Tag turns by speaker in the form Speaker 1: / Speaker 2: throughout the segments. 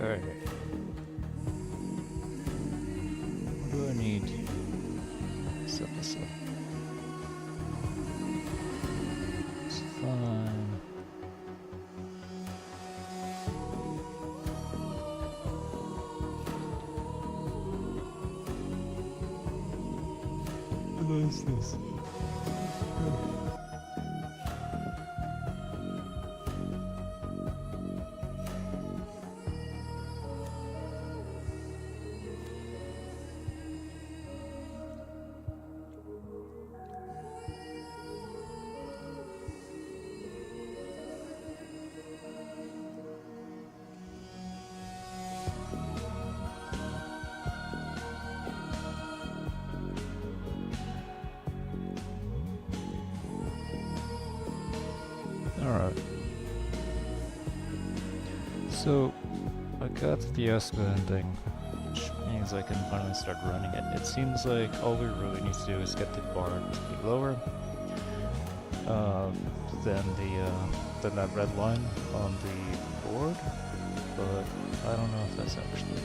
Speaker 1: Alright. What do I need? Set this up. It's fine. What is this? Alright. So, I got the Espa ending, which means I can finally start running it. It seems like all we really need to do is get the bar to be lower than that red line on the board, but I don't know if that's actually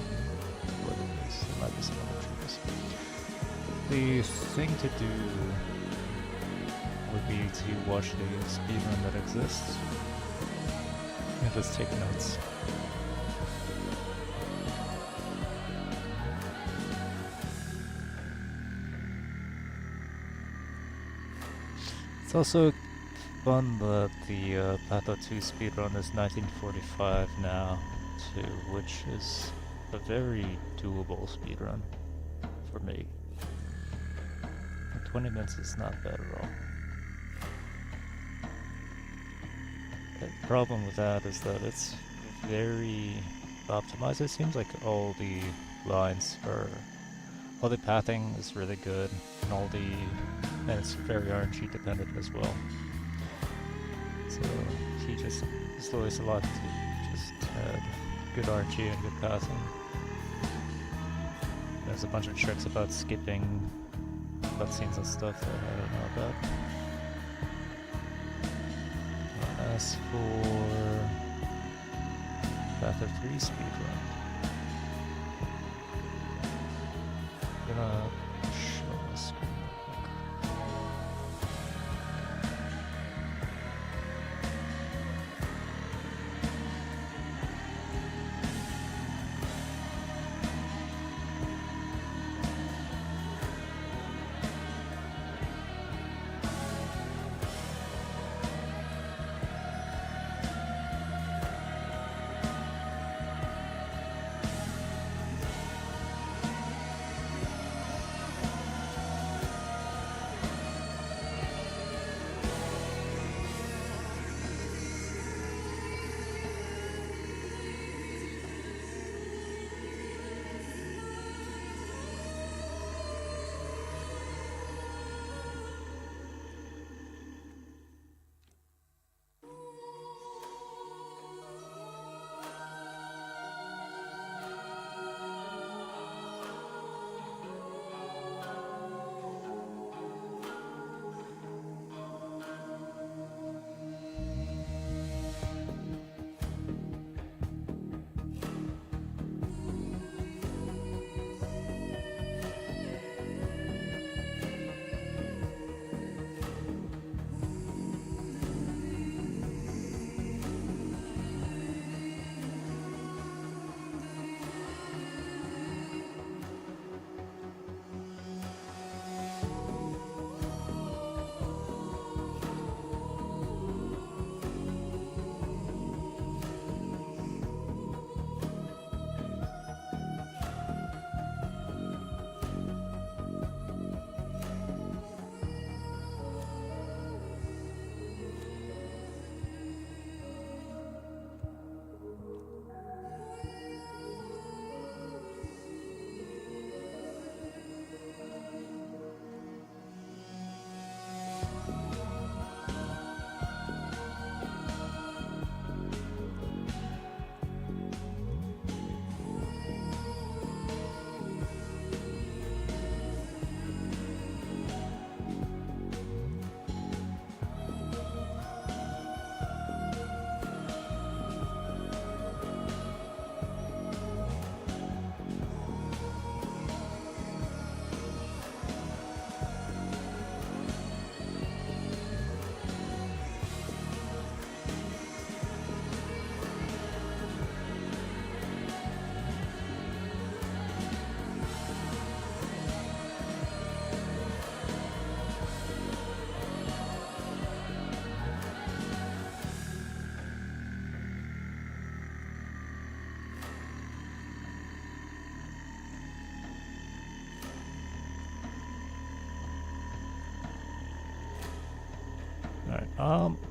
Speaker 1: what it is. It might be some other tricks. The thing to do would be to watch the speedrun that exists and just take notes. It's also fun that the Patho 2 speedrun is 1945 now, too, which is a very doable speedrun for me. 20 minutes is not bad at all. The problem with that is that it's very optimized. It seems like all the pathing is really good, and it's very RNG dependent as well. So there's always a lot to just add good RNG and good pathing. There's a bunch of tricks about skipping cutscenes and stuff that I don't know about. As for Battle 3 speedrun, I'm gonna show my screen real quick.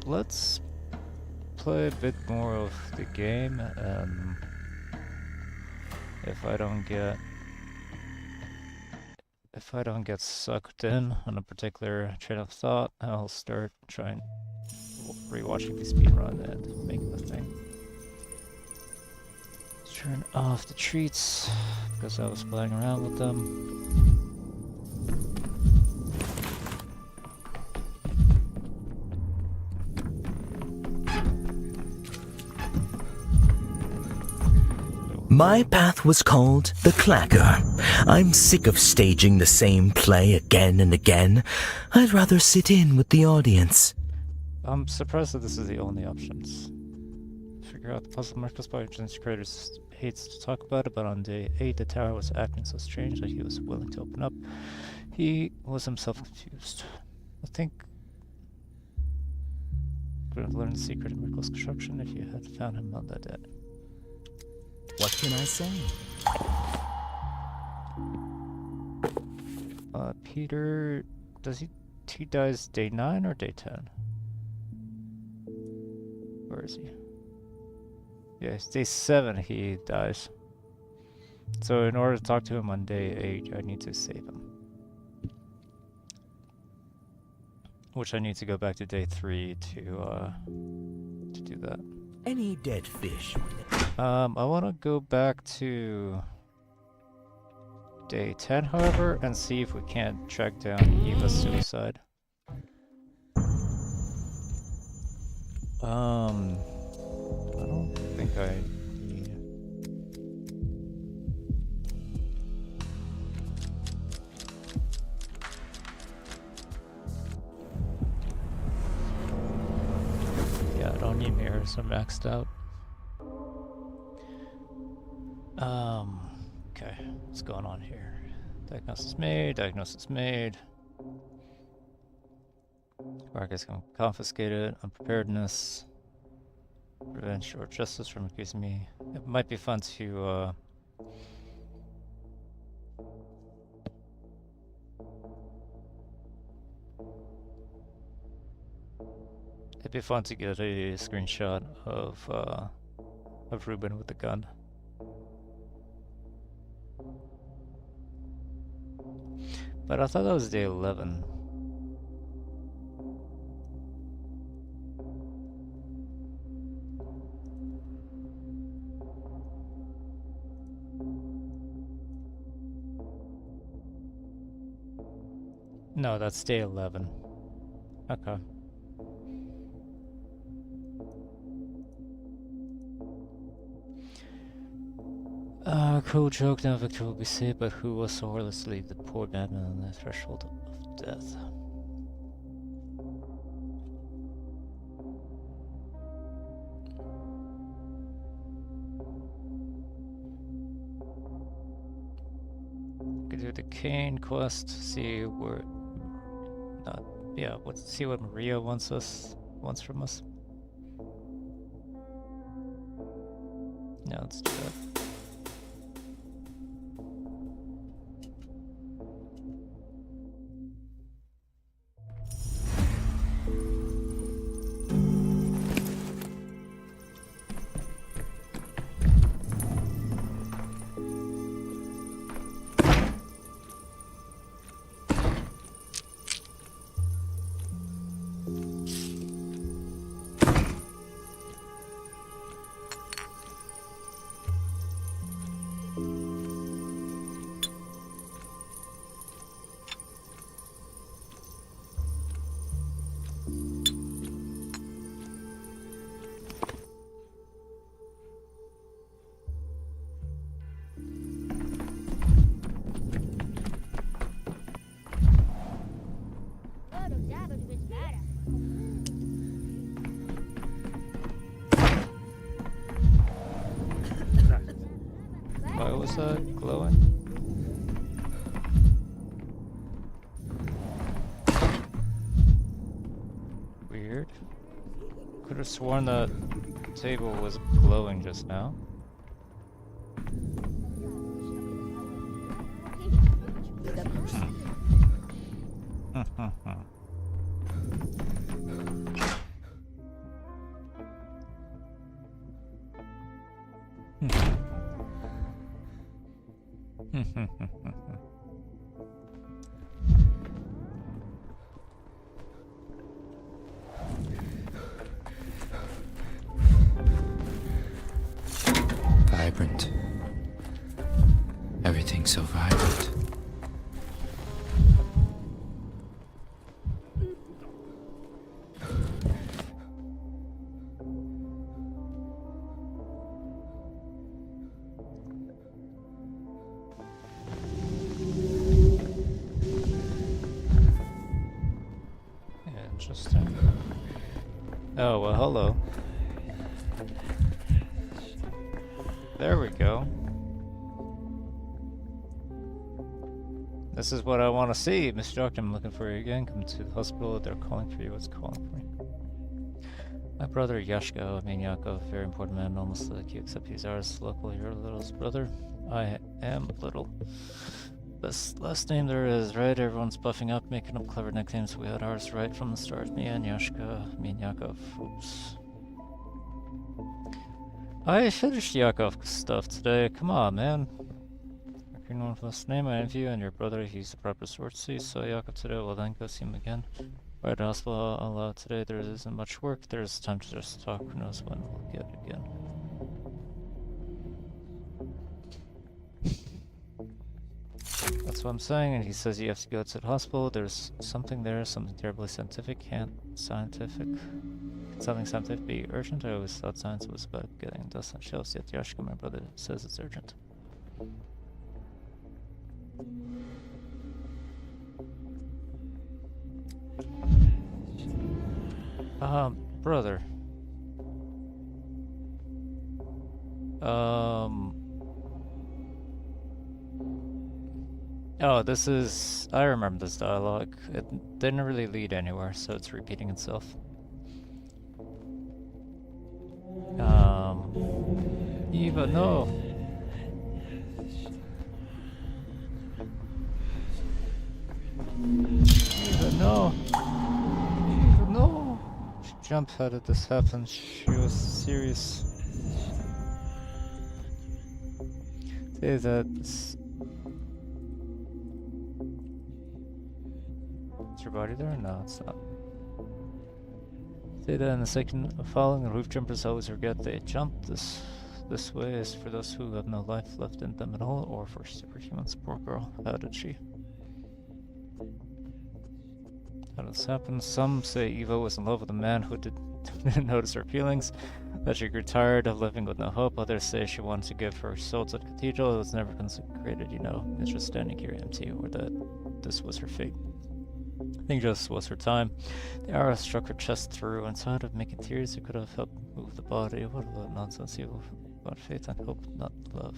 Speaker 1: Let's play a bit more of the game, and if I don't get sucked in on a particular train of thought, I'll start trying rewatching the speedrun and making the thing. Let's turn off the treats because I was playing around with them.
Speaker 2: My path was called the Clacker. I'm sick of staging the same play again and again. I'd rather sit in with the audience.
Speaker 1: I'm surprised that this is the only options. Figure out the puzzle Marcus by James Creators hates to talk about it, but on day 8 the tower was acting so strange that he was willing to open up. He was himself confused. I think we would have learned the secret of Miracle's construction if you had found him on that day.
Speaker 2: What can I say?
Speaker 1: Peter, he dies day 9 or day 10? Where is he? Yeah, it's day 7 he dies. So in order to talk to him on day 8, I need to save him. Which I need to go back to day 3 to do that.
Speaker 2: Any dead fish?
Speaker 1: I want to go back to day 10, however, and see if we can't track down Eva's suicide. I don't think I need... Yeah, I don't need mirrors, I'm maxed out. Okay, what's going on here? Diagnosis made. Marcus confiscated, unpreparedness, revenge or justice from accusing me. It might be fun to, it'd be fun to get a screenshot of Ruben with the gun. But I thought that was day 11. No, that's day 11. Okay. Cruel joke, now Victor will be saved, but who was so heartlessly the poor madman on the threshold of death? Could do the Kane quest, see where... see what Maria wants from us. Yeah, let's do that. Why was that glowing? Weird. Could have sworn that table was glowing just now.
Speaker 3: Vibrant. Everything's so vibrant.
Speaker 1: Interesting. Oh, well, hello. There we go. This is what I want to see. Mr. Doctor, I'm looking for you again. Come to the hospital. They're calling for you. What's calling for you? My brother Yashko, Yakov, very important man, almost like you, except he's ours. Local, your little brother. I am little. Best last name there is, right? Everyone's buffing up, making up clever nicknames. We had ours right from the start. Me and Yakov. Oops. I finished Yakov stuff today. Come on, man. You're known for last name, I envy you, and your brother, he's the proper sort. So you saw Yakov today, well then go see him again. Right at the hospital, I'll today. There isn't much work. There's time to just talk. Who knows when we'll get it again. That's what I'm saying, and he says you have to go to the hospital. There's something there, something terribly scientific. Something scientific be urgent? I always thought science was about getting dust on shelves, yet Yashka, my brother, says it's urgent. Brother. Oh, this is... I remember this dialogue. It didn't really lead anywhere, so it's repeating itself. Eva, no! Eva, no! Eva, no! She jumped. How did this happen? She was serious. Say that... Is your body there? No, it's not. Say that in the second following, the roof jumpers always forget they jumped. This way is for those who have no life left in them at all, or for superhumans. Poor girl. How did she? How did this happen? Some say Eva was in love with a man who didn't notice her feelings, that she grew tired of living with no hope. Others say she wanted to give her soul to the cathedral. It was never consecrated, you know. It's just standing here empty, or that this was her fate. I think this was her time. The arrow struck her chest through. Instead of making tears, it could have helped move the body. What about nonsense? Evil about faith and hope, not love.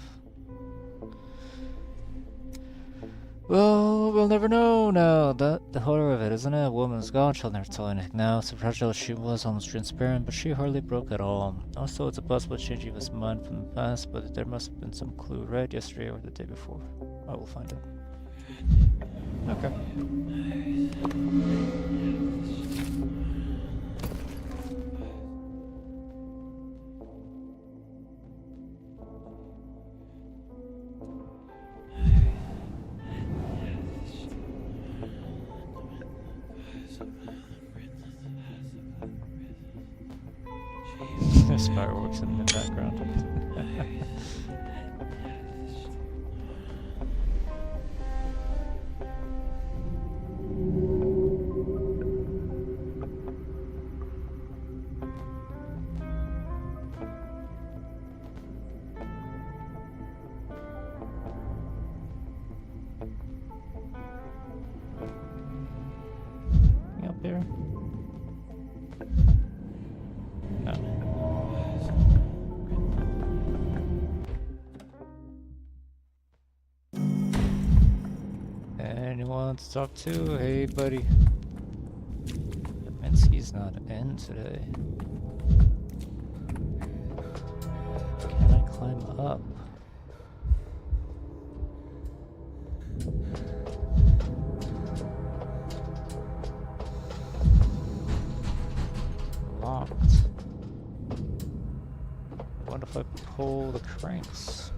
Speaker 1: Well, we'll never know now. That the horror of it, isn't it? A woman is gone. She'll never tell anything now. So fragile she was, almost transparent, but she hardly broke at all. Also, it's a possible change of his mind from the past, but there must have been some clue, right? Yesterday or the day before. I will find out. Okay. There's fireworks in the background. Up here? No. Anyone to talk to? Hey, buddy. Minsky's not in today. Can I climb up? Locked. What if I pull the cranks?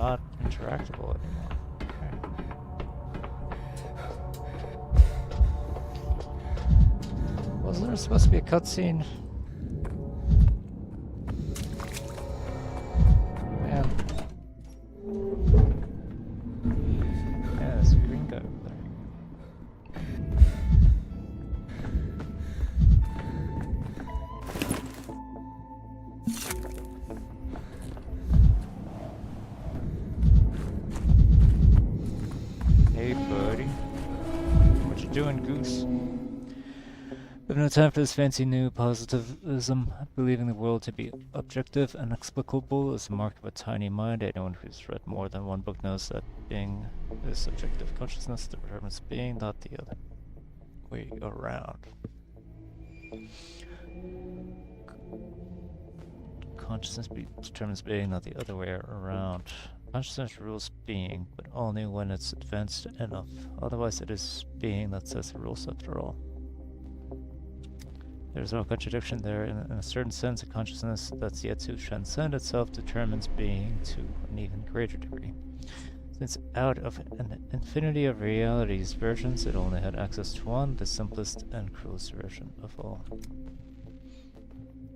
Speaker 1: not interactable anymore. Okay. Wasn't there supposed to be a cutscene? Man. Yeah, there's a green guy over there. Hey, buddy. What you doing, Goose? We have no time for this fancy new positivism. Believing the world to be objective and explicable is the mark of a tiny mind. Anyone who's read more than one book knows that being is subjective consciousness determines being, not the other way around. Consciousness determines being, not the other way around. Consciousness rules being, but only when it's advanced enough. Otherwise, it is being that sets the rules after all. There's no contradiction there. In a certain sense, a consciousness that's yet to transcend itself determines being to an even greater degree. Since out of an infinity of realities versions, it only had access to one, the simplest and cruelest version of all.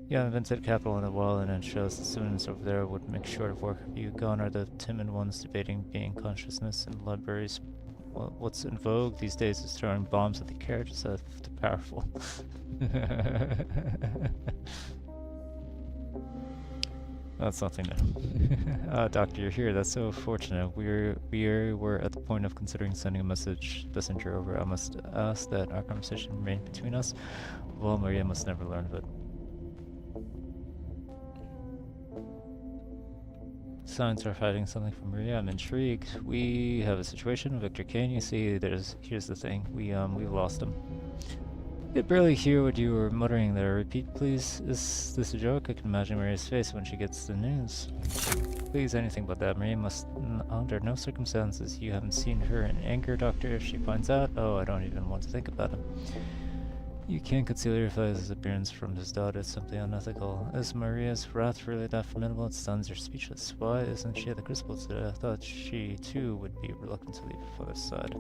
Speaker 1: You haven't invented capital in a while, and it shows the students over there would make short of work. You gone are the timid ones debating being consciousness in libraries. Well, what's in vogue these days is throwing bombs at the carriages of the powerful. That's nothing new. Doctor, you're here. That's so fortunate. We were at the point of considering sending a messenger over. I must ask that our conversation remain between us. Well, Maria must never learn of it. Signs are hiding something from Maria. I'm intrigued. We have a situation. Victor Kane, you see, here's the thing. We've lost him. I could barely hear what you were muttering there. Repeat, please. Is this a joke? I can imagine Maria's face when she gets the news. Please, anything but that. Maria must, under no circumstances, you haven't seen her in anger, Doctor. If she finds out, oh, I don't even want to think about it. You can't conceal your father's appearance from his daughter. It's simply unethical. Is Maria's wrath really that formidable? It stuns her speechless. Why isn't she at the Crucible today? I thought she, too, would be reluctant to leave her father's side.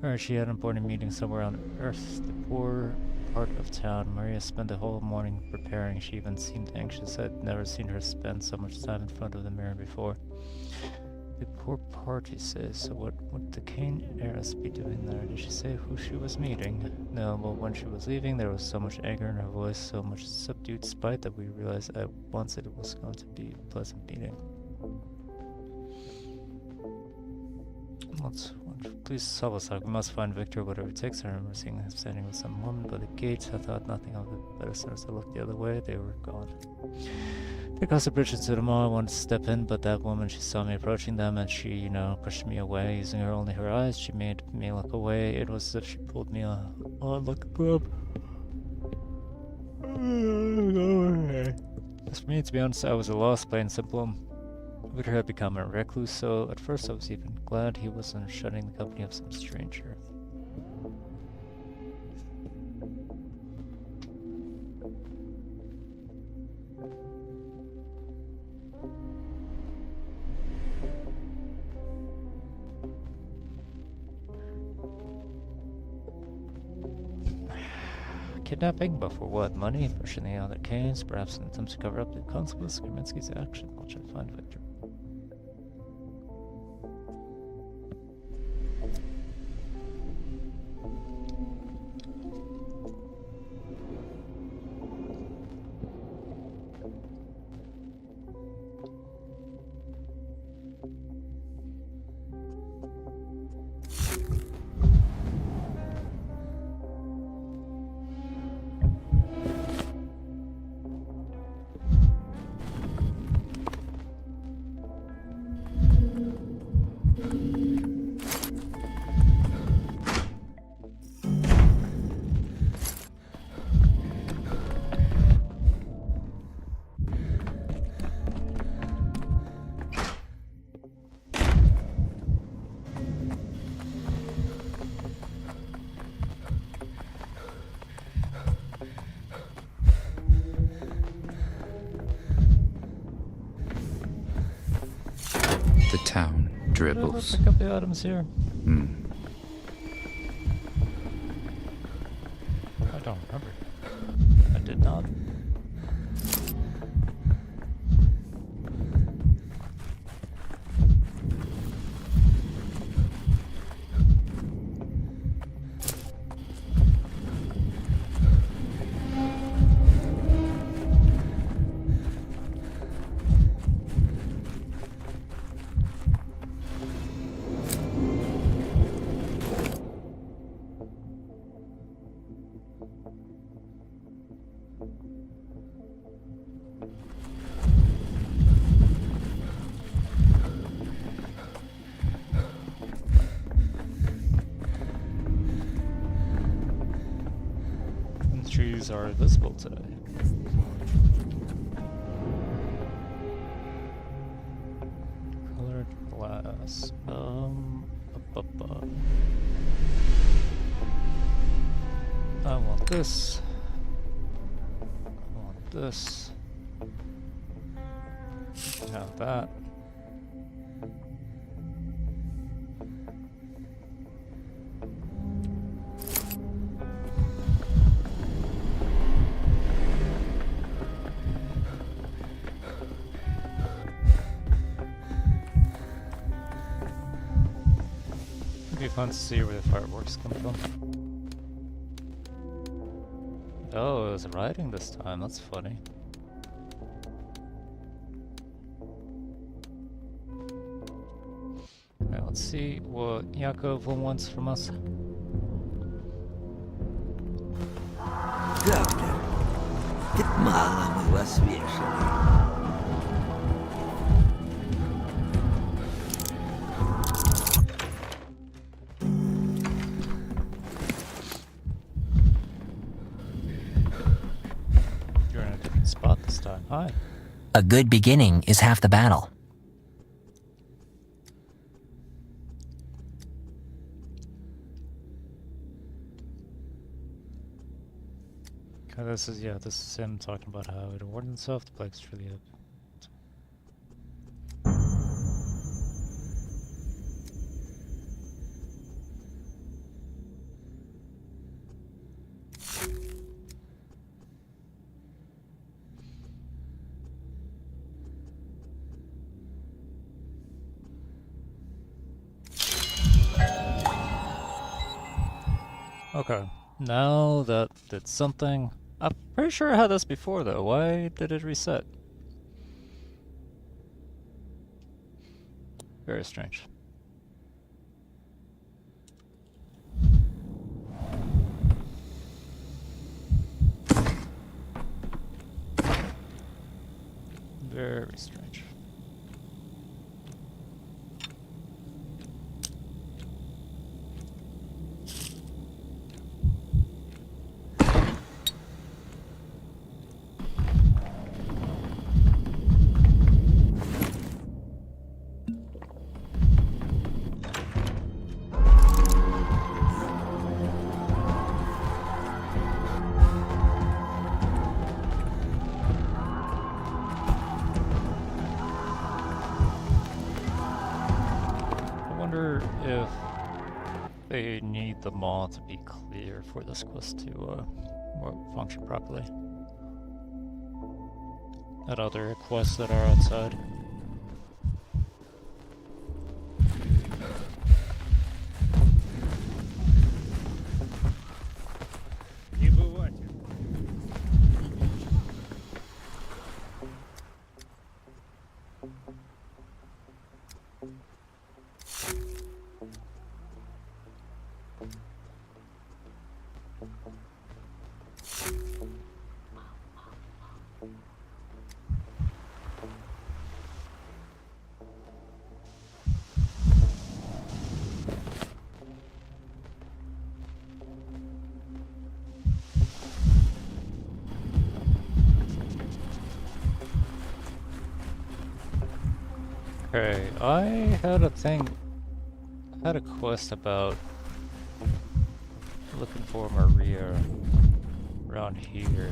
Speaker 1: Or she had an important meeting somewhere on Earth, the poor part of town. Maria spent the whole morning preparing. She even seemed anxious. I'd never seen her spend so much time in front of the mirror before. The poor part, he says. So what would the Kane heiress be doing there? Did she say who she was meeting? No, but when she was leaving, there was so much anger in her voice, so much subdued spite that we realized at once it was going to be a pleasant meeting. Please help us out. We must find Victor, whatever it takes. I remember seeing him standing with some woman by the gate. I thought nothing of it, but as soon as I looked the other way, they were gone. They crossed the bridge into the mall. I wanted to step in, but that woman, she saw me approaching them, and she, pushed me away. Using only her eyes, she made me look away. It was as if she pulled me on like a glove. As for me, to be honest, I was a lost, plain simple. Victor had become a recluse, so at first I was even glad he wasn't shunning the company of some stranger. Kidnapping? But for what? Money? Pushing the other Canes? Perhaps an attempt to cover up the consequences of Kaminsky's action. I'll try to find Victor.
Speaker 3: dribbles.
Speaker 1: Pick up the items here. I don't remember. I did not. Trees are visible today. Colored glass. I want this. I want this. Have that. It'd be fun to see where the fireworks come from. Oh, it was riding this time, that's funny. Alright, let's see what Yakov wants from us.
Speaker 4: Доктор, так мало мы вас вешали.
Speaker 1: You're in a different spot this time. Hi.
Speaker 5: A good beginning is half the battle.
Speaker 1: Okay, this is him talking about how he'd awarded himself. The plague's truly up. Okay, now that did something. I'm pretty sure I had this before though. Why did it reset? Very strange. Very strange. If they need the maw to be clear for this quest to function properly. At other quests that are outside. Okay, I had a quest about looking for Maria around here.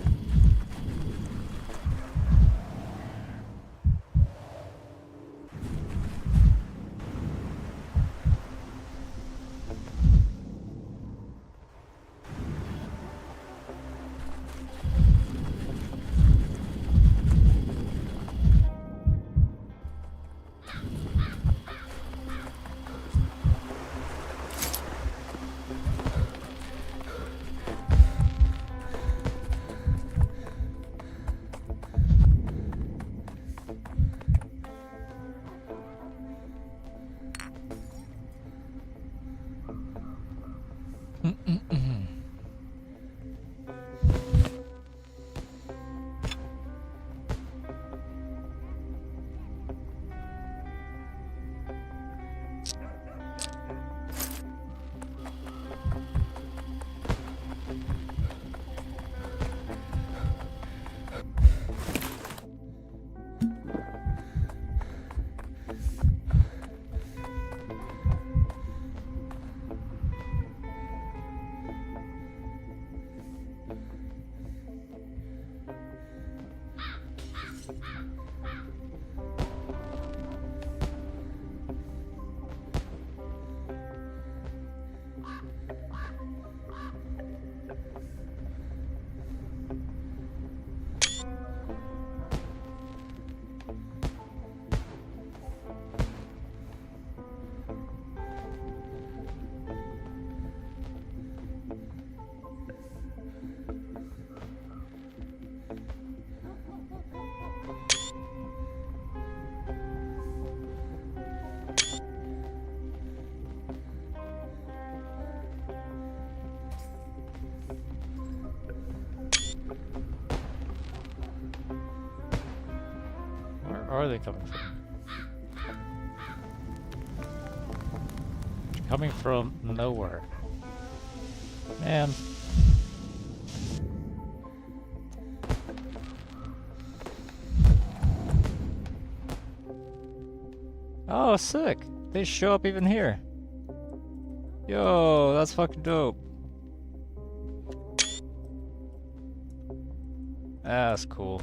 Speaker 1: Where are they coming from? They're coming from nowhere. Man. Oh, sick! They show up even here. Yo, that's fucking dope. That's cool.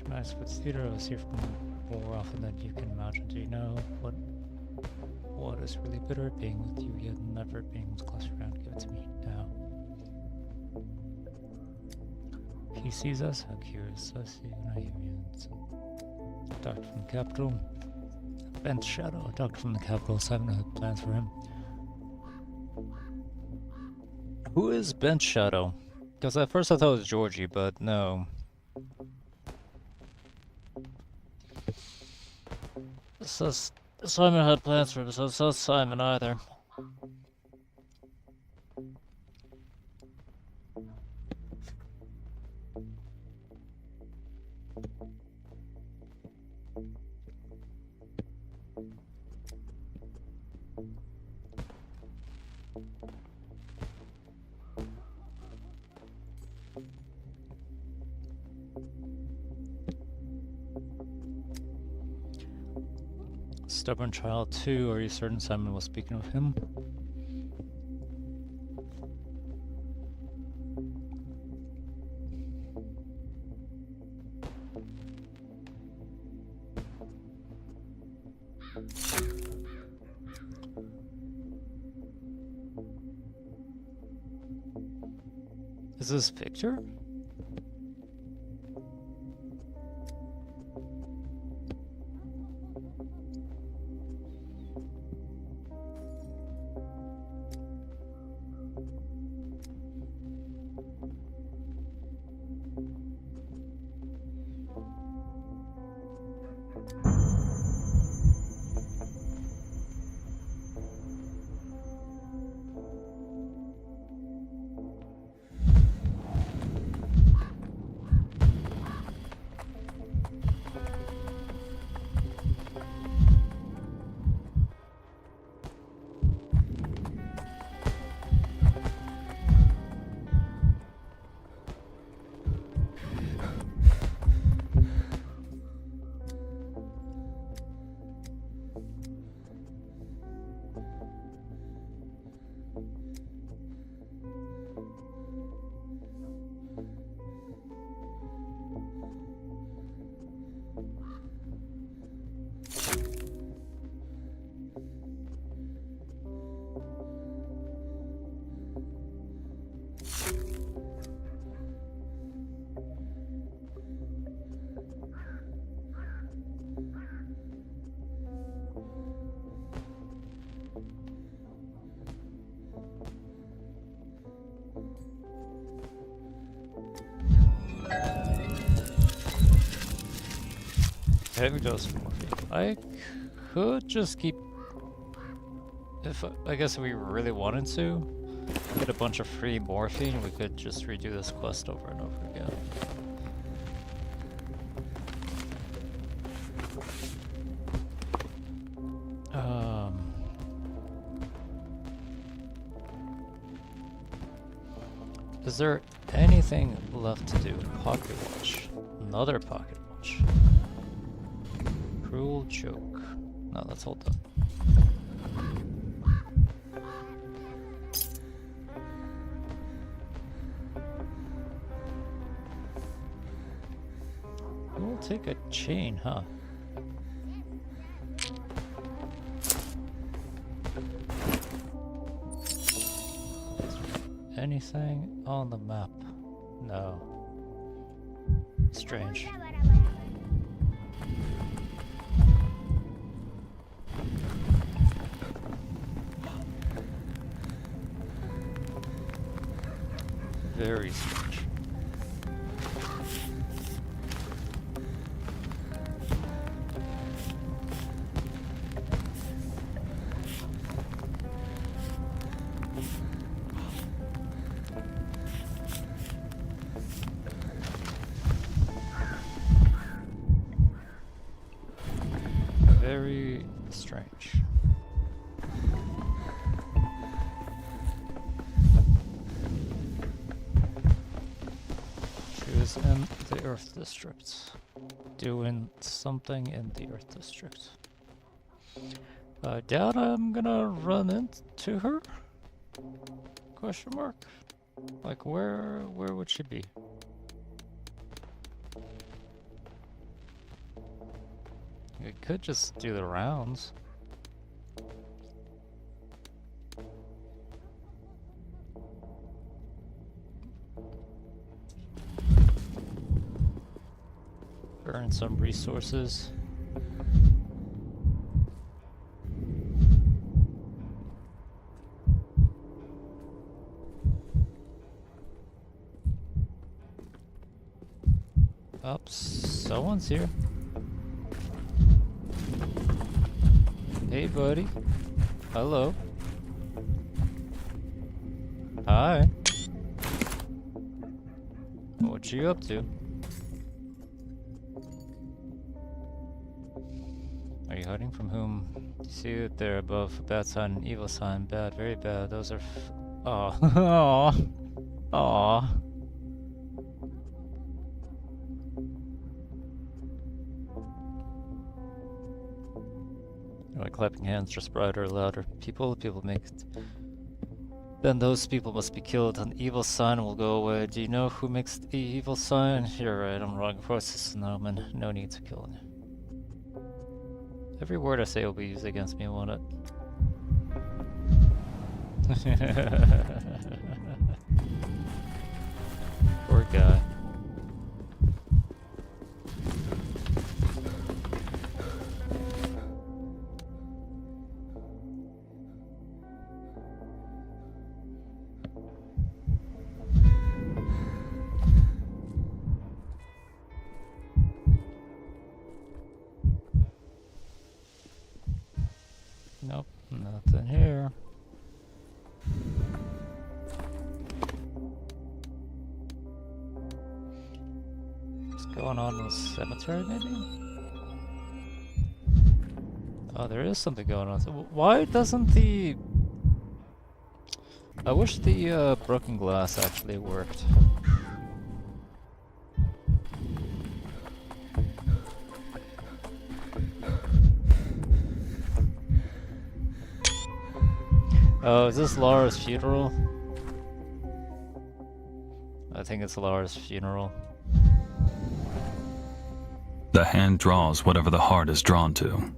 Speaker 1: Nice, but theater was here from more often than you can imagine. Do you know what is really bitter? Being with you, yet never being close around. Give it to me now. He sees us. How curious! I see when I hear you. Doctor from the capital. Bent Shadow. A doctor from the capital. Simon had plans for him. Who is Bent Shadow? Because at first I thought it was Georgie, but no. It says Simon had plans for him, so it says Simon either. Stubborn Child 2, are you certain Simon was speaking of him? Is this Victor? Heavy dose of morphine. I could just keep... I guess if we really wanted to get a bunch of free morphine, we could just redo this quest over and over again. Is there anything left to do? Pocket watch. Another pocket watch. Cruel joke. No, that's all done. We'll take a chain, huh? Anything on the map? No. Strange. Very strange. Very strange. She was in the Earth District, doing something in the Earth District. I doubt I'm gonna run into her? Question mark? Like where would she be? We could just do the rounds. Burn some resources. Oops, someone's here. Hey, buddy. Hello. Hi. What you up to? Are you hiding from whom? You see it there above, a bad sign, an evil sign, bad, very bad. Those are aw. Aw. Aw. Like clapping hands, just brighter, louder. People make it. Then those people must be killed. An evil sign will go away. Do you know who makes the evil sign? You're right, I'm wrong. Of course, it's an omen. No need to kill him. Every word I say will be used against me, won't it? Poor guy. Nope, nothing here. What's going on in the cemetery, maybe? Oh, there is something going on. Why doesn't the... I wish the broken glass actually worked. Oh, is this Lara's funeral? I think it's Lara's funeral.
Speaker 6: The hand draws whatever the heart is drawn to.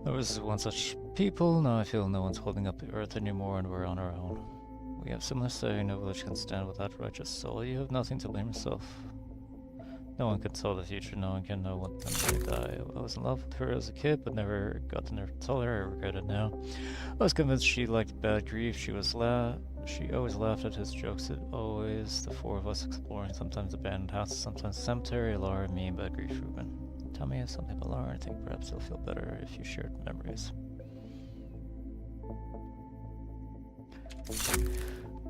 Speaker 6: There was one such people, now I feel no one's holding up the earth anymore and we're on our own. We have similar say, no village can stand without righteous soul. You have nothing to blame yourself. No one can tell the future, no one can know when they die. I was in love with her as a kid, but never got the nerve to tell her. I regret it now. I was convinced she liked bad grief. She always laughed at his jokes. The four of us exploring, sometimes abandoned houses, sometimes cemetery, Laura, me, and bad grief, Ruben. Tell me something about Laura. I think perhaps you'll feel better if you shared memories.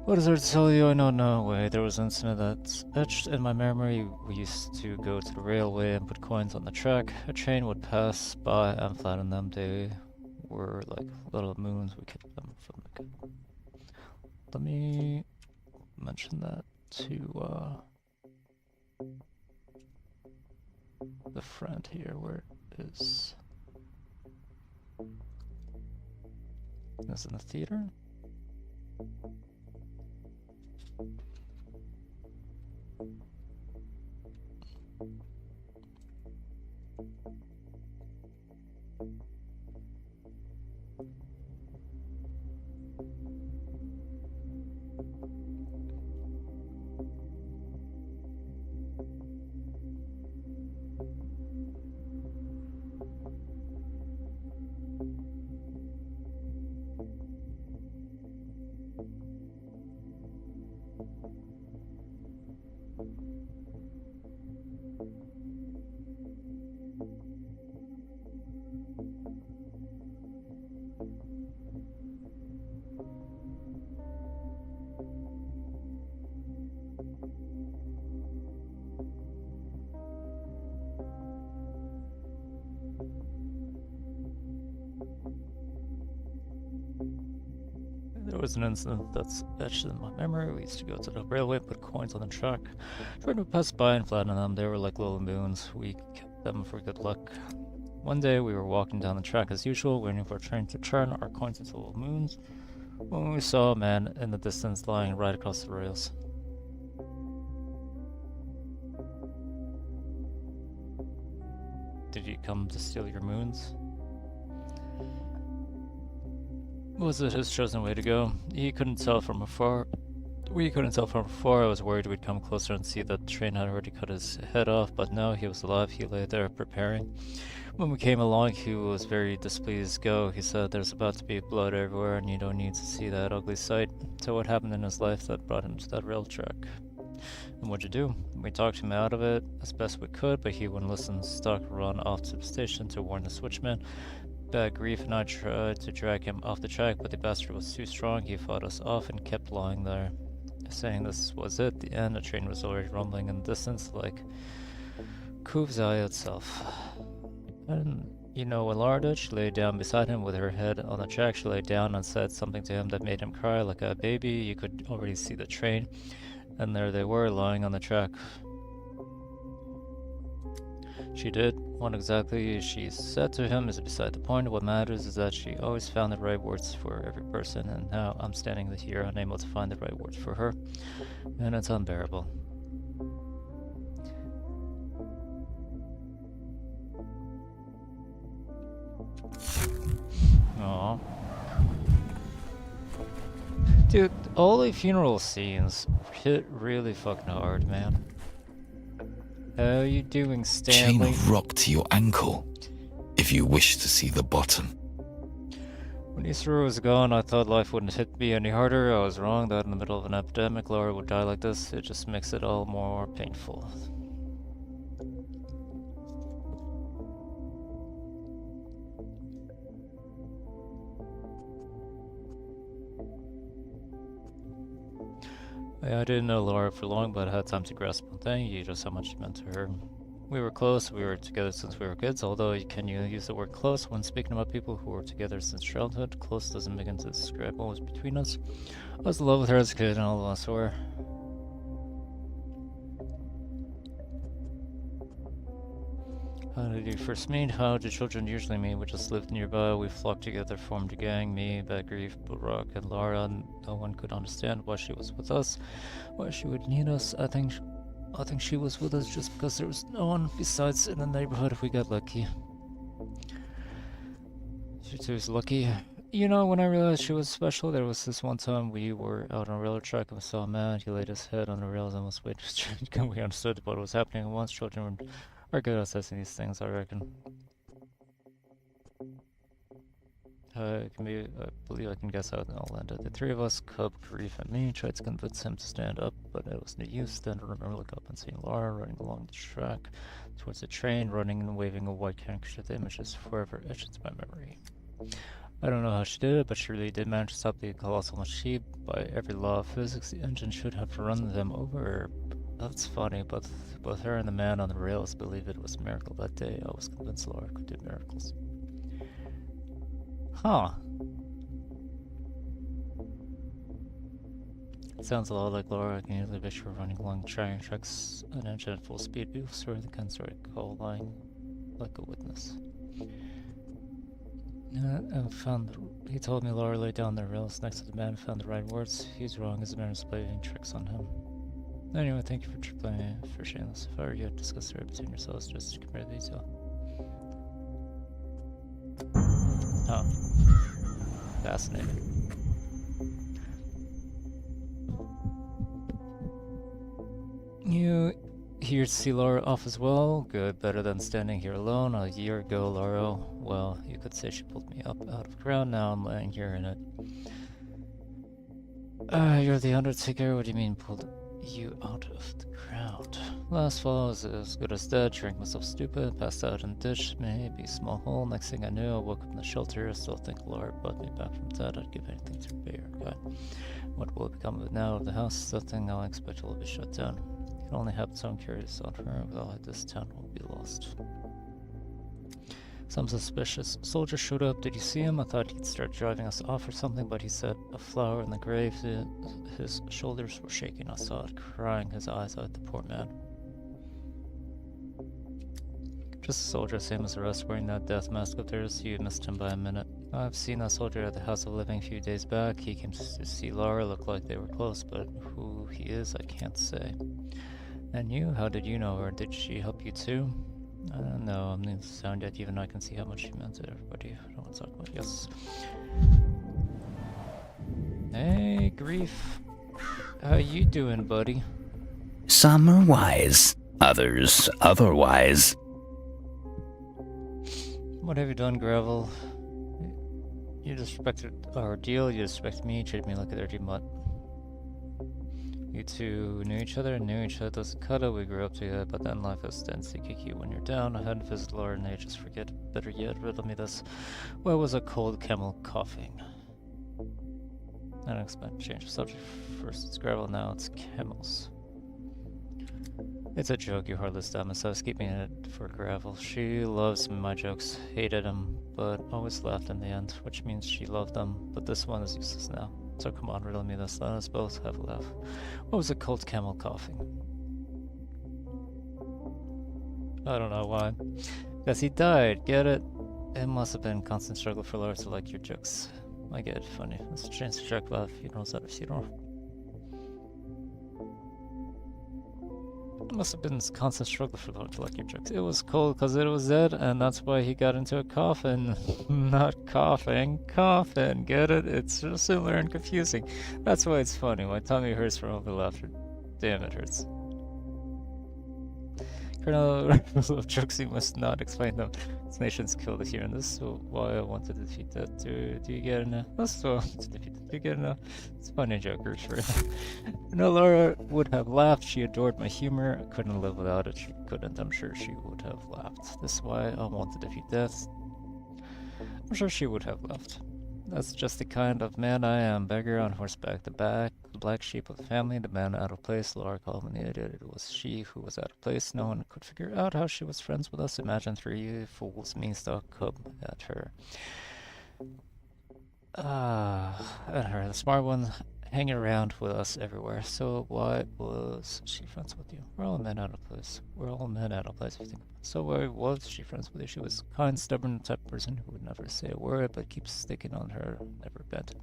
Speaker 6: What is there to tell you? I know no way. There was an incident that's etched in my memory. We used to go to the railway and put coins on the track. A train would pass by and flatten them. They were like little moons. We kept them from the good. Let me mention that to the friend here. Where is... This in the theater? There was an incident that's etched in my memory. We used to go to the railway, put coins on the track. Trying to pass by and flatten them. They were like little moons. We kept them for good luck. One day we were walking down the track as usual, waiting for a train to turn our coins into little moons, when we saw a man in the distance lying right across the rails. Did he come to steal your moons? Was it his chosen way to go? He couldn't tell from afar. We couldn't tell from afar. I was worried we'd come closer and see that the train had already cut his head off, but no, he was alive. He lay there preparing. When we came along, he was very displeased. Go, he said, there's about to be blood everywhere and you don't need to see that ugly sight. So what happened in his life that brought him to that rail track? And what'd you do? We talked him out of it as best we could, but he wouldn't listen. Stuck run off to the station to warn the switchman. Bad grief, and I tried to drag him off the track, but the bastard was too strong. He fought us off and kept lying there, saying this was it, the end. The train was already rumbling in the distance like Kuvzai itself. And you know what Laura did? She lay down beside him with her head on the track. She lay down and said something to him that made him cry like a baby. You could already see the train, and there they were, lying on the track. She did. What exactly she said to him is beside the point. What matters is that she always found the right words for every person, and now I'm standing here unable to find the right words for her, and it's unbearable. Aww. Dude, all the funeral scenes hit really fucking hard, man. How are you doing,
Speaker 7: Chain
Speaker 6: Stanley?
Speaker 7: of rock to your ankle, if you wish to see the bottom.
Speaker 6: When Easter was gone, I thought life wouldn't hit me any harder. I was wrong that in the middle of an epidemic, Laura would die like this. It just makes it all more painful. I didn't know Laura for long, but I had time to grasp one thing, just how much it meant to her. We were close, we were together since we were kids, although can you use the word close when speaking about people who were together since childhood? Close doesn't begin to describe what was between us. I was in love with her as a kid, and all of us were. How did you first meet? How do children usually meet? We just lived nearby, we flocked together, formed a gang, me, Bad Grief, Barak, and Lara. No one could understand why she was with us, why she would need us. I think she was with us just because there was no one besides in the neighborhood. We got lucky. She too was lucky. You know, when I realized she was special, there was this one time we were out on a railroad track and we saw a man. He laid his head on the rails and was waiting for strange. We understood what was happening at once. Children are good at assessing these things, I reckon. I believe I can guess how it all ended. The three of us, Cub, Grief, and me, tried to convince him to stand up, but it was no use. Then I remember looking up and seeing Laura running along the track towards the train, running and waving a white handkerchief. The image is forever etched into my memory. I don't know how she did it, but she really did manage to stop the colossal machine. By every law of physics, the engine should have run them over. That's funny, but both her and the man on the rails believed it was a miracle that day. I was convinced Laura could do miracles. Huh. It sounds a lot like Laura. I can usually picture her running along train tracks, an engine at full speed. People swear the guns are a coal line. like a witness. He told me Laura laid down the rails next to the man who found the right words. He's wrong, as the man was playing tricks on him. Anyway, thank you for sharing this. If I were you, I'd discuss the between yourselves just to compare the detail. Oh. Fascinating. You here to see Laura off as well? Good, better than standing here alone. A year ago, Laura, well, you could say she pulled me up out of the ground. Now I'm laying here in it. You're the Undertaker? What do you mean pulled you out of the ground? Last fall I was as good as dead, drank myself stupid, passed out in a ditch, maybe a small hole. Next thing I knew, I woke up in the shelter. I still think Laura brought me back from dead. I'd give anything to repay her. God, what will become of it now? Of the house? Nothing. I expect it will be shut down. It can only happen, so I'm curious on her. Without this town will be lost. Some suspicious soldier showed up. Did you see him? I thought he'd start driving us off or something, but he said a flower in the grave. His shoulders were shaking. I saw it, crying his eyes out, the poor man. Just a soldier, same as the rest, wearing that death mask of theirs. You missed him by a minute. I've seen that soldier at the House of Living a few days back. He came to see Laura. Looked like they were close, but who he is, I can't say. And you? How did you know her? Did she help you too? No, I'm not sound yet. Even I can see how much she meant to everybody. I don't want to talk about it. Yes. Hey, Grief. How you doing, buddy?
Speaker 2: Some are wise, others otherwise.
Speaker 6: What have you done, Gravel? You disrespected our deal. You disrespected me. Treated me like a dirty mutt. You two knew each other, doesn't cut it. We grew up together, but then life has tendency to kick you when you're down. I hadn't visited Laura in ages, forget. Better yet, riddle me this. Where was a cold camel coughing? I don't expect to change the subject. First it's Gravel, now it's camels. It's a joke, you heartless dumbass. I was keeping it for Gravel. She loves my jokes, hated them, but always laughed in the end, which means she loved them, but this one is useless now. So come on, riddle me this, let us both have a laugh. What was a cold camel coughing? I don't know why. Because he died, get it? It must have been constant struggle for Laura to like your jokes. I get it, funny. It's a chance to check about funerals at a funeral. It must have been constant struggle for Laura to like your jokes. It was cold because it was dead, and that's why he got into a coffin. Not coughing, coffin, get it? It's just similar and confusing. That's why it's funny. My tummy hurts from all the laughter. Damn, it hurts. Colonel of jokes, you must not explain them. This nation's killed here, and this is why I want to defeat that. Do you get it now? That's why I want to defeat that. Do you get it now? It's funny jokers for it. No, Laura would have laughed. She adored my humor. I couldn't live without it. She couldn't. I'm sure she would have laughed. This is why I want to defeat death. I'm sure she would have laughed. That's just the kind of man I am. Beggar on horseback, the black sheep of the family, the man out of place. Laura called me the idiot. It was she who was out of place. No one could figure out how she was friends with us. Imagine 3 fools, me stuck come at her. And her, the smart one, hanging around with us everywhere. So why was she friends with you? We're all men out of place. We're all men out of place if you think about it. So why was she friends with you? She was a kind, stubborn type of person who would never say a word, but keeps sticking on her, never bent.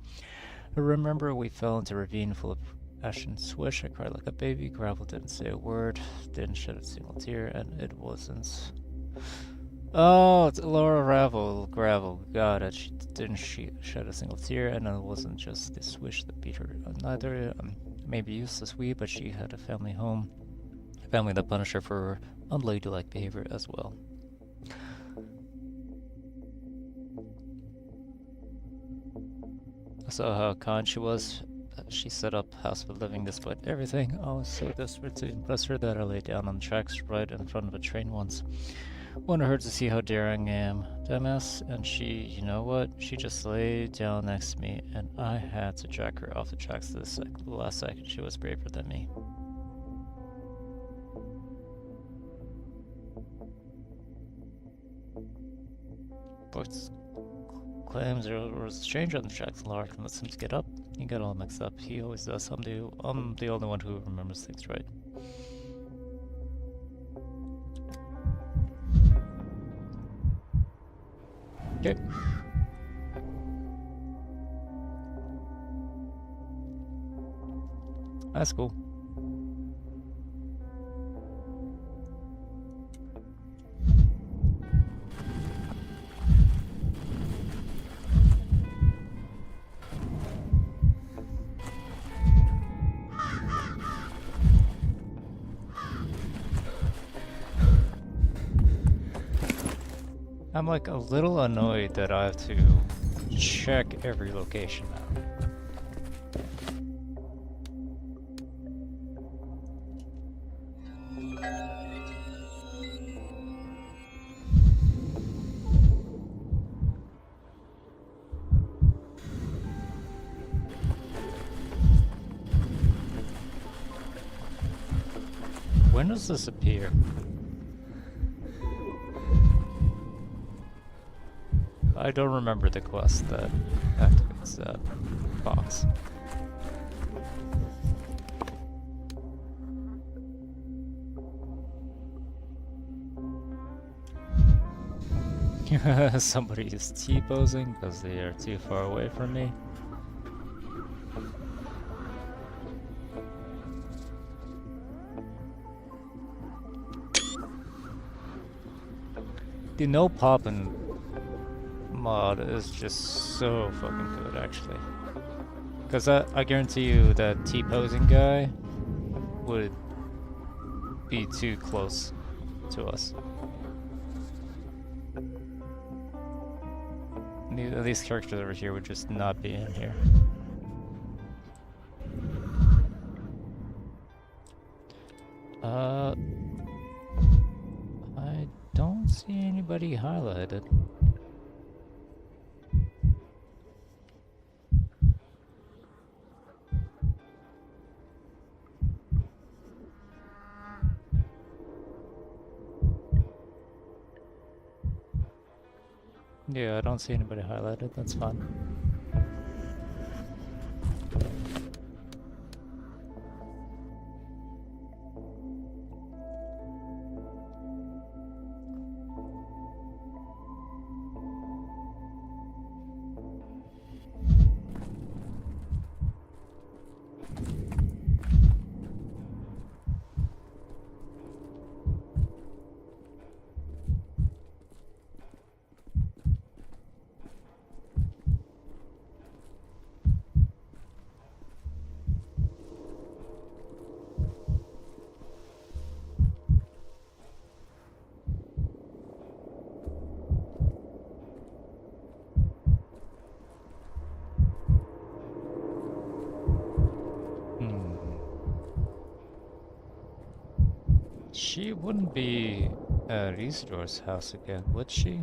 Speaker 6: I remember we fell into a ravine full of ash and swish. I cried like a baby. Gravel didn't say a word, didn't shed a single tear, and it wasn't... Oh, it's Laura Gravel, got it. She didn't shed a single tear, and it wasn't just the swish that beat her. Neither, maybe useless we, but she had a family home. A family that punished her for her unladylike behavior as well. I saw how kind she was. She set up House of Living despite everything. I was so desperate to impress her that I lay down on the tracks right in front of a train once. Wanted her to see how daring I am, dumbass, and she, you know what? She just lay down next to me, and I had to jack her off the tracks the last second. She was braver than me. Boys claims there was a stranger on the tracks, and Laura convinced him to get up. He got all mixed up. He always does. I'm the only one who remembers things right. Okay. That's cool. I'm like a little annoyed that I have to check every location now. When does this appear? I don't remember the quest that activates that box. Somebody is T-posing because they are too far away from me. The no poppin' mod is just so fucking good, actually. Because I guarantee you that T-posing guy would be too close to us. These characters over here would just not be in here. I don't see anybody highlighted. Yeah, I don't see anybody highlighted, that's fine. She wouldn't be at Isidor's house again, would she?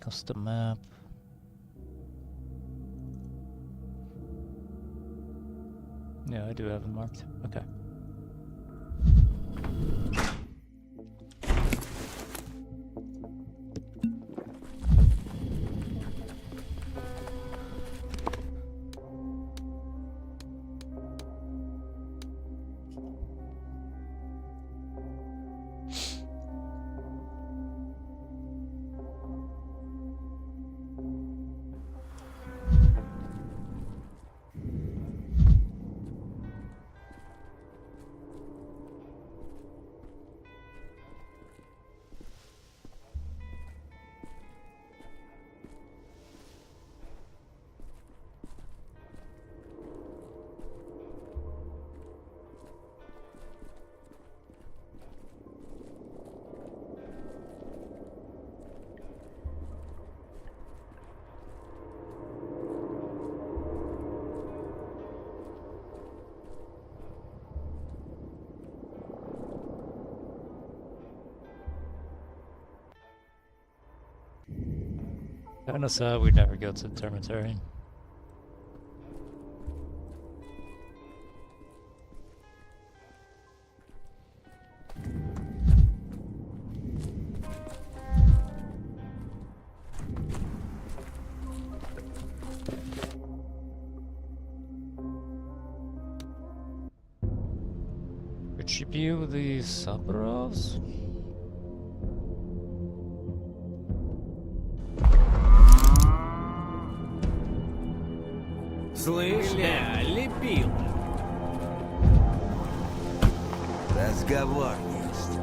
Speaker 6: Custom map. Yeah, I do have it marked. Okay. Kinda sad we never go to Termitarian. Retribute the Sabros?
Speaker 4: Слышь, лепил. Разговор есть.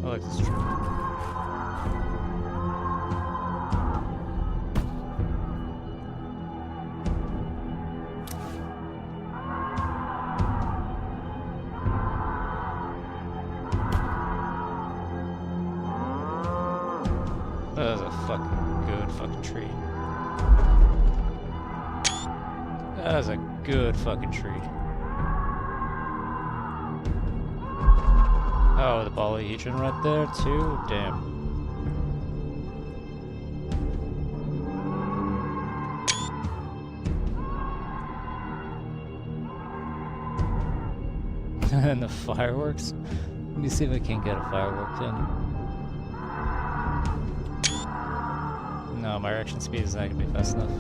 Speaker 6: I like this tree. That is a fucking good fucking tree. That is a good fucking tree. Oh, the polyhedron right there too? Damn. And the fireworks? Let me see if I can get a firework in. No, my reaction speed is not gonna be fast enough.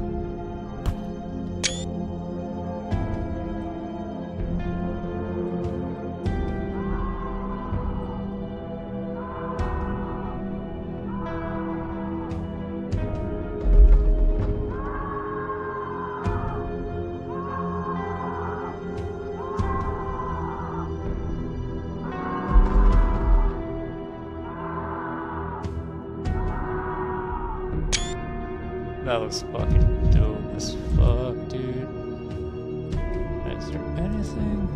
Speaker 6: That looks fucking dope as fuck, dude. Is there anything?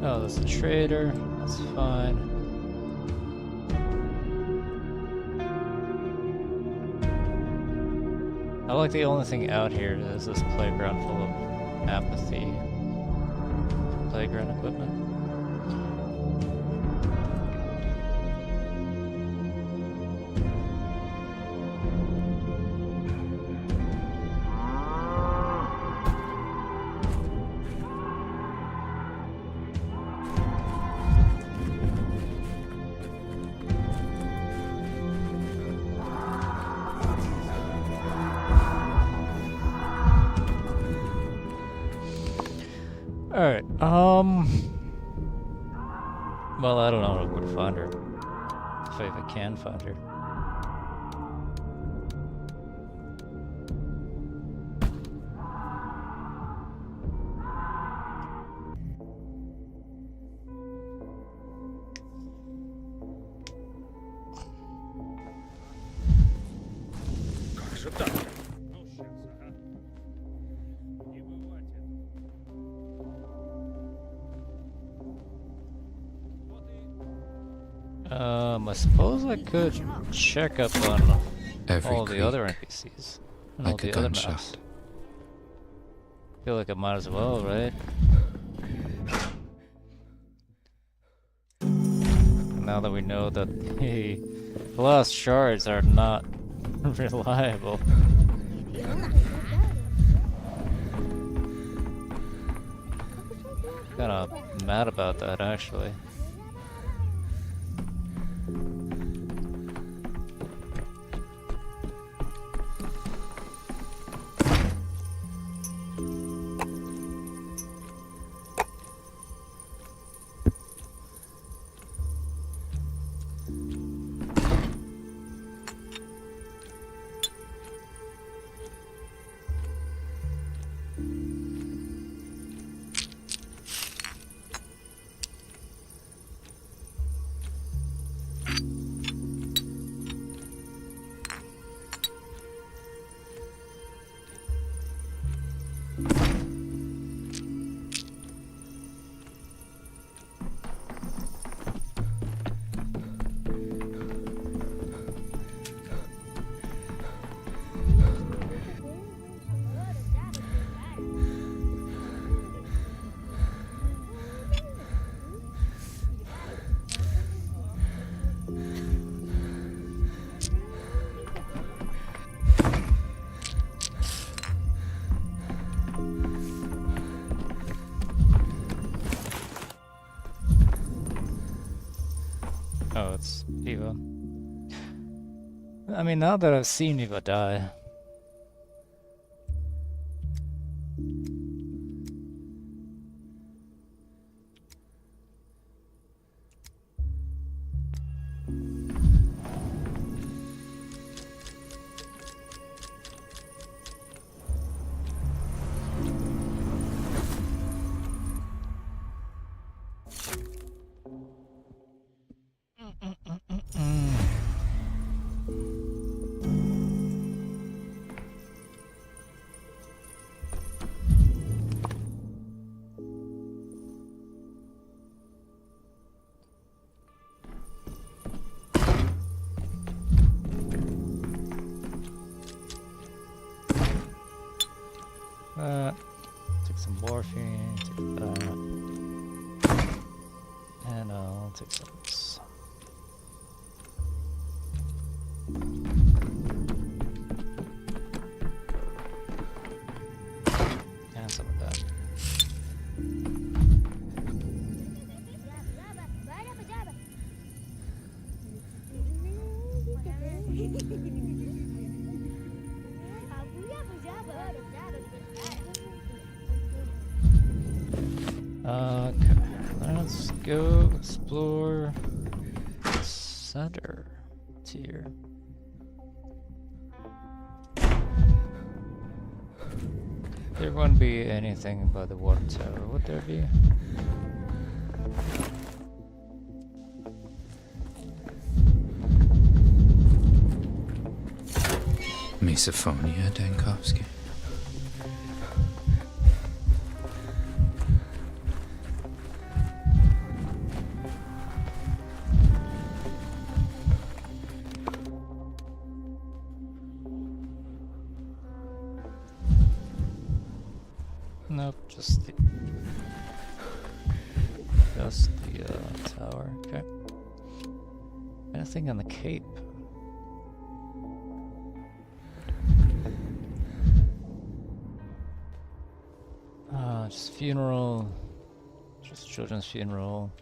Speaker 6: Oh, there's a trader. That's fine. I like the only thing out here is this playground full of apathy. Playground equipment. Alright, well, I don't know where to find her. If I even can find her. I suppose I could check up on
Speaker 3: Every
Speaker 6: all the other
Speaker 3: creak,
Speaker 6: NPCs and all
Speaker 3: like a
Speaker 6: the other
Speaker 3: gunshot.
Speaker 6: maps. Feel like I might as well, right? Now that we know that the lost shards are not reliable. Kinda mad about that, actually. it's Eva. I mean, now that I've seen Eva die... Take some morphine, take that. And I'll take some of this. And some of that. Okay, let's go explore the center tier. There won't be anything by the water tower, would there be?
Speaker 3: Misophonia, Dankovsky.
Speaker 6: Nope, just the tower. Okay. Anything on the cape? Just funeral. Just children's funeral.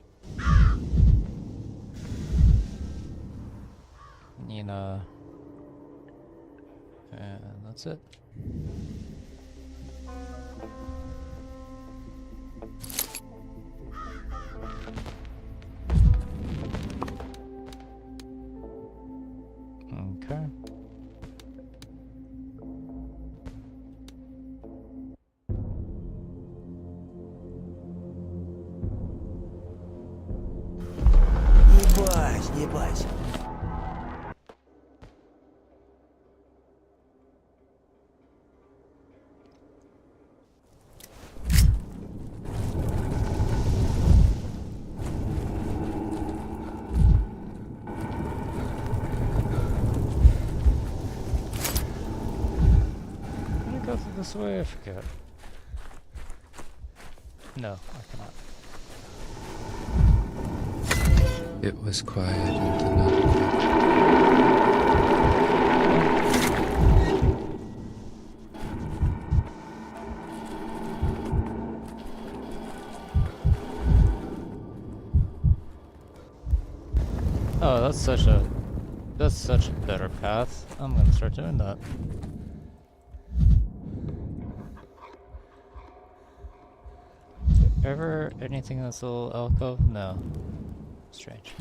Speaker 6: Nina. And that's it. Okay.
Speaker 4: Не бойся.
Speaker 6: Can I go through this way? I forget. No, I cannot.
Speaker 3: It was quiet and not.
Speaker 6: Oh, that's such a better path. I'm gonna start doing that. Ever anything in this little alcove? No. Strange.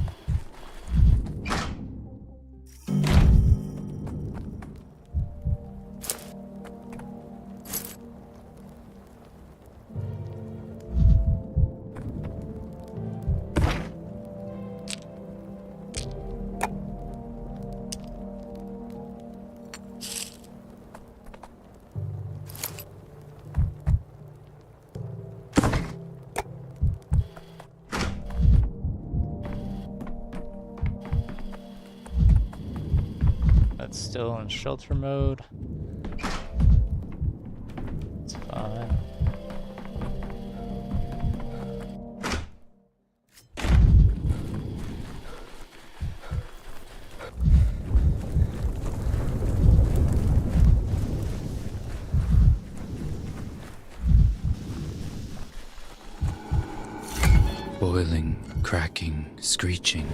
Speaker 6: Still in shelter mode. It's fine.
Speaker 3: Boiling, cracking, screeching.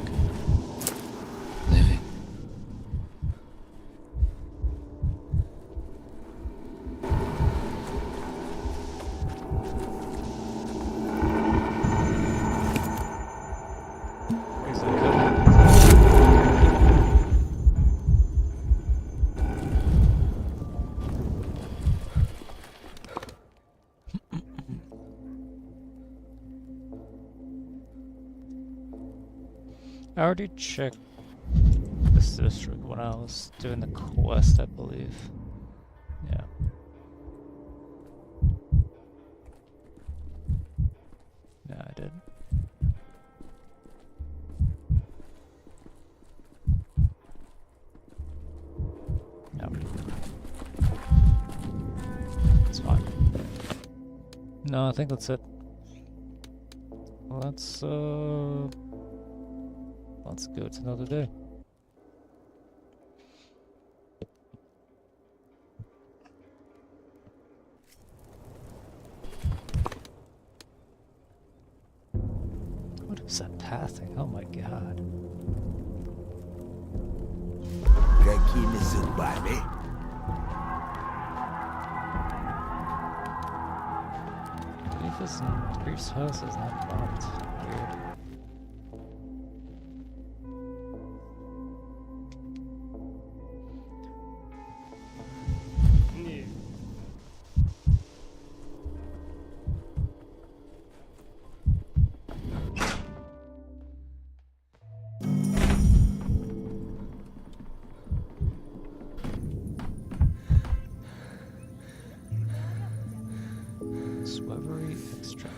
Speaker 6: I already checked this district when I was doing the quest, I believe. Yeah. Yeah, I did. Yeah. It's fine. No, I think that's it. Let's go to another day. What is that pathing? Oh my god.
Speaker 4: Какими судьбами?
Speaker 6: Grief's house is not locked. Weird. Swevery extract.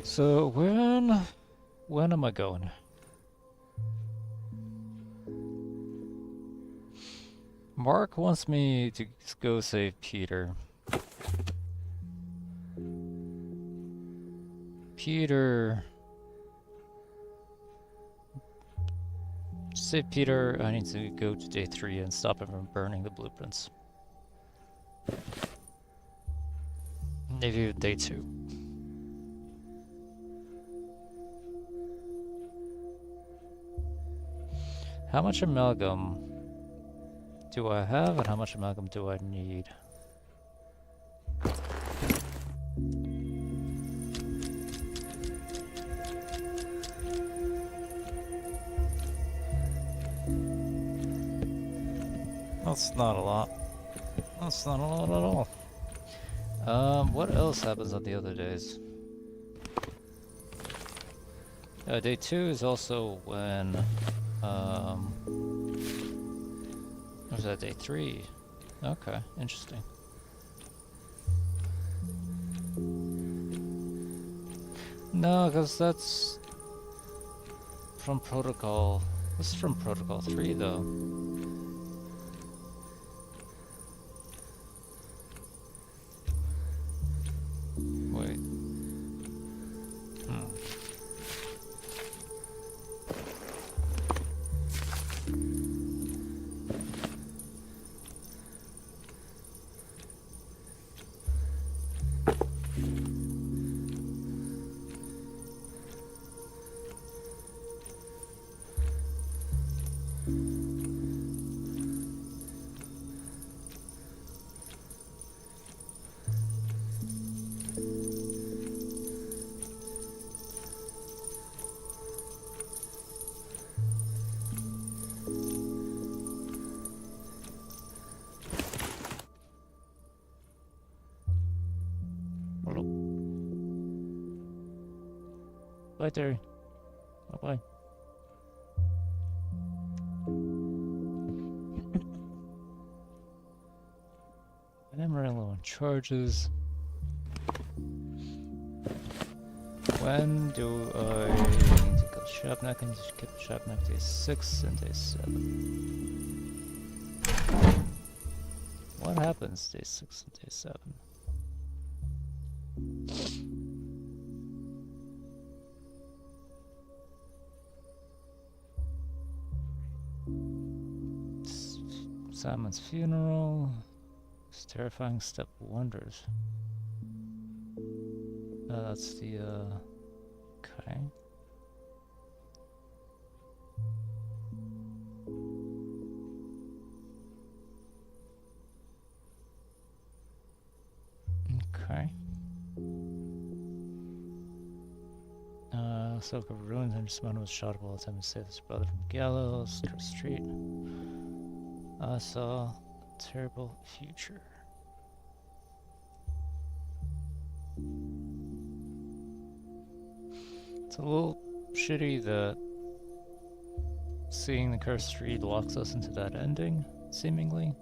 Speaker 6: So when am I going? Mark wants me to go save Peter. Save Peter, I need to go to day 3 and stop him from burning the blueprints. Maybe day 2. How much amalgam do I have and how much amalgam do I need? That's not a lot. That's not a lot at all. What else happens on the other days? Day 2 is also when, was that day 3? Okay, interesting. No, because that's from Protocol. This is from Protocol 3, though. Wait. Bye, Terry. Bye-bye. I'm running low on charges. When do I need to kill Shabnak? I need to kill Shabnak day 6 and day 7. What happens day 6 and day 7? Simon's funeral. This terrifying step wonders. That's the okay. Okay. Silk of Ruins and Simone was shot while attempting to save his brother from gallows. Street. I saw a terrible future. It's a little shitty that seeing the cursed street locks us into that ending, seemingly.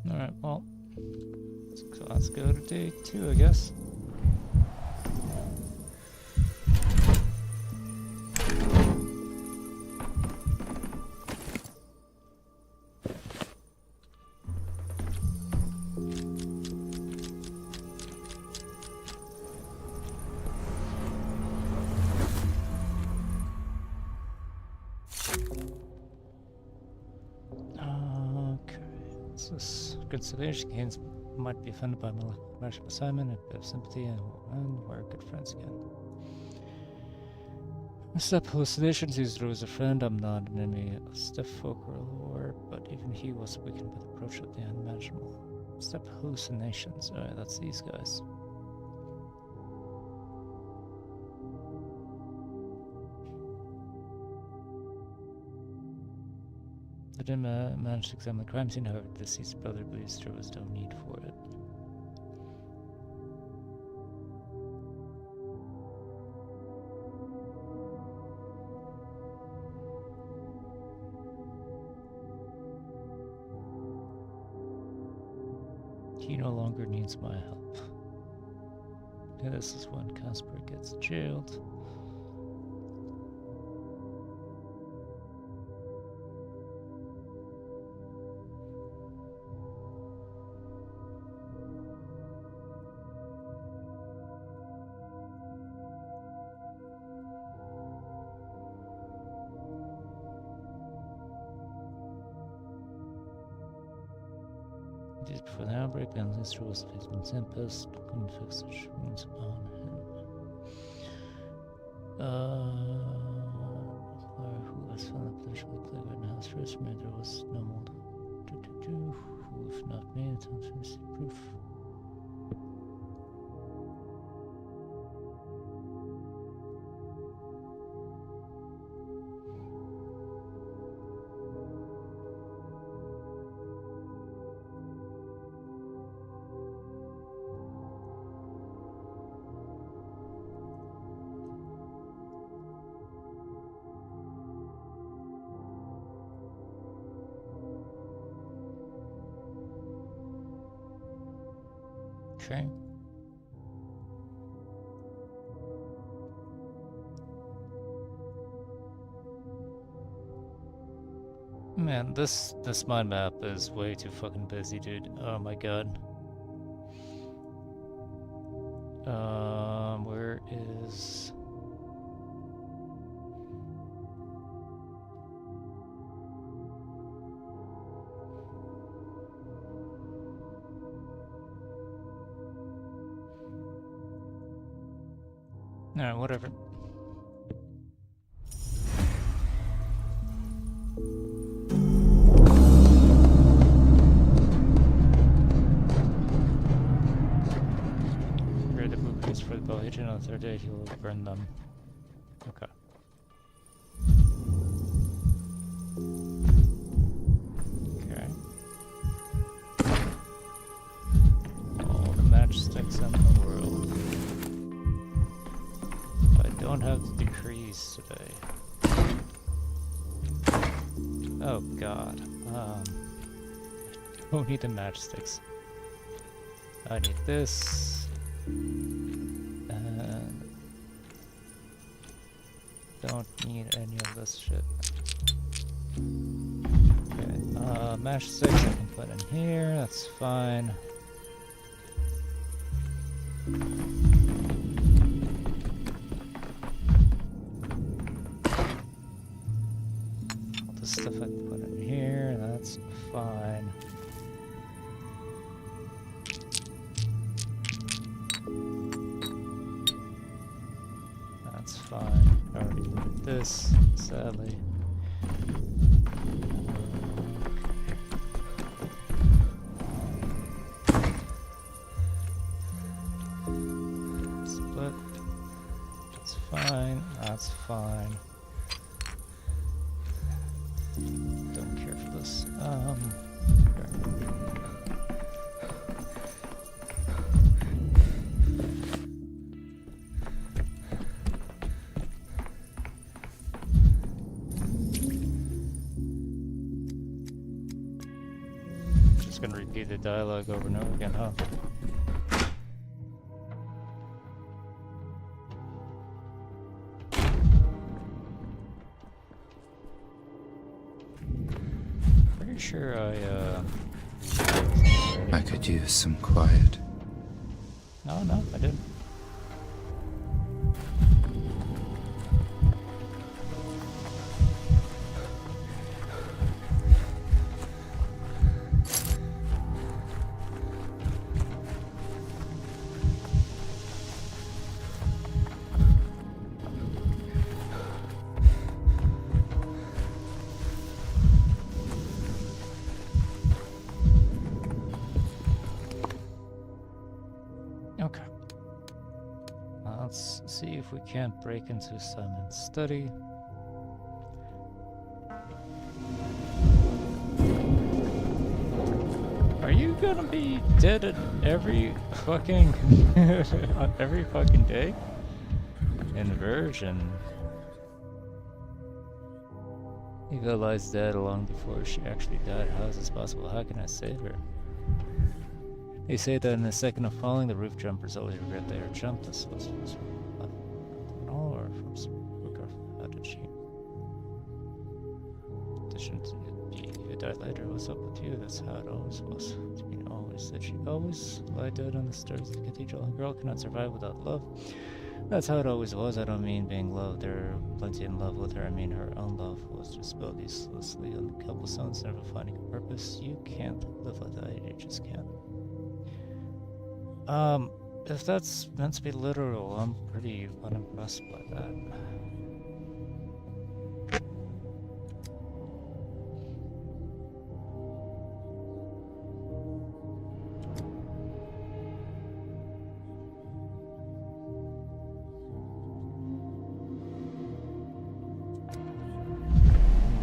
Speaker 6: Alright, well, let's go to day 2, I guess. Conciliation gains might be offended by my lack of assignment, a bit of sympathy, and we're good friends again. Step hallucinations used her as a friend. I'm not an enemy of Step folk or lore, but even he was weakened by the approach of the unimaginable. Step hallucinations. Alright, that's these guys. I didn't manage to examine the crime scene, however, the deceased brother believes there was no need for it. He no longer needs my help. Okay, this is when Casper gets jailed. Just before the outbreak, and history was faced with Tempest, couldn't fix the wounds on him. Who was found up politically plagued right now? First made there was no mold. Who, if not me, attempts to receive proof. Okay. Man, this mind map is way too fucking busy, dude. Oh my god. Where is... Alright, whatever. Read the blueprint
Speaker 1: day he'll burn them. Okay. Okay. All the matchsticks in the world. I don't have the decrees today. Oh god. I don't need the matchsticks. I need this. And don't need any of this shit. Okay, matchsticks I can put in here, that's fine. All the stuff I can put in here, that's fine. That's fine. I already looked at this, sadly. Split. That's fine. That's fine. Don't care for this. Just gonna repeat the dialogue over and over again, huh? Pretty sure
Speaker 3: I could use some quiet.
Speaker 1: No, I didn't. Okay. Let's see if we can't break into Simon's study. Are you gonna be dead at every fucking on every fucking day? Inversion. Eva lies dead long before she actually died. How is this possible? How can I save her? They say that in the second of falling, the roof jumpers always regret they are jumped. This was from all or from some book of how did she? Shouldn't you died later? What's up with you? That's how it always was. It's been always that she always lie dead on the stairs of the cathedral. A girl cannot survive without love. That's how it always was. I don't mean being loved. There are plenty in love with her. I mean her own love was just spilled uselessly on the cobblestones, never finding a purpose. You can't live like that. You just can't. If that's meant to be literal, I'm pretty unimpressed by that.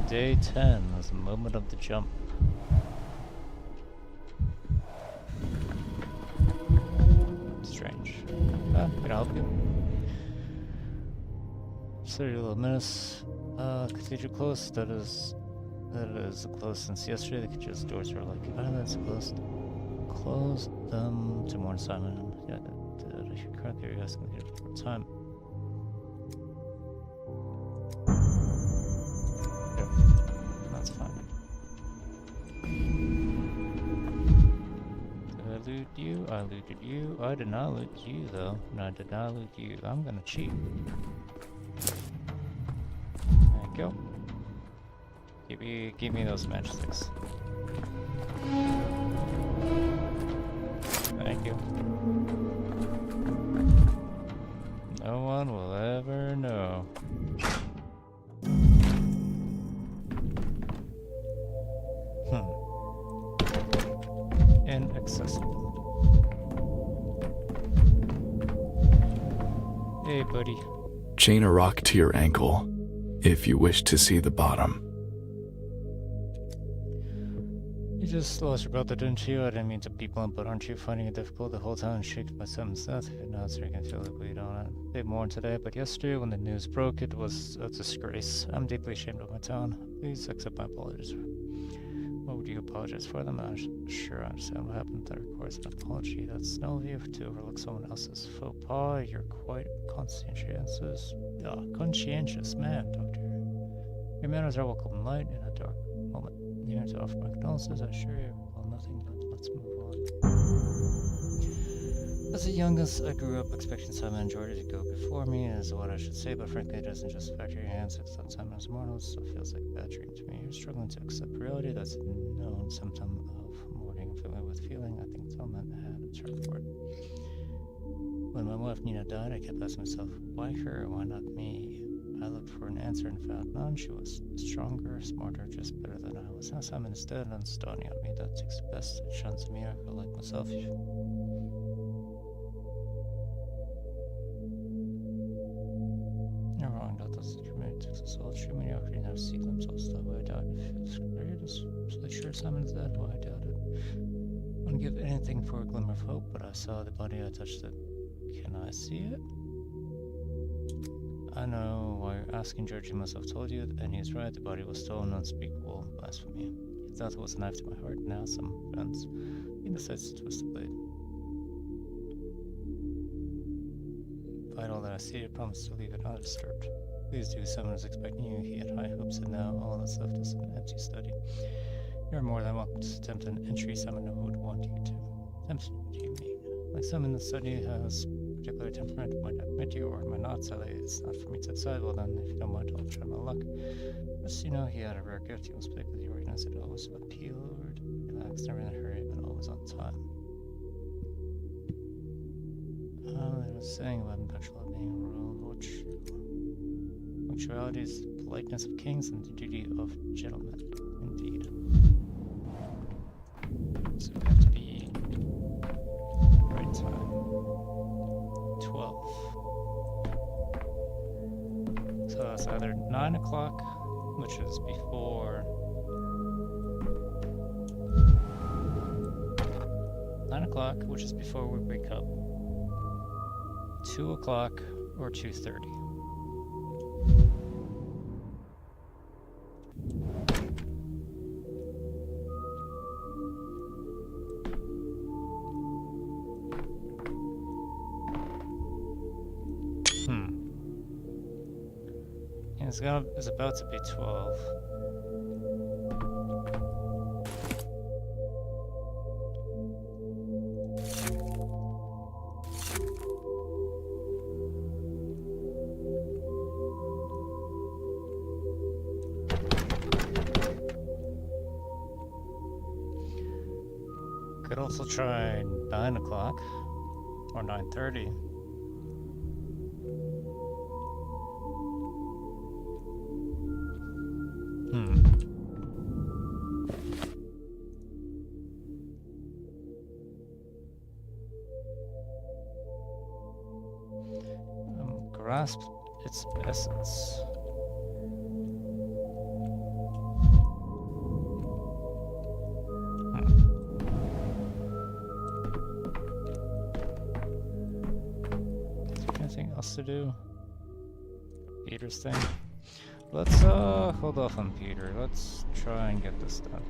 Speaker 1: Day 10 is the moment of the jump. Strange. Can I help you? Serial menace. Cathedral closed. That is closed since yesterday. The cathedral's doors were like islands closed. Close them to warn Simon. Yeah, if you're currently asking me for time. Yep, that's fine. Did I loot you? I looted you. I did not loot you though. No, I did not loot you. I'm gonna cheat. Thank you. Give me those matchsticks. Thank you. No one will ever know. Inaccessible. Hey, buddy.
Speaker 8: Chain a rock to your ankle if you wish to see the bottom.
Speaker 1: You just lost your brother, didn't you? I didn't mean to people, but aren't you finding it difficult the whole time shaken by Simon's death? If you're not, so you can feel the bleed on it. A bit more today, but yesterday when the news broke, it was a disgrace. I'm deeply ashamed of my town. Please accept my apologies. What would you apologize for them? I'm sure I understand what happened. That requires an apology. That's no of you to overlook someone else's faux pas. You're quite conscientious man, Doctor. Your manners are welcome in light in a dark moment. Here to offer my condolences, I assure you, well, nothing, but let's move on. As a youngest, I grew up expecting Simon and Jordy to go before me, is what I should say, but frankly, it doesn't just factor your hands. It's that Simon is mortal, so it feels like a bad dream to me. You're struggling to accept reality. That's a known symptom of mourning, filling with feeling. I think Tillman had a term for it. When my wife Nina died, I kept asking myself, why her? Why not me? I looked for an answer and found none. She was stronger, smarter, just better than I was. Now Simon is dead and staring at me. That takes the best chance of me. I feel like myself. You're wrong, that doesn't remain. It takes us all. True mediocrity never see themselves that way. I doubt it. Feels great. So sure Simon is dead. Why I doubt it. I wouldn't give anything for a glimmer of hope, but I saw the body, I touched it. Can I see it? I know why you're asking. Georgie must have told you, and he's right. The body was stolen, unspeakable blasphemy. He thought it was a knife to my heart. Now, some friends, he decides to twist the blade. Despite all that I see, I promise to leave it undisturbed. Please do. Someone is expecting you. He had high hopes, and now all that's left is an empty study. You're more than welcome to attempt an entry. Someone would want you to. Attempt, what do you mean? Like someone in the study has particular temperament, might admit you or might not, so it's not for me to decide. Well then, if you don't mind, I'll try my luck. Just, he had a rare gift. He was big with the organizer. It always appealed, relaxed, never in a hurry, but always on time. I was saying about punctual being royal virtue. Punctuality is the politeness of kings and the duty of gentlemen, indeed. So we have to be right time. 12. So that's either 9 o'clock, which is before 9 o'clock, which is before we wake up. 2 o'clock or 2:30. It's about to be 12. Could also try 9 o'clock or 9:30. Grasp its essence. Anything else to do? Peter's thing. Let's hold off on Peter. Let's try and get this done.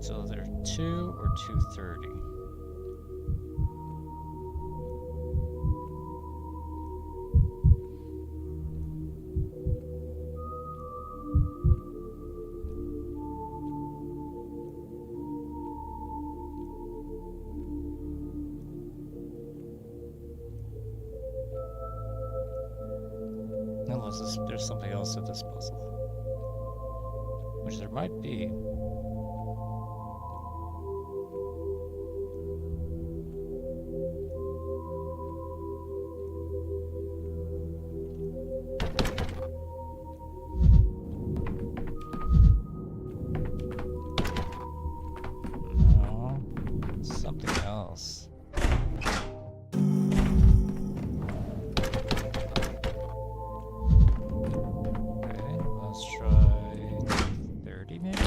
Speaker 6: So they're 2 or 2:30. Unless there's something else to this puzzle. Which there might be. No, something else. Okay, let's try 30 maybe?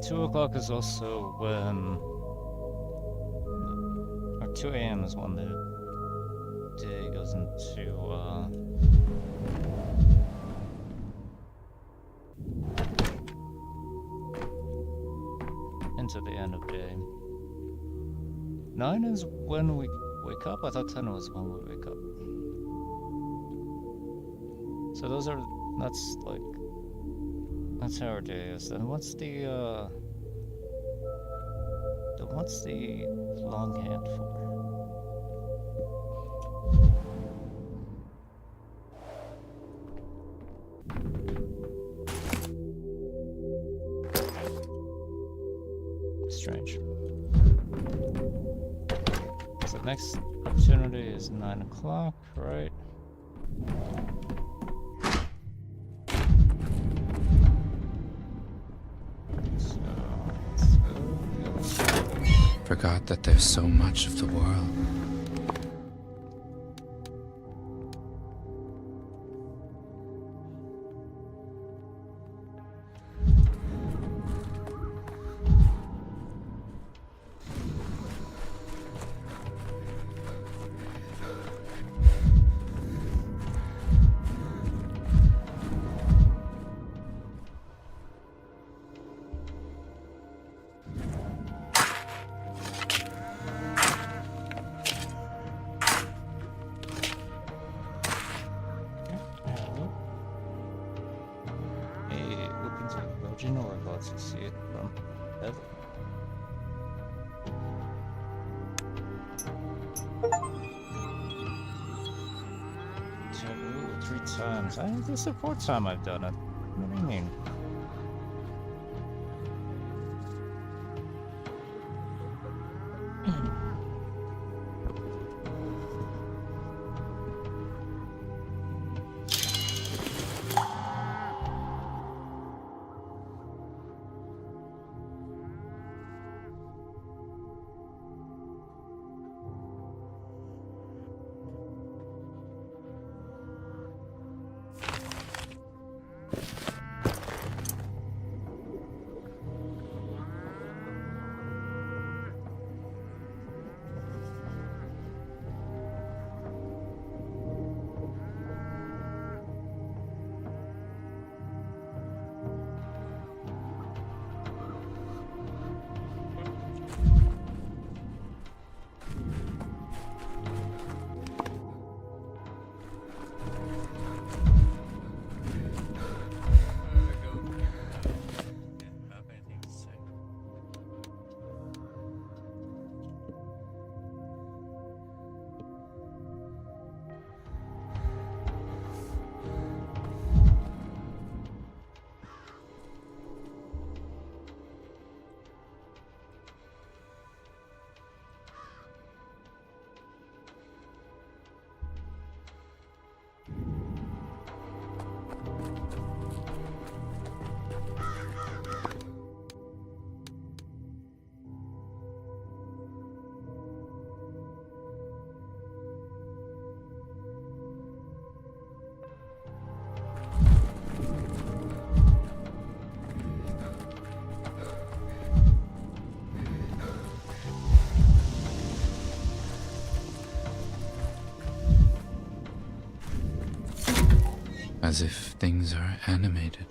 Speaker 6: Two o'clock is also when, or 2 a.m. is when the day goes into the end of day. 9 is when we wake up. I thought 10 was when we wake up. So that's how our day is. Then what's the longhand for? Strange. So next opportunity is 9 o'clock, right?
Speaker 3: Forgot that there's so much of the world.
Speaker 6: Or let's see it from heaven. Ooh, 3 times. This is the 4th time I've done it. What do you mean?
Speaker 3: As if things are animated.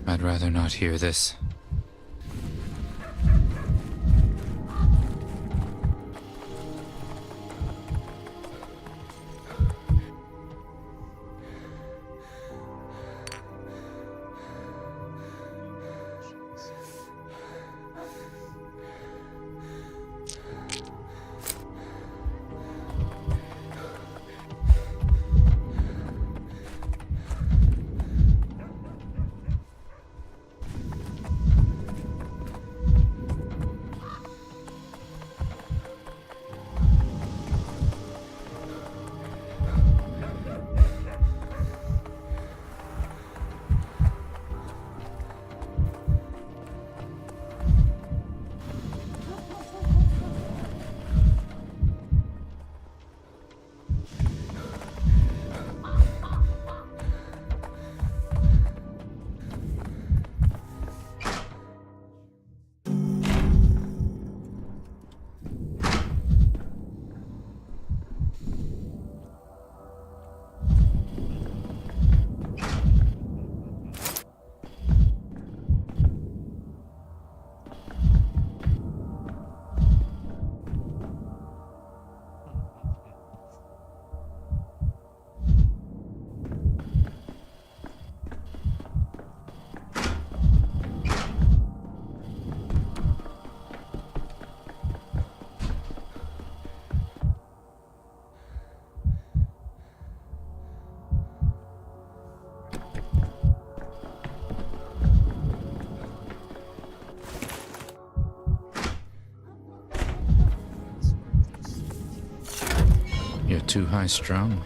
Speaker 3: I'd rather not hear this. You're too high strung.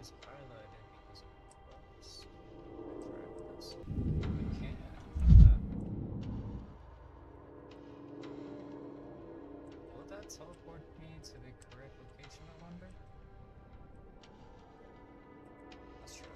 Speaker 6: inspired the idea because of bugs. We can. Yeah. Will that teleport me to the correct location, I wonder? Let's try.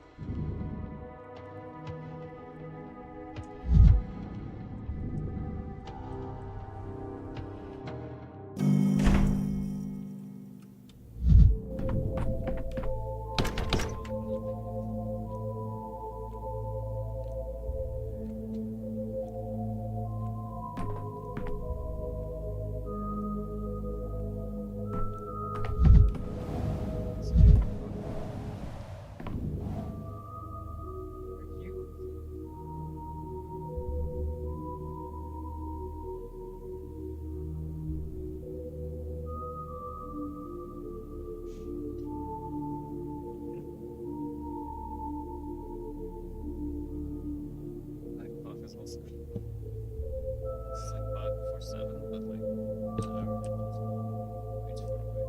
Speaker 6: Like buff is also. This is like 5 before 7, but like. Way too far away.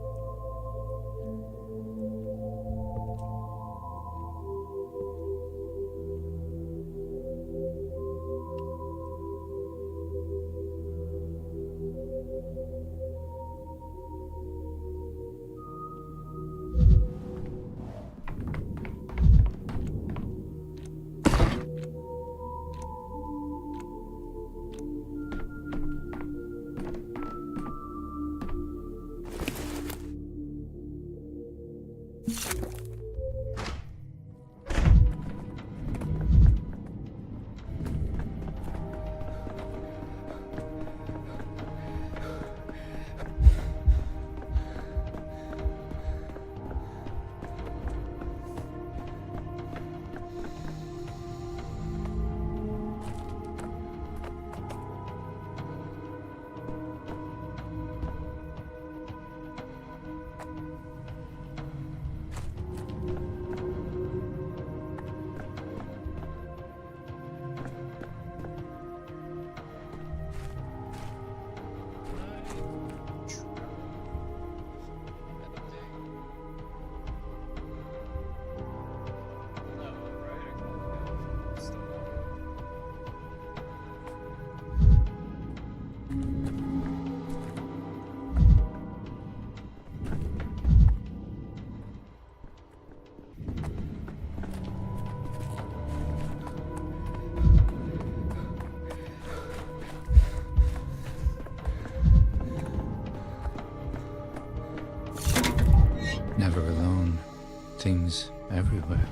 Speaker 3: Never alone. Things everywhere.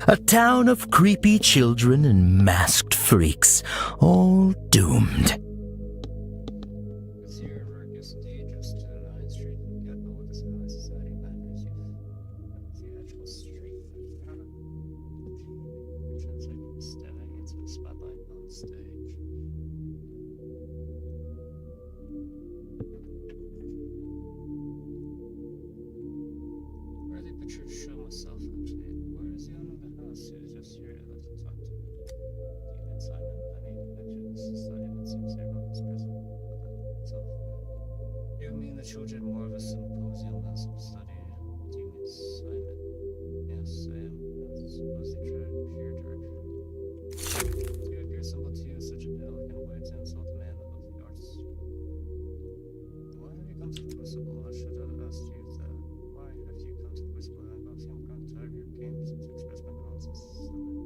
Speaker 2: A town of creepy children and masked freaks, all doomed.
Speaker 6: It's your work is indeed just to 9th Street and get what this high society matters. The actual street. Translating stabbing into the spotlight on stage. children more of a symposium than some study. Do you mean Simon? Yes, I am. I suppose they try to fear direction. Do you appear simple to you, such an elegant way to insult a man of the arts? Why have you come to Crucible? I should have asked you that. Why have you come to Crucible? I'm grown tired of your games to express my condolences.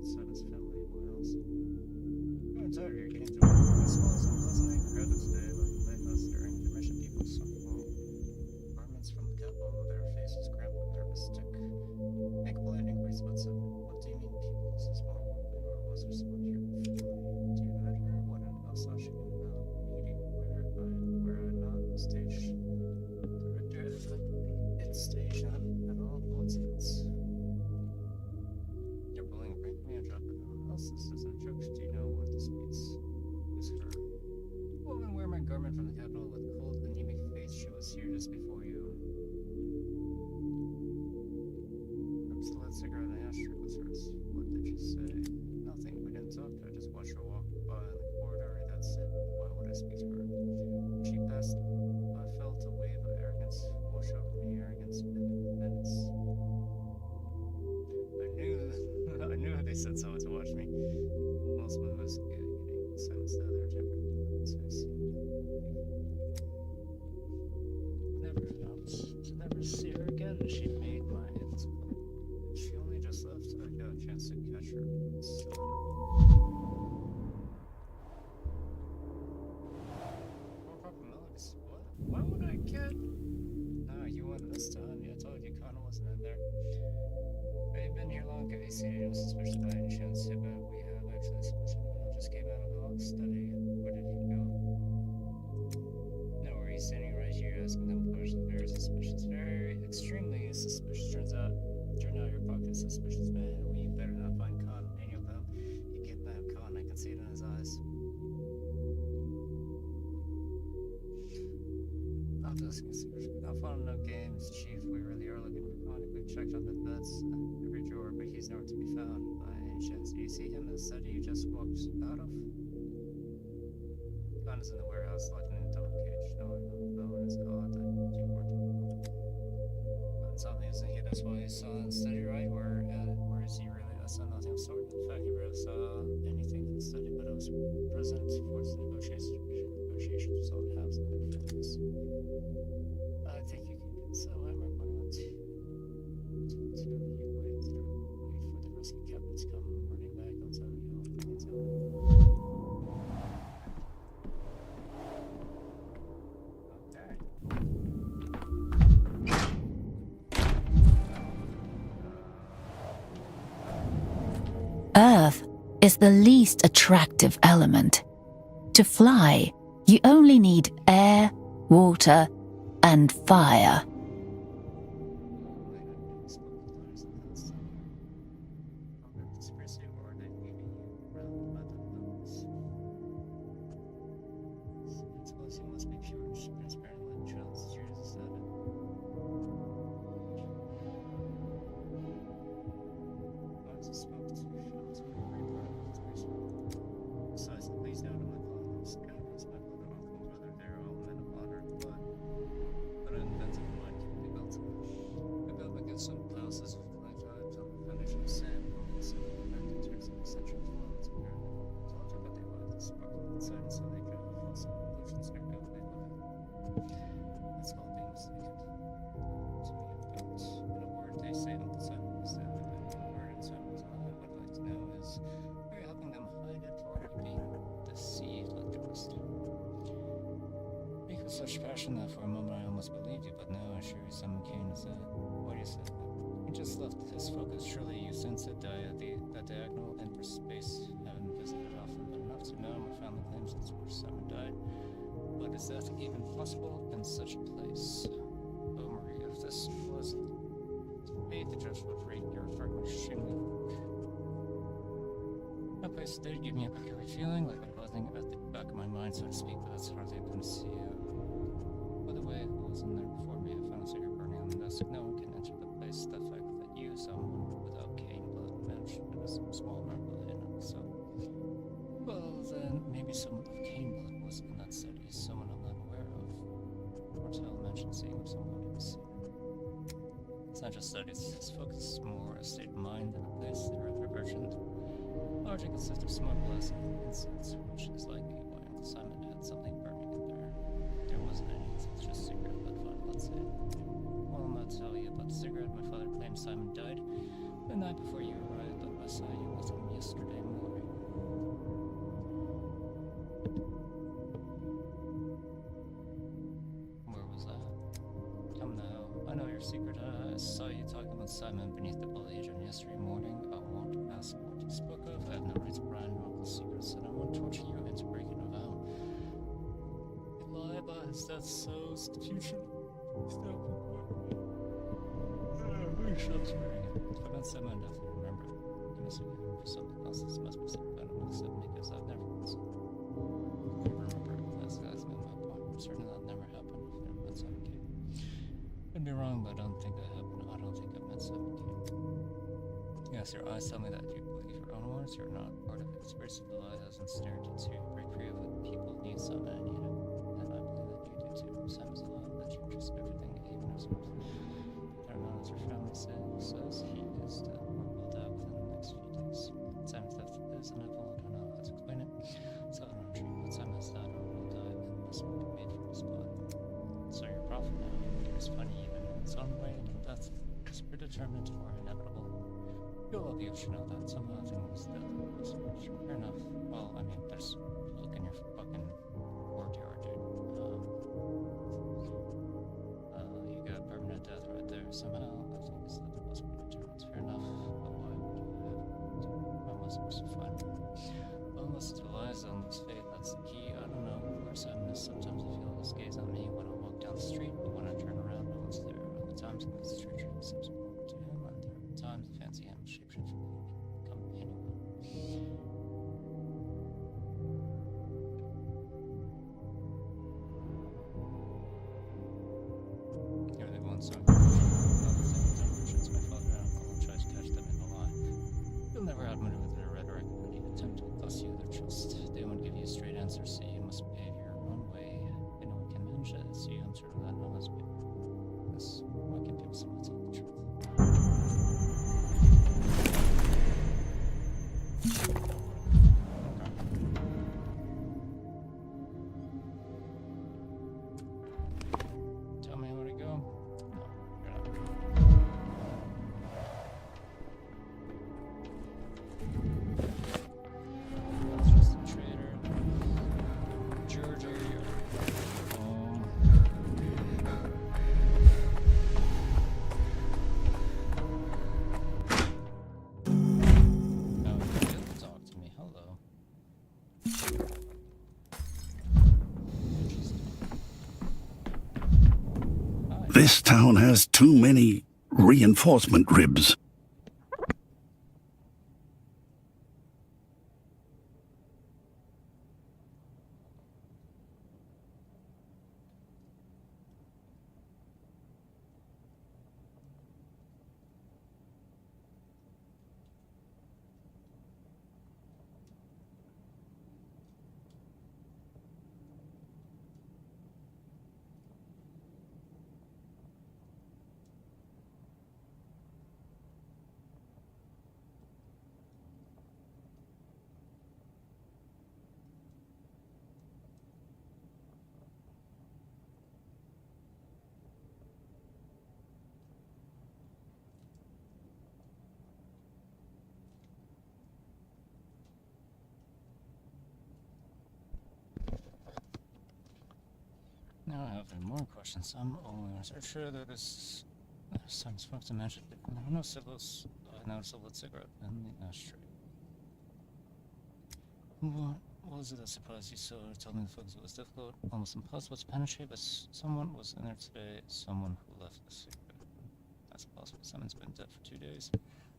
Speaker 6: Simon's family, what else? I'm grown tired of your games. I saw some pleasantly crowded today, like the lighthouse during commission people. Some garments from the capital, their faces cramped with nervous stick. Make polite inquiries about some. What do you mean people? Is this more or was there someone here before? Do you met her? What an Alsatian meeting where I'm not stage director at stage at all coincidence. You're bullying bring me a drop of else. This isn't a joke. Do you know what this means? Who's her? Woman wear my garment from the capital with cold, anemic face. She was here just before you. Still had cigarette in the ashtray. What's hers? What did you say? Nothing. We didn't talk. I just watched her walk by in the corridor. That's it. Why would I speak to her? She passed. I felt a wave of arrogance wash over me. Arrogance minutes. I knew they said someone to watch me. Most of them was eating Simon's the other temper. So I see. Never see her again. She made my hands. She only just left. I got a chance to catch her. More proper melodies. What? Why would I get? No, you won this time. I told you Connor wasn't in there. Have you been here long? Have you seen anyone suspicious by any chance? Yeah, but we have actually suspicion. I just came out of the log study. Where did he go? No worries, standing right here asking them questions. Very suspicious. Very extremely suspicious. Turn out your pocket suspicious, man. We better not find Con any of them. You get that Con, I can see it in his eyes. I'm just not fun no games, Chief. We really are looking for Con. We've checked on the beds, every drawer, but he's nowhere to be found. By any chance, do you see him in the study you just walked out of? Con is in the warehouse, locked in a dog cage. No, it's odd that you weren't. Something isn't he? That's why he saw in the study, right? Where is he really? I saw nothing of sort. In fact, he really saw anything in the study, but I was present for his negotiations with all halves of their families. I think you can so I'm reporting to you wait for the rescue captain to come running back. I'll tell you.
Speaker 9: Earth is the least attractive element. To fly, you only need air, water, and fire.
Speaker 6: Such passion that for a moment I almost believed you, but no, I assure you someone came and said, what do you say? He just left his focus. Surely you sense that that diagonal and for space haven't visited often, but enough to know my family claims since where Simon died. But is that even possible in such a place? Oh, Marie, if this was made, the judge would rate your partner extremely low. That place did give me a peculiar feeling, like a buzzing at the back of my mind, so to speak, but that's hardly a conceal. By the way, who was in there before me? I found a cigarette burning on the desk. No one can enter the place. The fact that you, someone without cane blood, managed to put a small marble in it. So, well, then maybe someone with cane blood was in that study. Someone I'm not aware of. Martel mentioned just said his focus is more a state of mind than a place. They're rather urgent. Largely consist of smoke, glass, and incense, which is likely why Uncle Simon had something burning in there. There wasn't any, it's just cigarette, but fine, let's say. Well, I'll not tell you about the cigarette. My father claimed Simon died the night before you arrived, but I saw you with him yesterday morning. Where was that? Come now, I know your secret. I saw you talking with Simon beneath the Palladium yesterday morning. I won't ask what you spoke of. I have no right to pry into Uncle's secrets, and I won't torture you into breaking a vow. You lie about his death sows confusion. If I met Simon, I definitely remember. You must have given him for something else. This must be something I don't know, because I've never remember. That's my point. I'm certain that never happened. I've never met Simon King. Could be wrong, but I don't think that happened. I don't think I've met Simon King. Yes, your eyes tell me that you believe your own words. You're not part of it. Spirit of the lie hasn't stared into break free of it. People need Simon and need him. And I believe that you do too. Simon's alive, that you're interested in everything, even if I don't know what your family says he is dead or will die within the next few days. Simon's death is inevitable. I don't know how to explain it. So I don't know, but Simon's died or will die, and must be made from his blood. So you're a prophet now. It's funny even in its own way, and that's predetermined or inevitable. You'll love you should know that somehow things that was fair enough. Well, I mean, there's look in your fucking courtyard, dude. You got permanent death right there. Somehow, I think it's that it was predetermined. Fair enough. But why would you have? How am I supposed to find it? Well, unless it relies on this faith, that's the key. I don't know where Simon is. Sometimes I feel his gaze on me when I walk down the street, but when I turn around, no one's there. Other times, it goes straight seems important to him, and there are times I fancy him shapeshift for me. Come anywhere. Here they go on song. My father and uncle tries to catch them in the lie. You'll never outmaneuver with their rhetoric when you attempt to thus you their trust. They won't give you a straight answer, so you must behave your own way. And no one can manage it. See, I'm sure that no one's been. This, why can't people someone tell the truth? Tell me where to go? No, you're not. That's just a traitor. Georgia, you're home. Oh, you didn't talk to me. Hello. Hi.
Speaker 10: This town has too many reinforcement ribs.
Speaker 6: Now I have more questions. I'm only sure that this some smoke to mention. I know Sybil's a cigarette in the ashtray. What was it? I suppose you told me the focus was difficult, almost impossible to penetrate, but someone was in there today. Someone who left the cigarette. That's possible. Someone's been dead for 2 days. The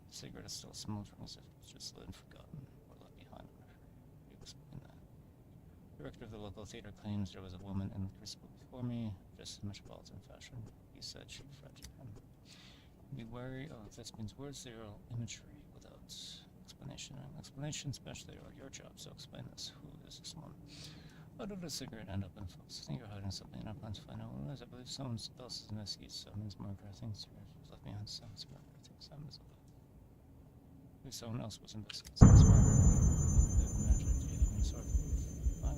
Speaker 6: cigarette is still smoldering as if it was just lit and forgotten or left behind. You explain that. The director of the local theater claims there was a woman in the crucible before me, dressed in metropolitan fashion. He said she befriended him. Be wary of thespian's words, they are all imagery without explanation. And explanation, especially, are your job, so explain this. Who is this one? How did the cigarette end up in folks? I think you're hiding something, and I plan to find out what it is. I believe someone else's investigate someone's murder. I think it's left left behind Sam's murder. I think Sam is alive. If someone else was investigating Sam's murder, they've mentioned do you have any sort of proof? I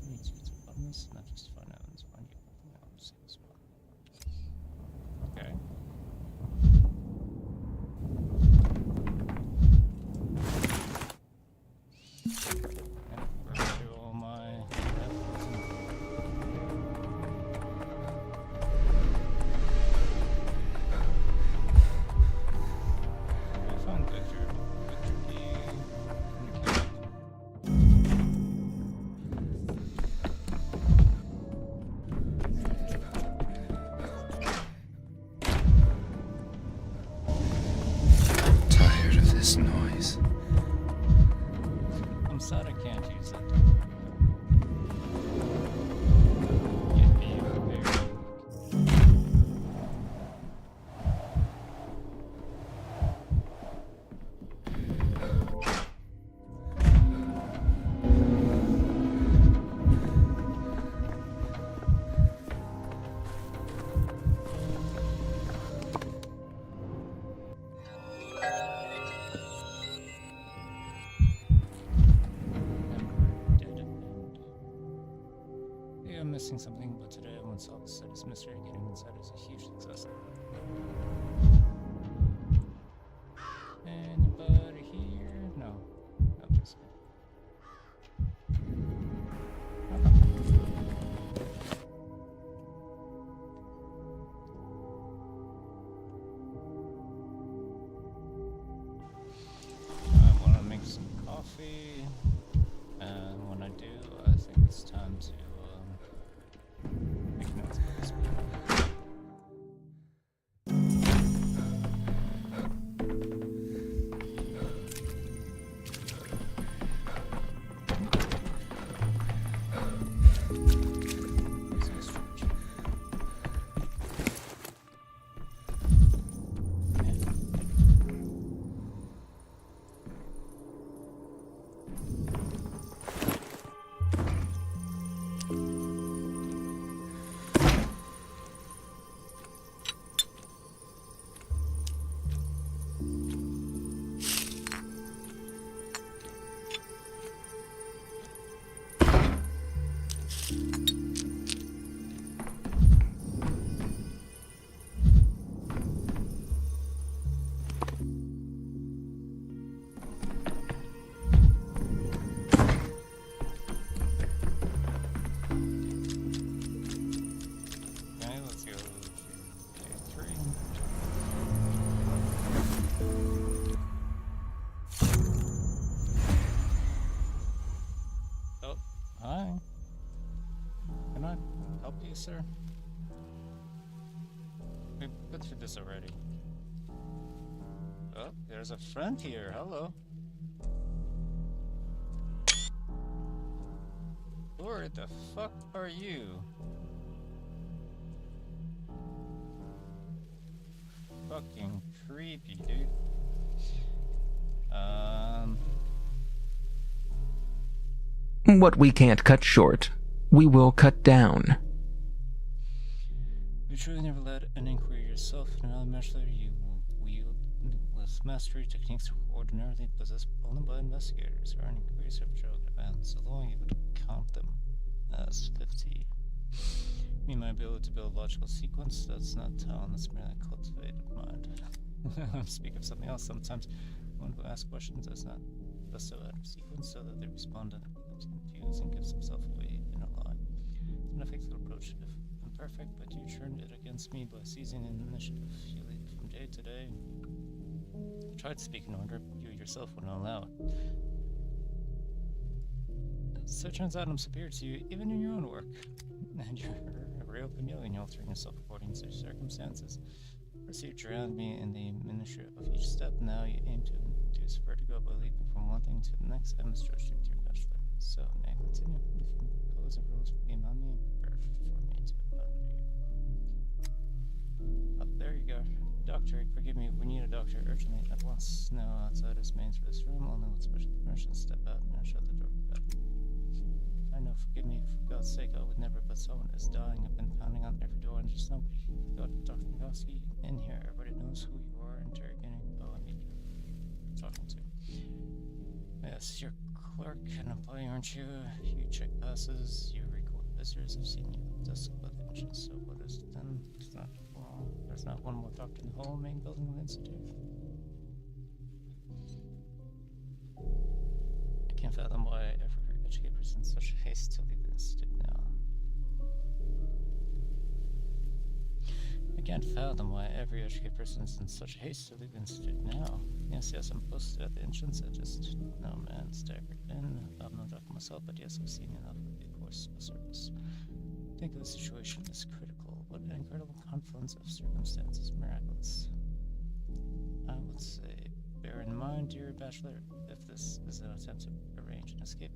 Speaker 6: need you to run this, not just find evidence on you. I'll just say this one. Okay. All my I found Victor. Victor D.
Speaker 3: Tired of this noise.
Speaker 6: I'm sad I can't use it. Give me a very dead end. Yeah, I'm missing something, but today everyone saw the city's mystery. Getting inside is a huge success. Anybody here? No. No, just me. I want to make some coffee, and when I do, I think it's time to make notes of this. Okay, let's go to K3. Oh, hi. Can I help you, sir? We've been through this already. Oh, there's a friend here. Hello. Who the fuck are you? Fucking creepy, dude.
Speaker 11: What we can't cut short, we will cut down.
Speaker 6: You truly never led an inquiry yourself. In another match later, you will wield with mastery techniques ordinarily possessed only by investigators or inquiries of drug events, although you would count them as 50. Me, my ability to build a logical sequence, that's not talent, that's merely a cultivated mind. Speak of something else, sometimes one who asks questions does not so out of sequence so that the respondent becomes confused and gives himself away in a lie. It's an effective approach if imperfect, but you turned it against me by seizing an initiative. You lead from day to day. You tried to speak in order, but you yourself wouldn't allow it. So it turns out I'm superior to you, even in your own work. And you're a real chameleon, altering yourself according to circumstances. First you drowned me in the minutiae of each step, now you aim to induce vertigo by leaping from one thing to the next. I misjudged you with your bachelor. So may I continue? If you impose a rules beyond me, prepare for me to abandon you. Oh, there you go. Doctor, forgive me, we need a doctor urgently at once. No outsiders remains for this room, only with special permission. Step out and shut the door back. I know, forgive me. For God's sake, I would never, but someone is dying. I've been pounding on every door and there's nobody. Got Dr. Mikowski in here. Everybody knows who you are. Interrogating. Oh, I mean, you're talking to. Yes, you're clerk and employee, aren't you? You check passes, you record visitors. I've seen you at the desk by the entrance. So what is it then? It's not, well, there's not one more doctor in the whole main building of the institute. I can't fathom why every educator is in such haste to leave the institute now. I can't fathom why every educated person is in such haste to leave the institute now. Yes, I'm posted at the entrance. I just, no man, staggered in. I'm not doctor myself, but yes, I've seen enough of the course of service. I think the situation is critical. What an incredible confluence of circumstances, miraculous. I would say, bear in mind, dear bachelor, if this is an attempt to arrange an escape,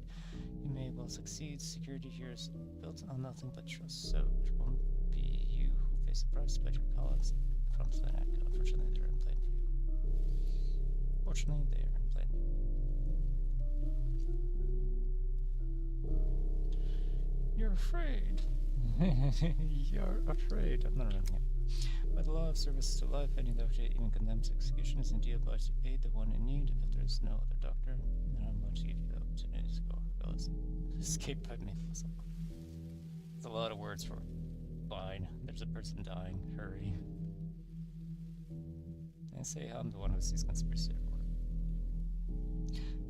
Speaker 6: you may well succeed. Security here is built on nothing but trust, so it won't be you who face the price, but your colleagues from Fnac. Unfortunately, they're in plain view. Fortunately, they are in plain view. You're afraid. You're afraid. I'm not running it. By the law of service to life, any doctor, even condemned to execution, is indeed obliged to aid the one in need. If there is no other doctor, then I'm going to give you the opportunity to go. Escape by me. It's a lot of words for fine. There's a person dying. Hurry. And say I'm the one who sees conspiracy everywhere.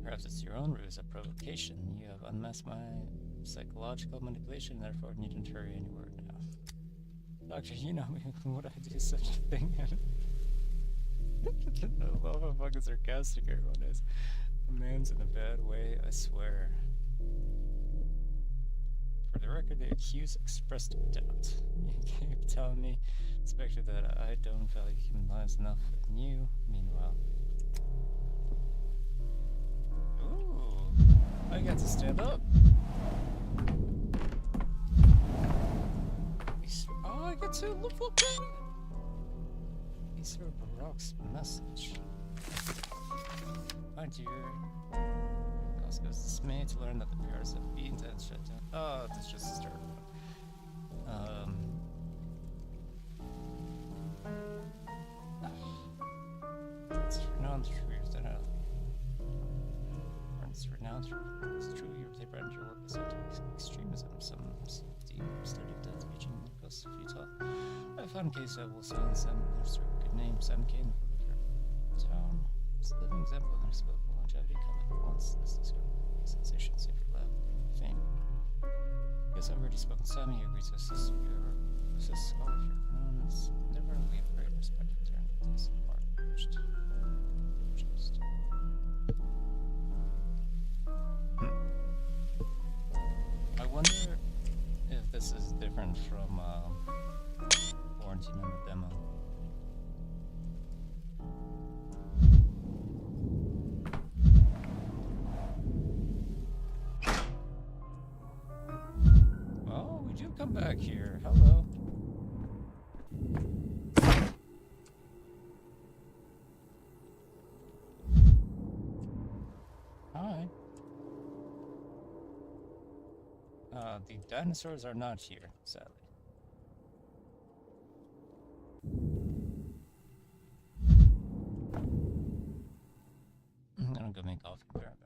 Speaker 6: Perhaps it's your own ruse of provocation. You have unmasked my psychological manipulation, therefore needn't hurry any word now. Doctor, you know me. Would I do such a thing? I love how fucking sarcastic everyone is. The man's in a bad way, I swear. For the record, the accused expressed doubt. You keep telling me, Inspector, that I don't value human lives enough, and you, meanwhile. Ooh, I got to stand up. Oh, I get to look at Easter Baroque's message. My dear, Costco's dismayed to learn that the PRs have been shut down. Oh, that's just a start. It's renowned truth that it's renowned truth. It's true they brand your work as extremism. Some deep study of death reaching because futile. I found case I will silence them. There's a good name, Sam Kane, the town. It's a living example of unexplainable longevity. Come at once. This is a sensation, safe for love, fame. Yes, I've already spoken to Sammy. He agrees to assist all of your pronouns. Never leave great respect for their days apart. Just. I wonder if this is different from Quarantine and the demo. Oh, we do come back here. Hello. Hi. The dinosaurs are not here, sadly. I'm gonna go make coffee. Be right back.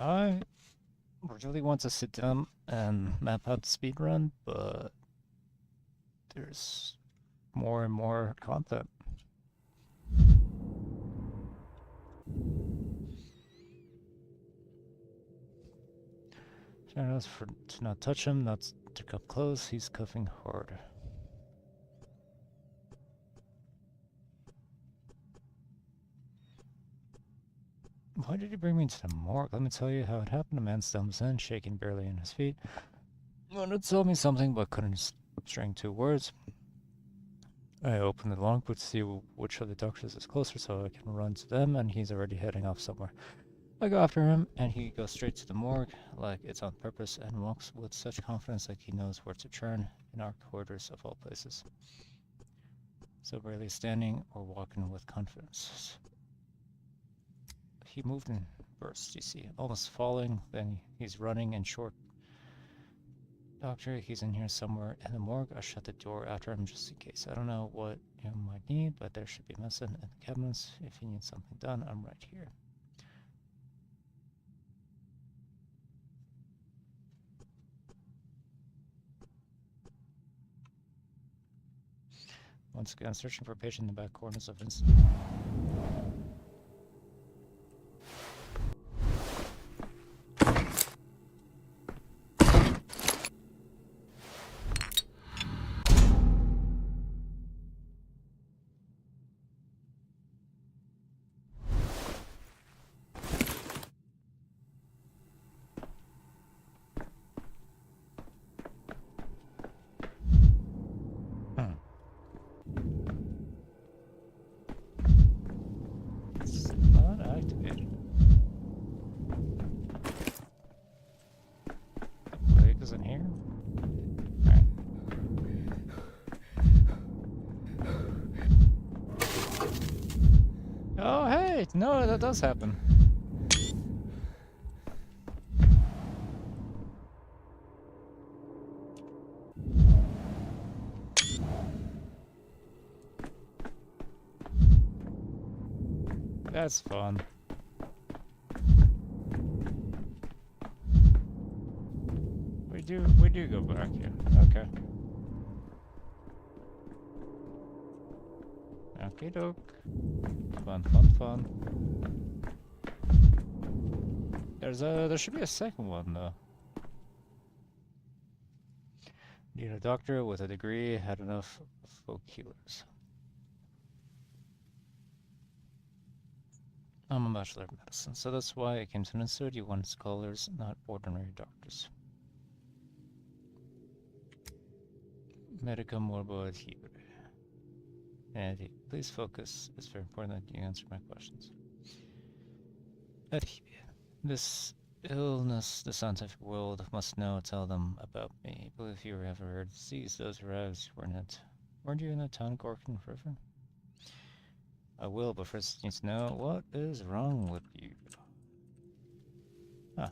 Speaker 6: I really want to sit down and map out the speedrun, but there's more and more content. Trying to not touch him, not to cuff close, he's cuffing hard. Why did he bring me to the morgue? Let me tell you how it happened. A man stumbles in, shaking barely on his feet. Wanted to tell me something, but couldn't string 2 words. I open the logbook to see which of the doctors is closer so I can run to them, and he's already heading off somewhere. I go after him, and he goes straight to the morgue, like it's on purpose, and walks with such confidence like he knows where to turn, in our corridors of all places. So barely standing or walking with confidence. He moved in bursts, you see, almost falling, then he's running in short. Doctor, he's in here somewhere in the morgue. I shut the door after him just in case. I don't know what you might need, but there should be medicine in the cabinets. If you need something done, I'm right here. Once again, searching for a patient in the back corners of Vincent. In here? Alright. Oh, hey! No, that does happen. That's fun. We do go back here. Okay. Okie doke. Fun. There should be a second one though. Need a doctor with a degree, had enough folk healers. I'm a bachelor of medicine, so that's why I came to an institute. You wanted scholars, not ordinary doctors. Medica morbo adhibere. And please focus. It's very important that you answer my questions. Adhibere. This illness the scientific world must know. Tell them about me. But if you ever heard of disease, those arrives weren't you in the town Gorkin River? I will, but first you need to know what is wrong with you. Huh.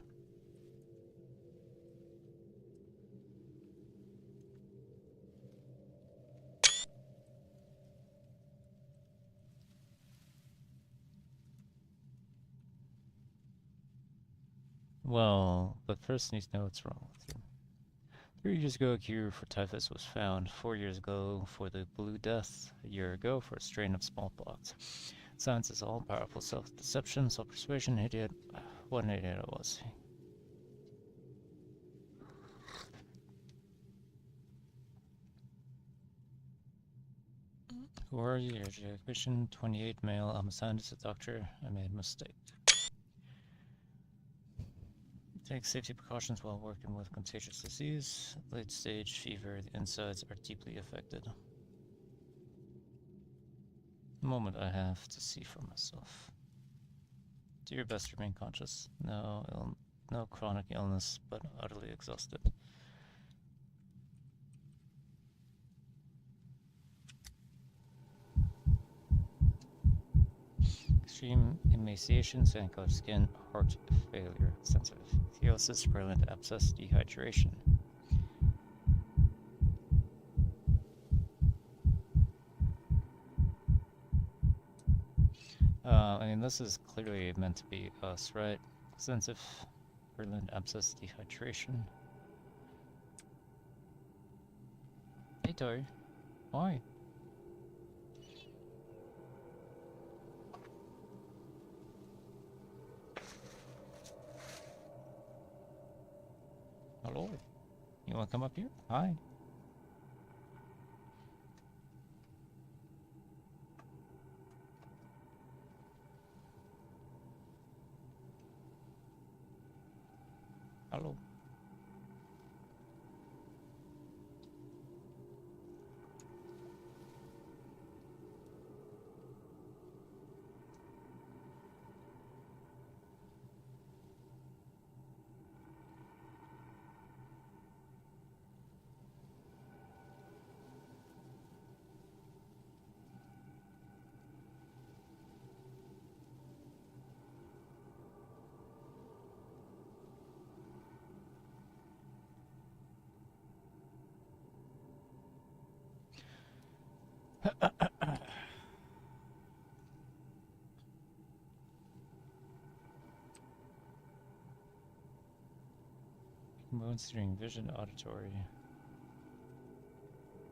Speaker 6: Well, but first you need to know what's wrong with you. 3 years ago, a cure for typhus was found. 4 years ago, for the Blue Death. A year ago, for a strain of smallpox. Science is all-powerful. Self-deception, self-persuasion, idiot. What an idiot I was. Who are you? Your occupation, 28, male. I'm a scientist, a doctor. I made a mistake. Take safety precautions while working with contagious disease. Late stage fever, the insides are deeply affected. The moment I have to see for myself. Do your best to remain conscious. No chronic illness, but utterly exhausted. Extreme emaciation, sand-colored skin, heart failure, sensitive theosis, virulent abscess, dehydration. I mean, this is clearly meant to be us, right? Since if Berlin abscess dehydration. Hey Tori, why? Hello. You wanna come up here? Hi. Hello. Monitoring vision auditory.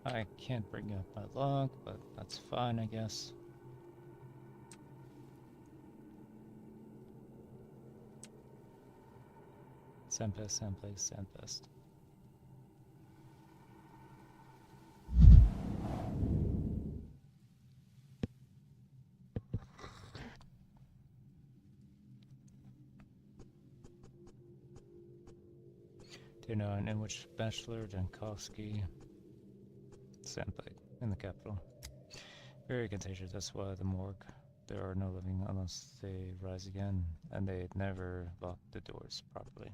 Speaker 6: I can't bring up my log, but that's fine, I guess. Sandpest, sandplace, sandpest. Day 9, in which Bachelor Jankowski sandplate in the capital. Very contagious, that's why the morgue. There are no living unless they rise again, and they never lock the doors properly.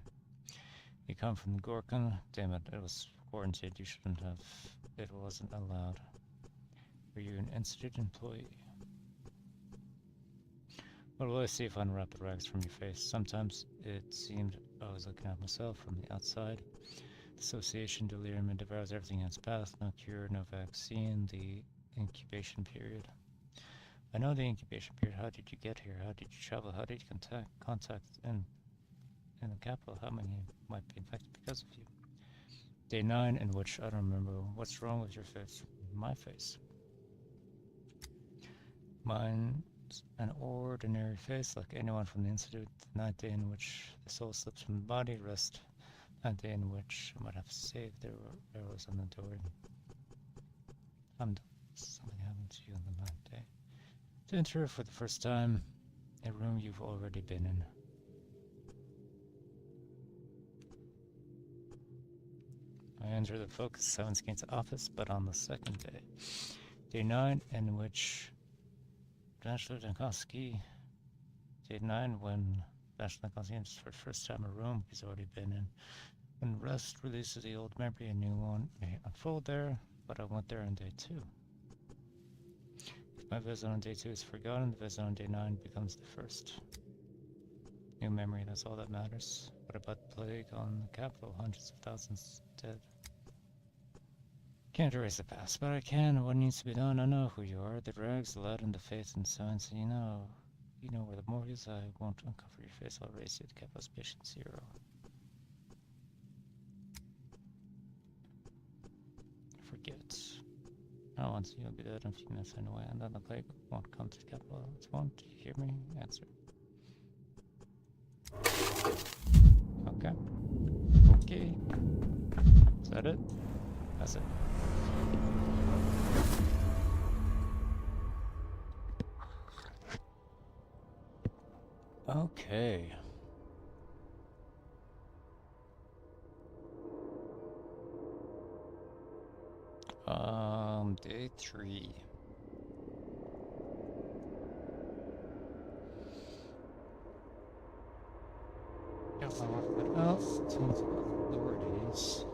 Speaker 6: You come from Gorkon? Damn it, it was quarantined, you shouldn't have. It wasn't allowed. Were you an institute employee? What will I see if I unwrap the rags from your face? Sometimes it seemed I was looking at myself from the outside. Dissociation, delirium, and devours everything in its path. No cure, no vaccine. The incubation period. I know the incubation period. How did you get here? How did you travel? How did you contact in the capital? How many might be infected because of you? Day 9, in which I don't remember. What's wrong with your face? My face. Mine's an ordinary face, like anyone from the Institute. The night day in which the soul slips from the body, rest. Night day in which I might have saved their arrows on the door. Something happened to you on the night day. To enter for the first time a room you've already been in. I enter the Focus 7 Skate's office, but on the second day. Day 9, in which Bachelor Jankowski. Day 9, when Bachelor Jankowski enters for the first time a room he's already been in. When rest releases the old memory, a new one may unfold there, but I went there on day 2. If my visit on day 2 is forgotten, the visit on day 9 becomes the first. New memory, that's all that matters. What about the plague on the capital? Hundreds of thousands dead. Can't erase the past, but I can. What needs to be done? I know who you are. The drags, the light, and the faith and science. You know where the morgue is. I won't uncover your face. I'll raise you to Kappa's patient 0. Forget. I don't want to. You'll be dead in a few minutes anyway, and then the plague won't come to the capital. It won't. Do you hear me? Answer. Okay. Okay. Is that it? That's it. Okay. Day 3. Authorities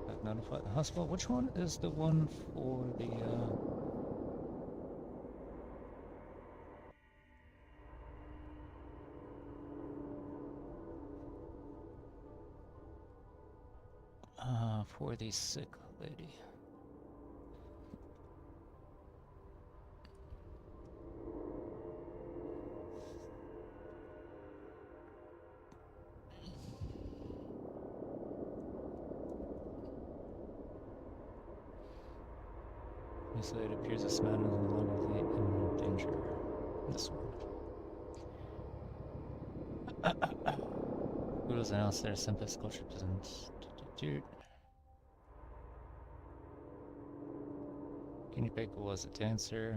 Speaker 6: have notified the hospital. Which one is the one for the for the sick lady? So it appears this man is no longer in imminent danger. This one. Who was announced their simplest sculpture presents. Guinea pig was a dancer.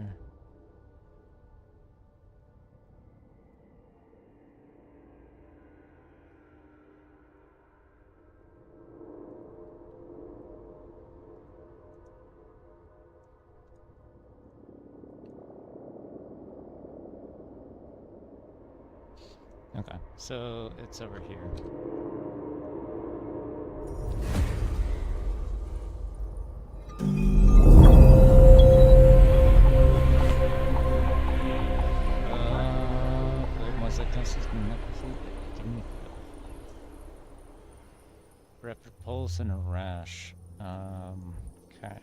Speaker 6: Okay, so it's over here. Rapid pulse and a rash. Okay.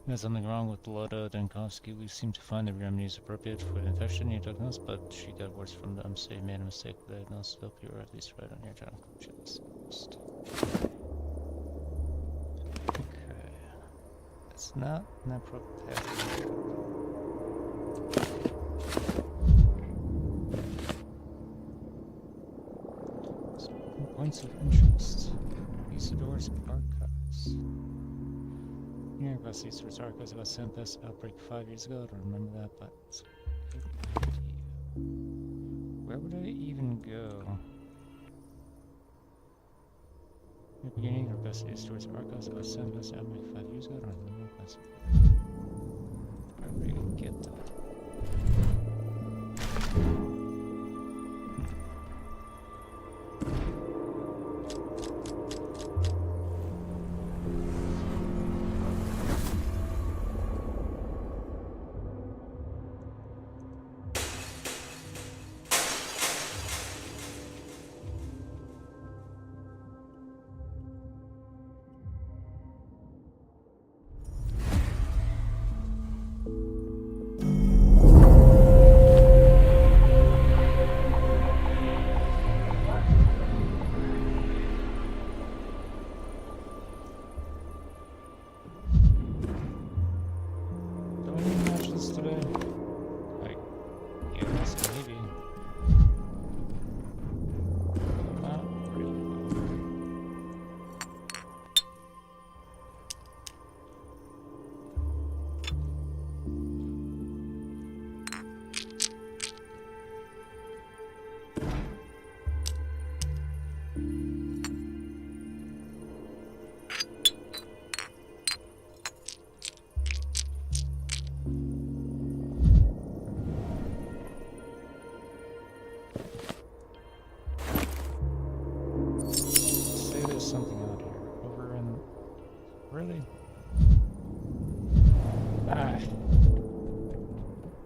Speaker 6: There's something wrong with Loda Dankovsky. We seem to find the remedies appropriate for the infection you diagnosed, but she got worse from them, so you made a mistake with the diagnosis. Hope you were at least right on your general checklist. Okay. It's not an appropriate path. Points of interest. Isidore's archives. Here, across Isidore's archives about Sampest outbreak 5 years ago. I don't remember that, but it's a good idea. Where would I even go? In the beginning, across Isidore's archives about Sampest outbreak 5 years ago. I don't remember that. Where would I even get that?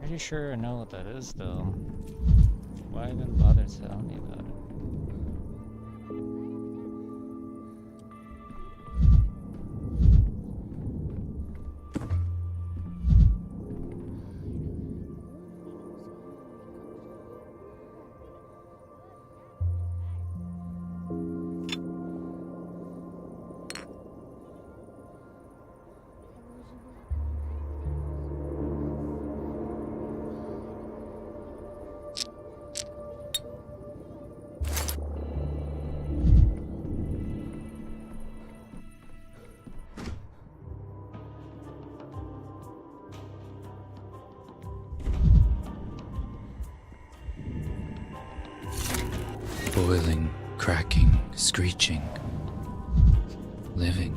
Speaker 6: Pretty sure I know what that is, though. Why even bother telling me about it?
Speaker 3: Boiling, cracking, screeching, living.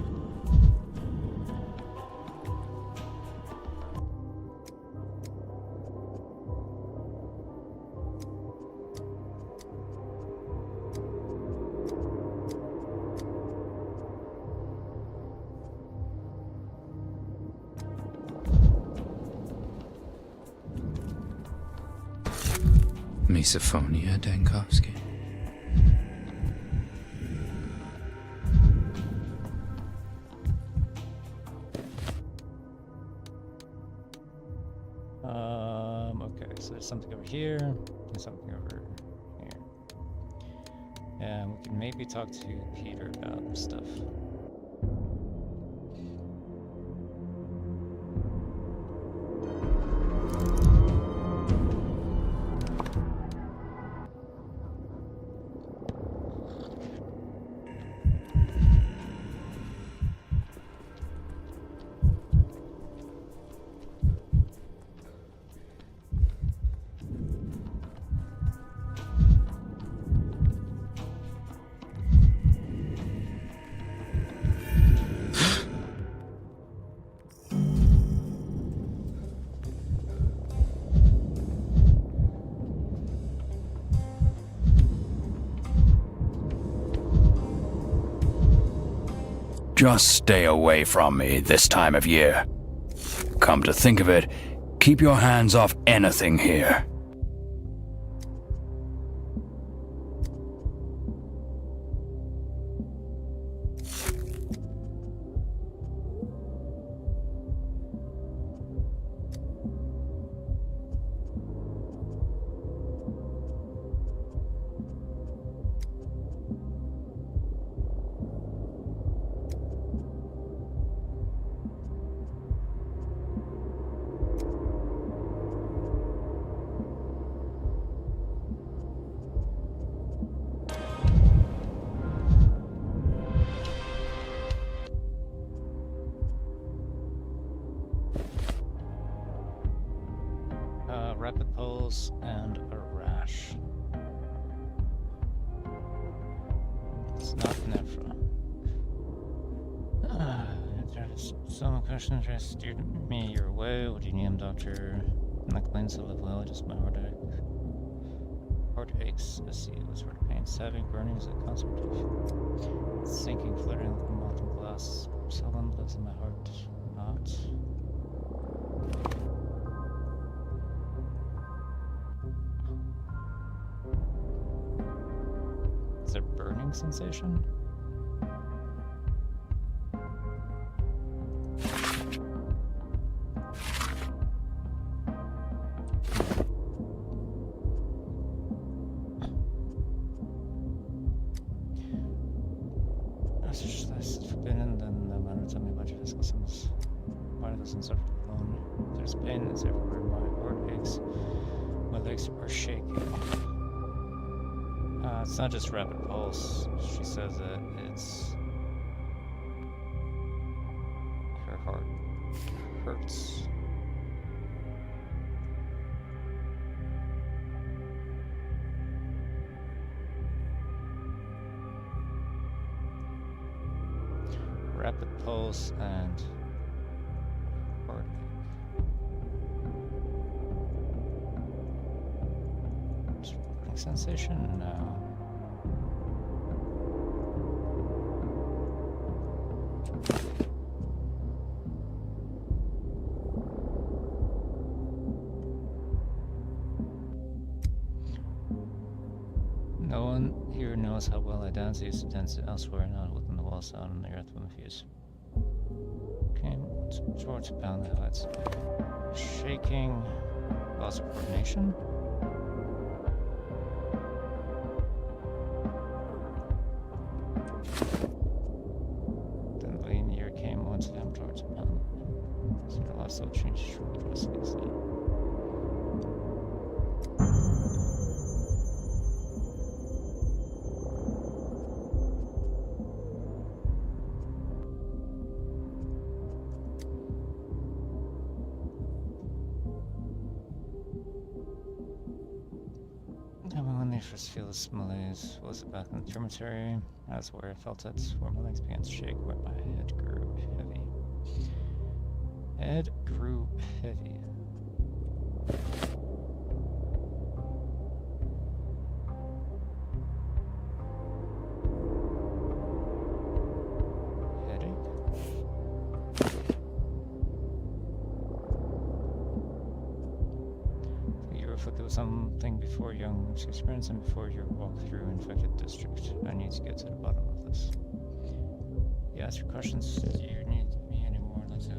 Speaker 3: Misophonia, Dankovsky.
Speaker 6: Okay, so there's something over here, and something over here. And we can maybe talk to Peter about stuff.
Speaker 12: Just stay away from me this time of year. Come to think of it, keep your hands off anything here.
Speaker 6: Rapid pulse and a rash. It's not Nephra. Some questions just steered me your way. What do you need, doctor? My claims to live well, just my heartache. Heartaches. I see. What sort of pain? Stabbing, burning is a concept of sinking, fluttering like a moth in glass. Seldom lives in my heart. Not. Is there burning sensation? Forbidden, then the man tell me about your physical symptoms. Why doesn't suffer alone? There's pain, it's everywhere. My heart aches. My legs are shaking. It's not just rapid pulse. She says that it's her heart hurts. Rapid pulse and heartache. Burning sensation? No. No one here knows how well I dance. I used to dance elsewhere, not within the walls, out on the earth with the fuse. Came towards a pound the heights. Shaking, loss of coordination. Then the lean year came once down towards a pound. So the last little change short drastically. First feel this malaise. Was it back in the dormitory? That's where I felt it, where my legs began to shake, where my head grew heavy. Head grew heavy. There was something before Young's experience and before your walk through infected district. I need to get to the bottom of this. You ask your questions. Do you need me anymore? Let's live.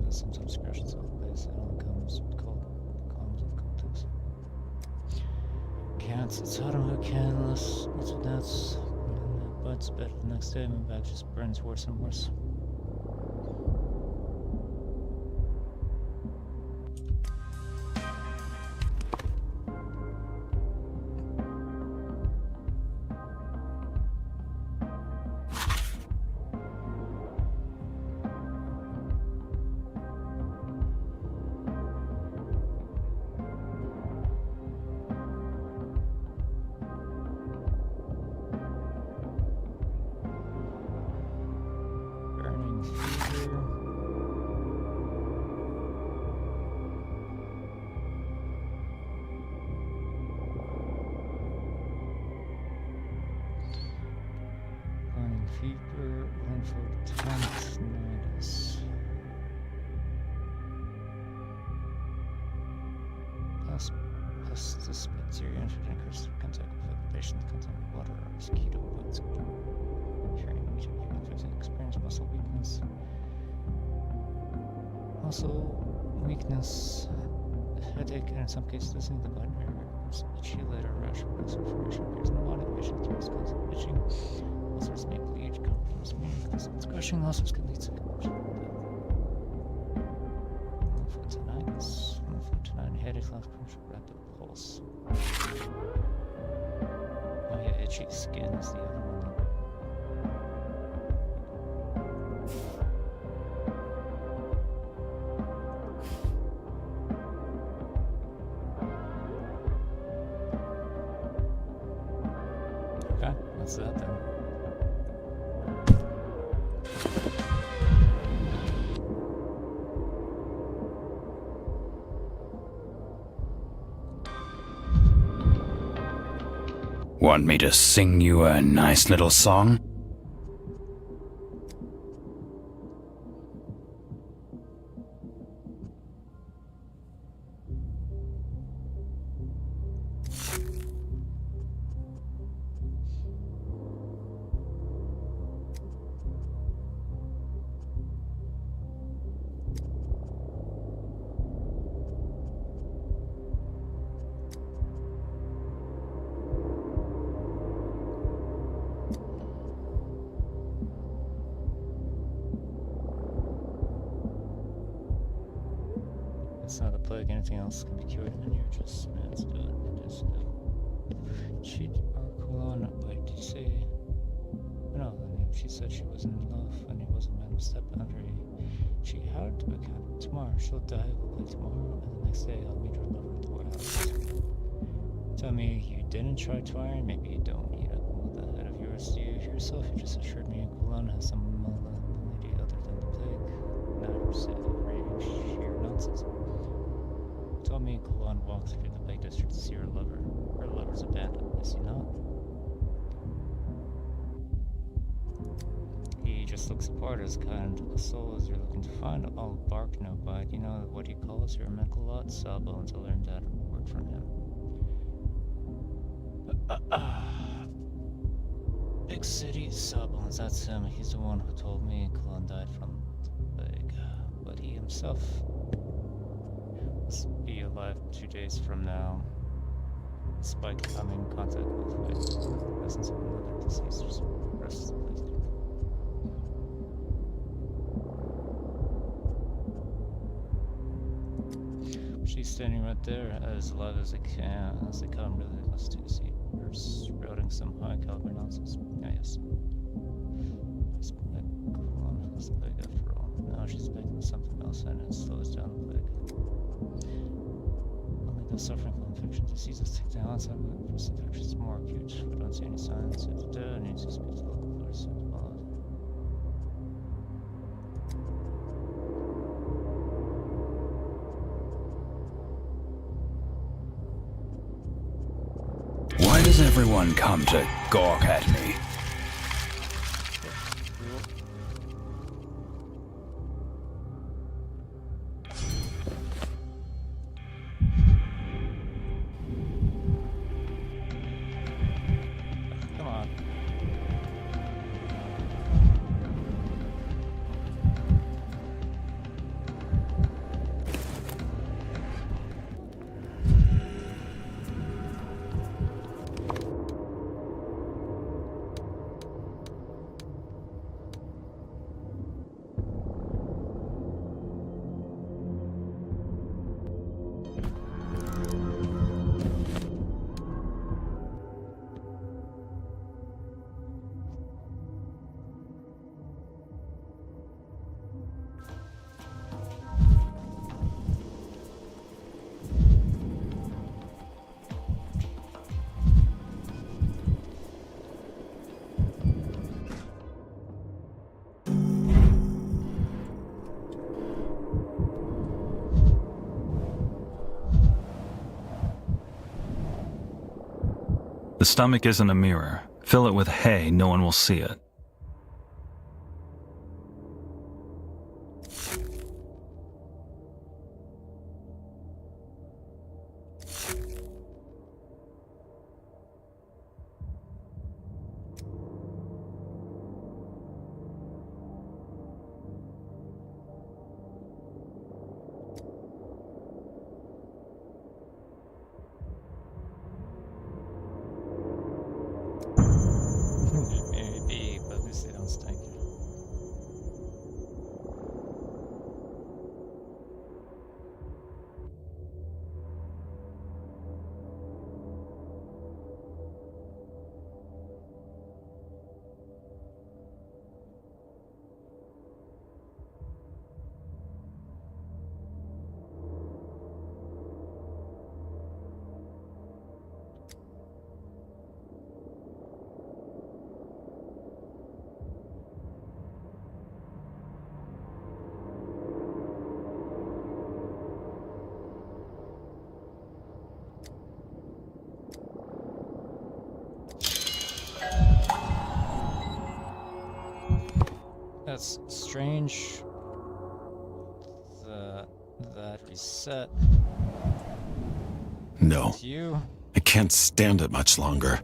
Speaker 6: Sometimes scratches off the base, it only comes with columns of context. Can't, it's hard on who can, unless it's with that's bites better the next day, my back just burns worse and worse. Fever, one for 10th notice. Plus this bacteria entered increased contact with the patient contact with water or mosquito bites. Carrying infected experience muscle weakness. Also weakness, headache, and in some cases listening to the button area. Itchy later rash or information appears in the body. The patient through constant itching. Ulcers may bleed, come from screening because it's crushing. Ulcers can lead to conversion. Lymphadenitis, lymphadenitis, headache, left puncture, rapid pulse. Oh yeah, itchy skin is the other one. Okay, that's that then.
Speaker 12: Want me to sing you a nice little song?
Speaker 6: It's not a plague, anything else can be cured, and you're just meant to do it. Just cheat or Kulon, wait, did you say? No, I mean, she said she was in love and he was a man of step boundary. She had to become tomorrow. She'll die, we'll play tomorrow, and the next day I'll meet her lover at the warehouse. Tell me you didn't try to iron, maybe you don't need it. What the head of yours do you yourself? You just assured me Kulon has some malady other than the plague. Now you're saying sheer nonsense. Told me Kulon walked through the Lake District to see her lover. Her lover's abandoned, is he not? He just looks apart as kind a soul as you're looking to find. All bark, no bite. You know what he calls your medical lot? Sawbones. I learned that word from him. Big city, Sawbones, that's him. He's the one who told me Kulon died from the plague. But he himself be alive 2 days from now, despite coming in contact with the presence of another deceased rest of the place. She's standing right there, as alive as they can, as they come, really close to see her sprouting some high caliber nonsense. Ah, yes. This plague, Kulon has the plague after all. Now she's making something else, and it slows down the plague. Suffering from infectious diseases take down outside of first infection is more acute. We don't see any signs. It's dead. Needs to speak to the local authorities.
Speaker 12: Why does everyone come to gawk at me?
Speaker 13: The stomach isn't a mirror. Fill it with hay, no one will see it.
Speaker 6: Maybe, but at least they don't stink. That's strange. That reset.
Speaker 7: No.
Speaker 6: It's you.
Speaker 7: I can't stand it much longer.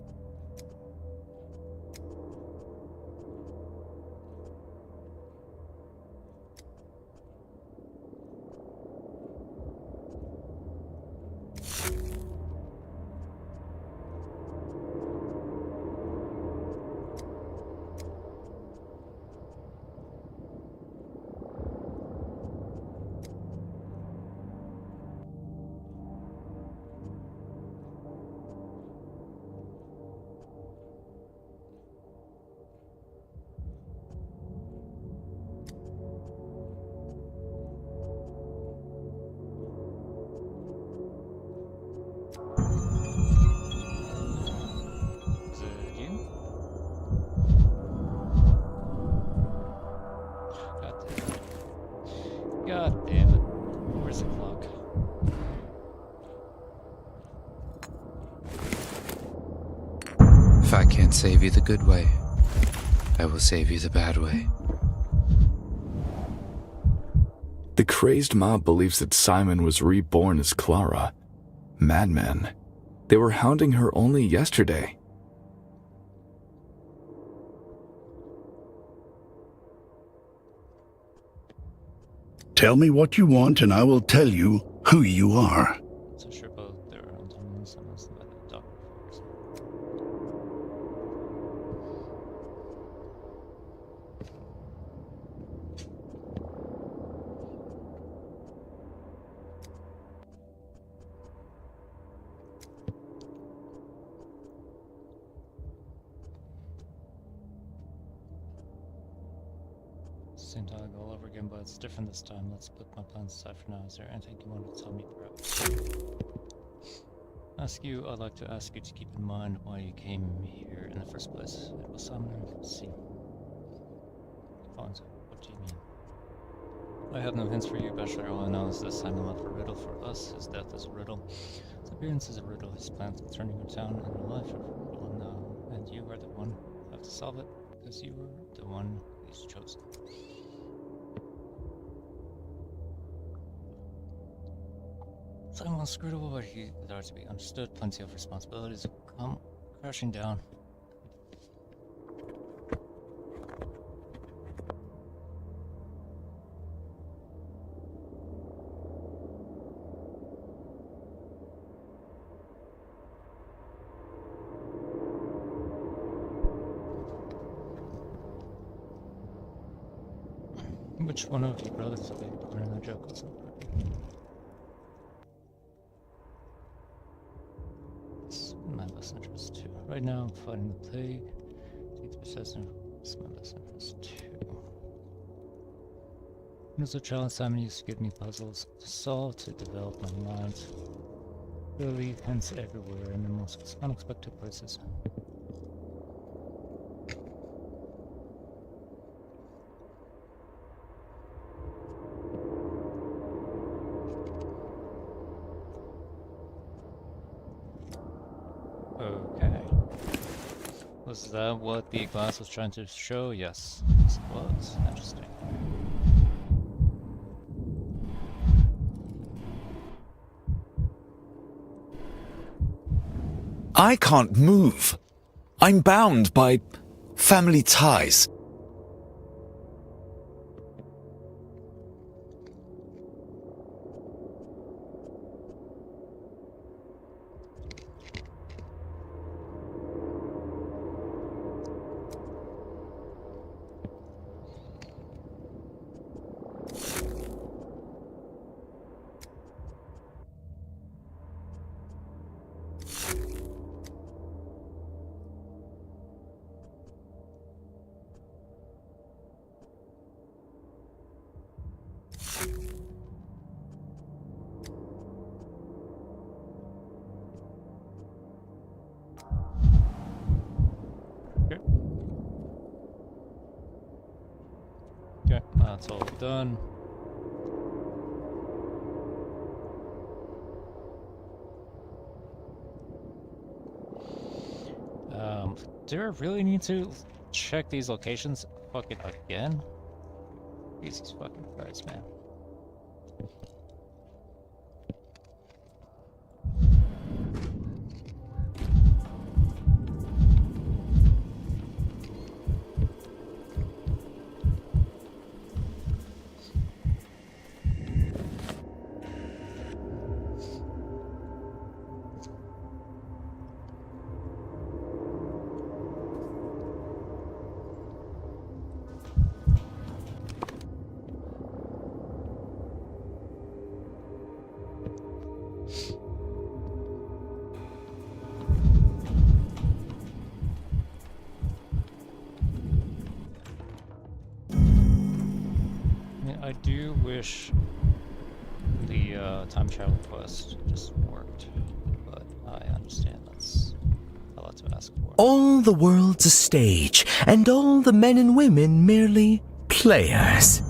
Speaker 6: Is it you? God damn it. Where's the clock?
Speaker 3: If I can't save you the good way, I will save you the bad way.
Speaker 8: The crazed mob believes that Simon was reborn as Clara. Madmen. They were hounding her only yesterday.
Speaker 10: Tell me what you want and I will tell you who you are.
Speaker 6: So sure about their own timeless unless the doctor force. Same dialogue all over again, but it's different this time. Let's put my plans aside for now. Is there anything you want to tell me, perhaps? I'd like to ask you to keep in mind why you came here in the first place. It was Simon and see. Fonzo, what do you mean? I have no hints for you, Bachelor. All I know is that Simon left a riddle for us. His death is a riddle. His appearance is a riddle. His plans concerning your town and your life are a riddle now. And you are the one who have to solve it, because you are the one he's chosen. Simon was screwed but he are to be understood. Plenty of responsibilities will come crashing down. Which one of you brothers will be learning that joke was It's in my best interest too. Right now I'm fighting the plague. It's possessing it's my best interest too. As a child, Simon used to give me puzzles to solve to develop my mind. There will lead hints everywhere in the most unexpected places. Okay. Was that what the glass was trying to show? Yes. Yes, it was. Interesting.
Speaker 7: I can't move. I'm bound by family ties.
Speaker 6: Okay, that's all done. Do I really need to check these locations fucking again? Jesus fucking Christ, man. I do wish the time travel quest just worked, but I understand that's a lot to ask for.
Speaker 2: All the world's a stage, and all the men and women merely players.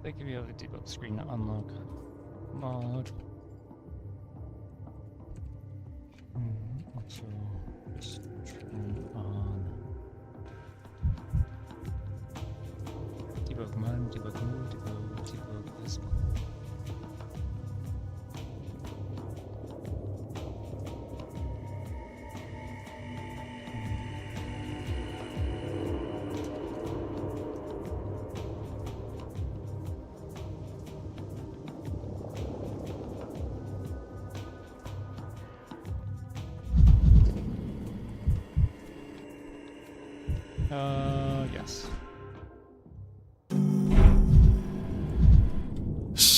Speaker 2: They give you a debug screen to unlock mod. Also, just turn on debug mod, debug mode, debug this.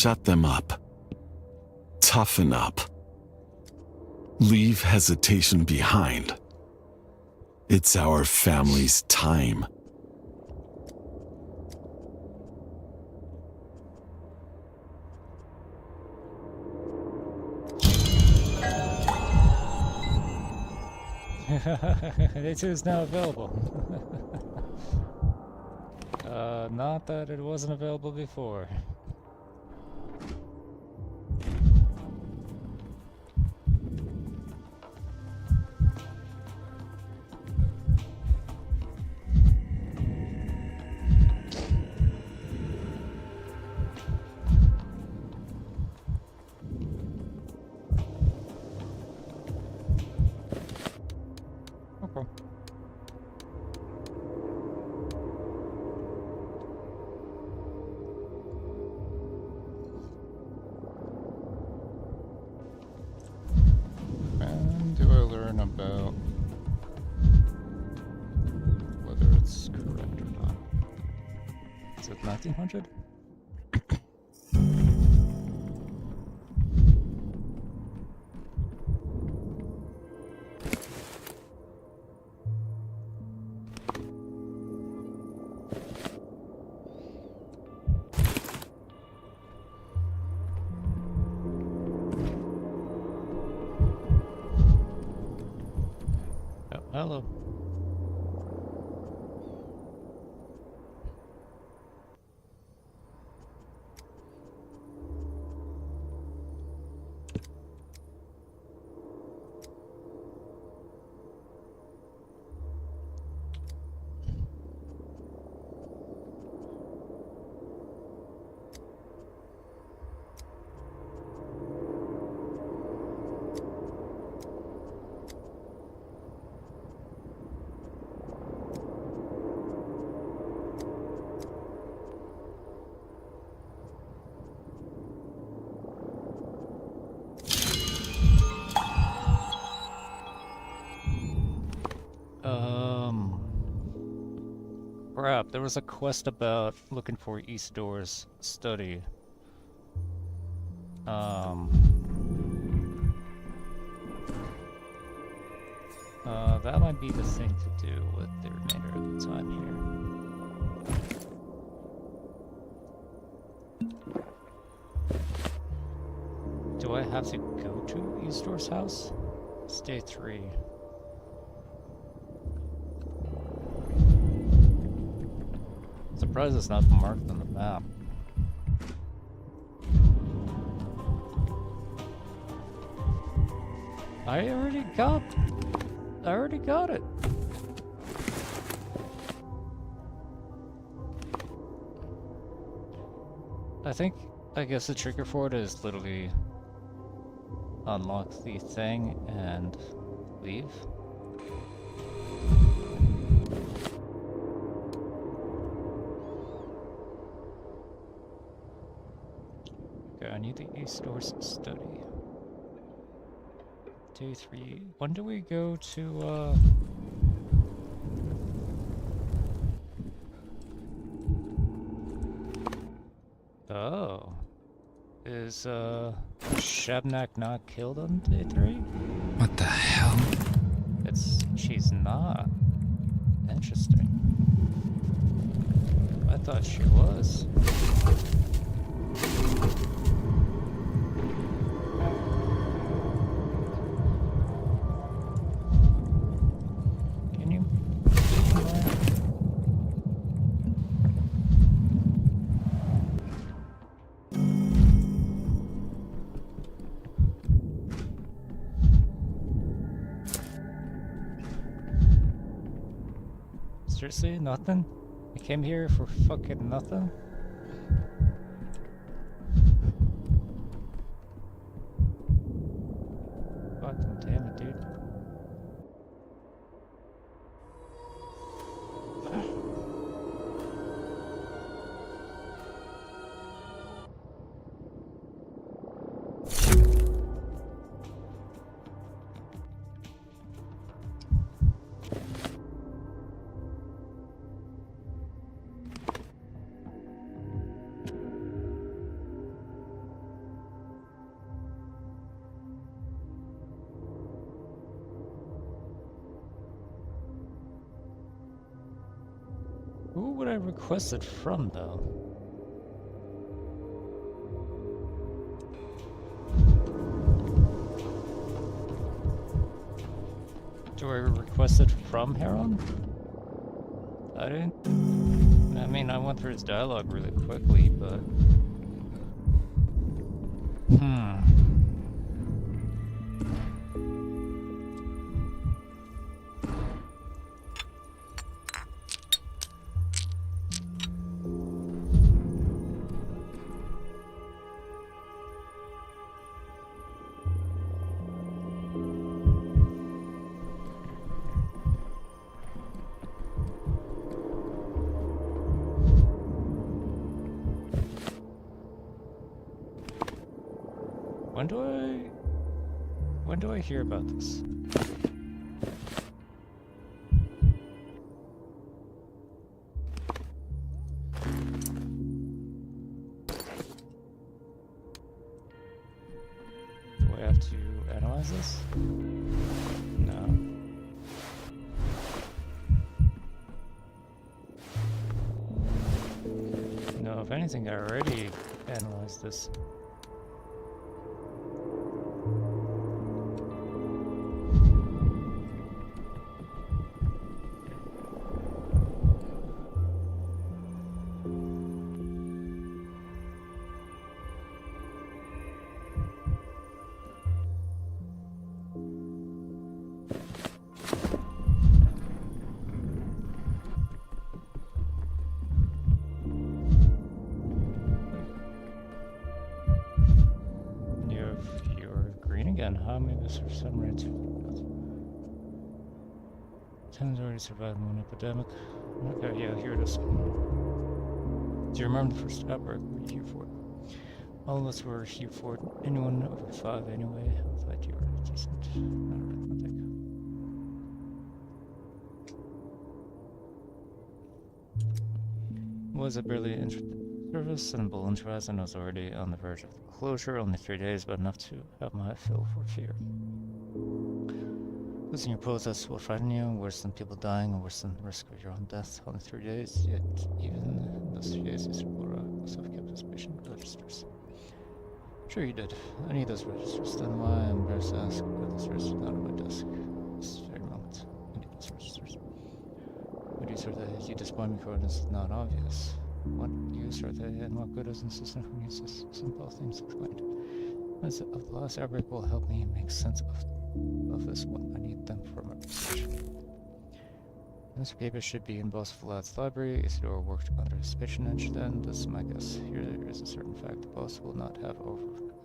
Speaker 14: Shut them up. Toughen up. Leave hesitation behind. It's our family's time.
Speaker 6: It is now available. Not that it wasn't available before. Okay. And do I learn about whether it's correct or not? Is it 1900? Hello. Crap, there was a quest about looking for Eastdoor's study. That might be the thing to do with the remainder of the time here. Do I have to go to Eastdoor's house? It's day 3. Surprised it's not marked on the map. I already got it. I guess the trigger for it is literally unlock the thing and leave. Okay, I need the Eastdoor's study. 2, 3. When do we go to, Oh. Is, Shabnak not killed on day 3?
Speaker 3: What the hell?
Speaker 6: She's not. Interesting. I thought she was. Can you? Seriously? Nothing? I came here for fucking nothing? Fucking damn it, dude. Who would I request it from, though? Do I request it from Heron? I didn't... I mean, I went through his dialogue really quickly, but... When do I hear about this? Do I have to analyze this? No. No, if anything, I already analyzed this. Maybe this for some reason. Time's already survived one epidemic. Okay, yeah, here it is. Do you remember the first outbreak we were here for? All of us were here for it. Anyone over 5 anyway. I thought you were decent. Not arithmetic. Was a barely service and Bull Horizon was already on the verge of closure, only 3 days, but enough to have my fill for fear. Losing your protest will frighten you, worse than people dying, or worse than the risk of your own death. Only 3 days, yet even in those 3 days, Mr. Bora must have kept his patient registers. Sure you did. I need those registers, then why I'm embarrassed to ask about those registers down on my desk. This very moment, I need those registers. What use are they? You disappoint me, coordinates is not obvious. What use are they, and what good is an assistant from uses? Simple things explained. As of the last outbreak will help me make sense of this one. I need them for my research. This paper should be in Boss Vlad's library. Isidore worked under his patronage then. This is my guess. Here there is a certain fact the boss will not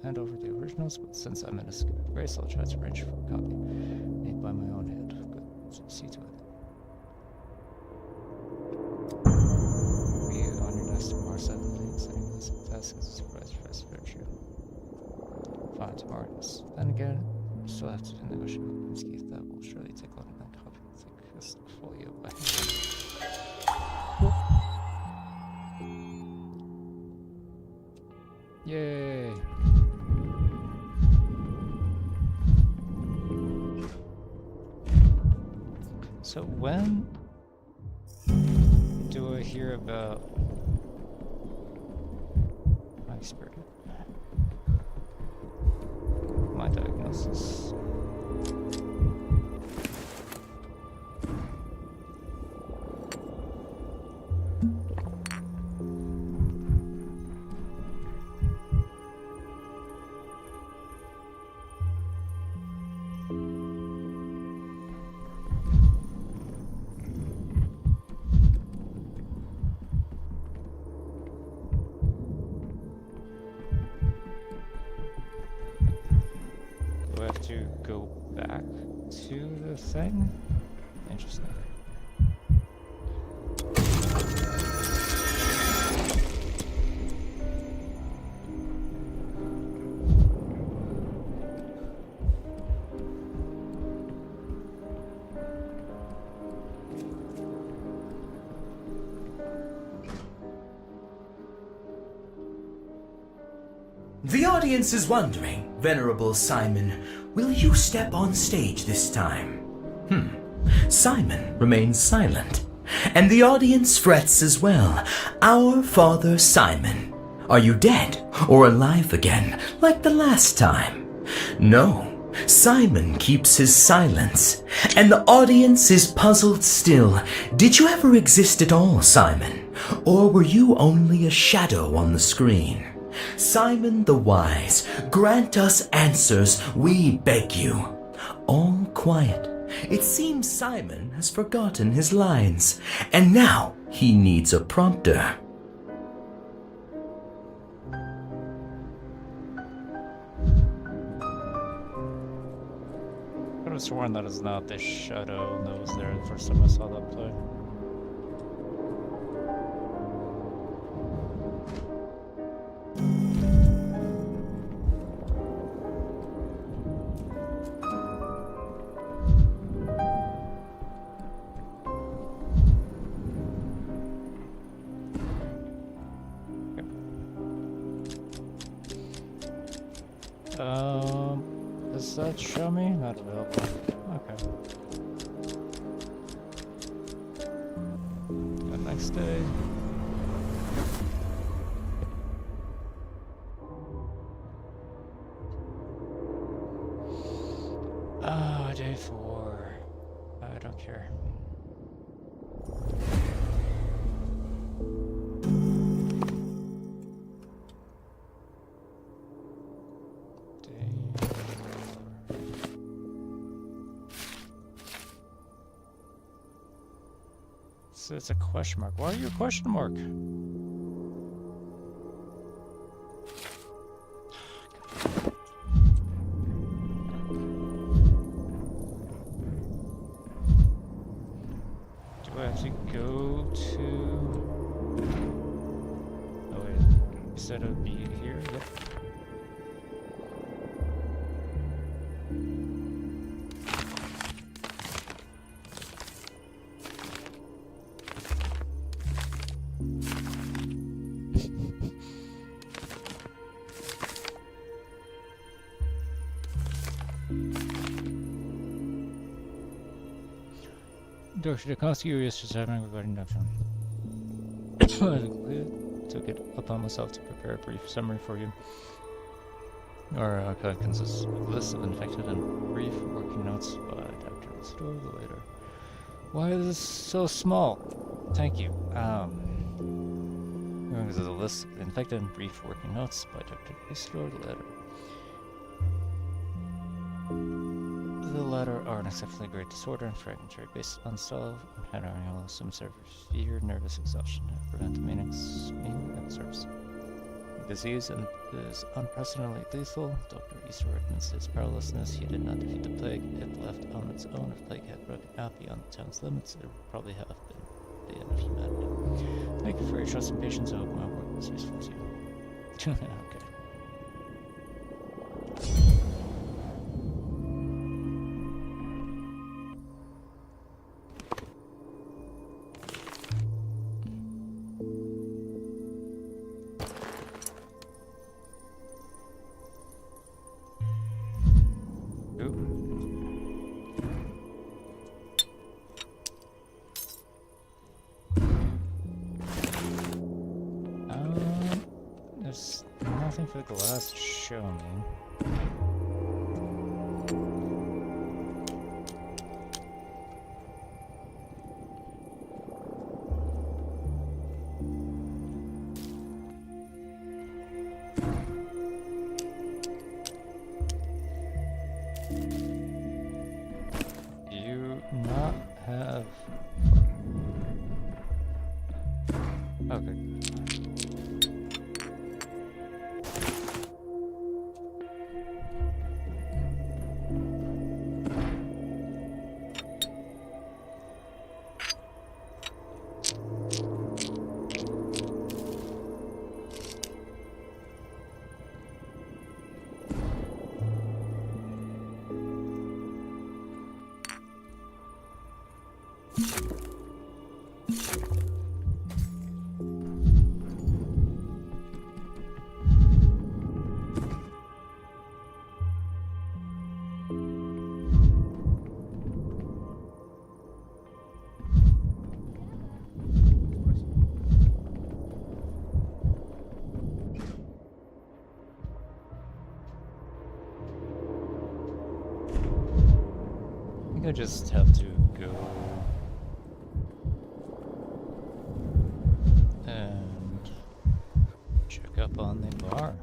Speaker 6: hand over the originals, but since I'm in a state of grace, I'll try to arrange for a copy made by my own hand. Good. See to it. Tomorrow, 7 days, setting this task as a surprise for us virtue. Fine, tomorrow it is. Then again, we still have to negotiate with Pinsky. That will surely take longer than copy. I think this folio by Yay! So when do I hear about my diagnosis? To go back to the thing? Interesting.
Speaker 2: The audience is wondering, Venerable Simon, will you step on stage this time? Simon remains silent. And the audience frets as well. Our Father Simon. Are you dead or alive again, like the last time? No, Simon keeps his silence, and the audience is puzzled still. Did you ever exist at all, Simon? Or were you only a shadow on the screen? Simon the Wise, grant us answers, we beg you. All quiet. It seems Simon has forgotten his lines, and now he needs a prompter.
Speaker 6: I could have sworn that is not the shadow that was there the first time I saw that play. Does that show me? Not available. Okay. The next day. Ah, day 4. I don't care. It's a question mark. Why are you a question mark? Do I have to go to... Oh wait, instead of be here? Yep. Dr. Dukowski is just having regarding Neptune. I took it upon myself to prepare a brief summary for you. Our code consists of a list of infected and brief working notes by Dr. Restore the later. Why is this so small? Thank you. This is a list of infected and brief working notes by Dr. Restore the later. The latter are an exceptionally great disorder and fragmentary based on unsolved encountering some severe nervous exhaustion and prevent meaning observes. The disease is unprecedentedly lethal. Dr. Easter admits his powerlessness. He did not defeat the plague. If left on its own, if plague had broken out beyond the town's limits, it would probably have been the end of humanity. Thank you for your trust and patience. I hope my work was useful to you. Okay. There's nothing for the glass to show me. Do you not have... Okay. I just have to go and check up on the bar.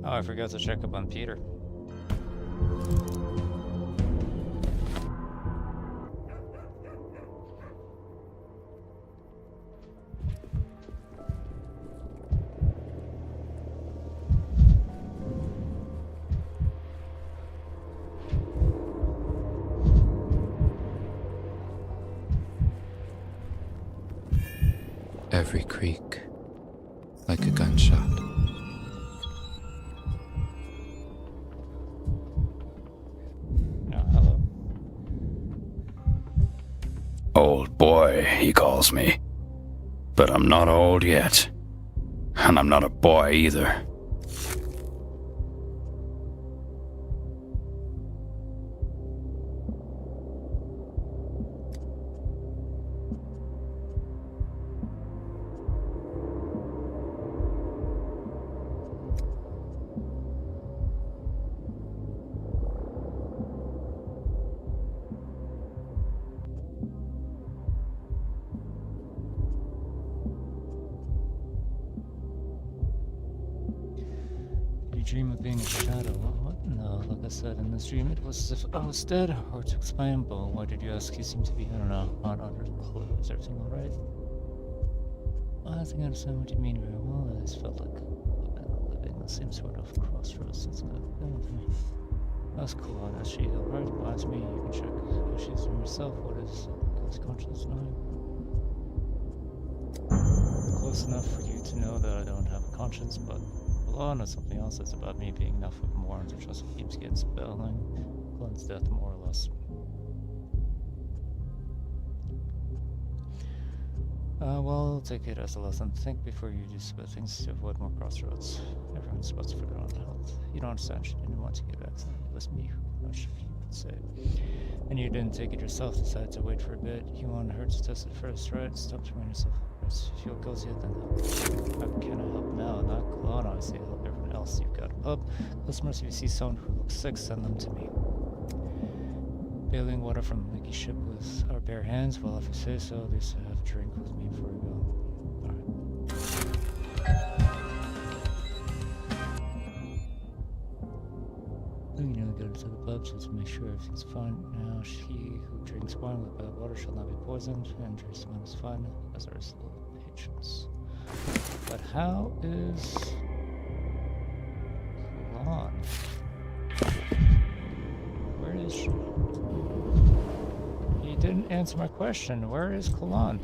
Speaker 6: Oh, I forgot to check up on Peter.
Speaker 3: Every creak, like a gunshot.
Speaker 6: Hello.
Speaker 12: Old boy, he calls me. But I'm not old yet. And I'm not a boy either.
Speaker 6: Dream of being a shadow. What? No, like I said, in this dream it was as if I was dead. Hard to explain, but why did you ask? You seem to be, I don't know, not under the clue. Is everything alright? I think I understand what you mean very well. I just felt like I've been living the same sort of crossroads since I've been with me. That's cool. Is she alright? Reminds me, you can check how she's doing herself. What is Ghost conscious now? Close enough for you to know that I don't have a conscience, but law knows something else. It's about me being enough of more and to trust keeps getting spelling. Glenn's death, more or less. Well, take it as a lesson. Think before you do stupid things to avoid more crossroads. Everyone spots for their own health. You don't understand. She didn't want to get back. It was me who nudged her, you would say. And you didn't take it yourself. Decided to wait for a bit. You wanted her to test it first, right? Stop to remind yourself. Feel guilty, then help. How can I help now? Not Cologne, obviously. Help everyone else. You've got a pub. Customers, if you see someone who looks sick, send them to me. Bailing water from the leaky ship with our bare hands. Well, if you say so, at least have a drink with me before we go. Alright. You nearly go to the pub just to make sure everything's fine. Now, she who drinks wine with bad water shall not be poisoned, and drinks wine is fine, as are his little patrons. But how is Kulon? Where is she? He didn't answer my question. Where is Kulon?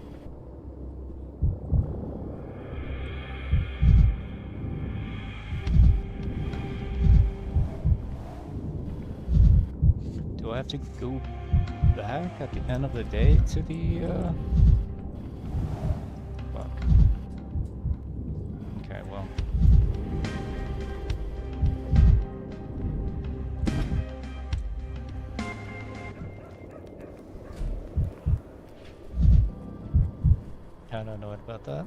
Speaker 6: Do I have to go back at the end of the day to the, fuck. Okay, well. Kinda annoyed about that.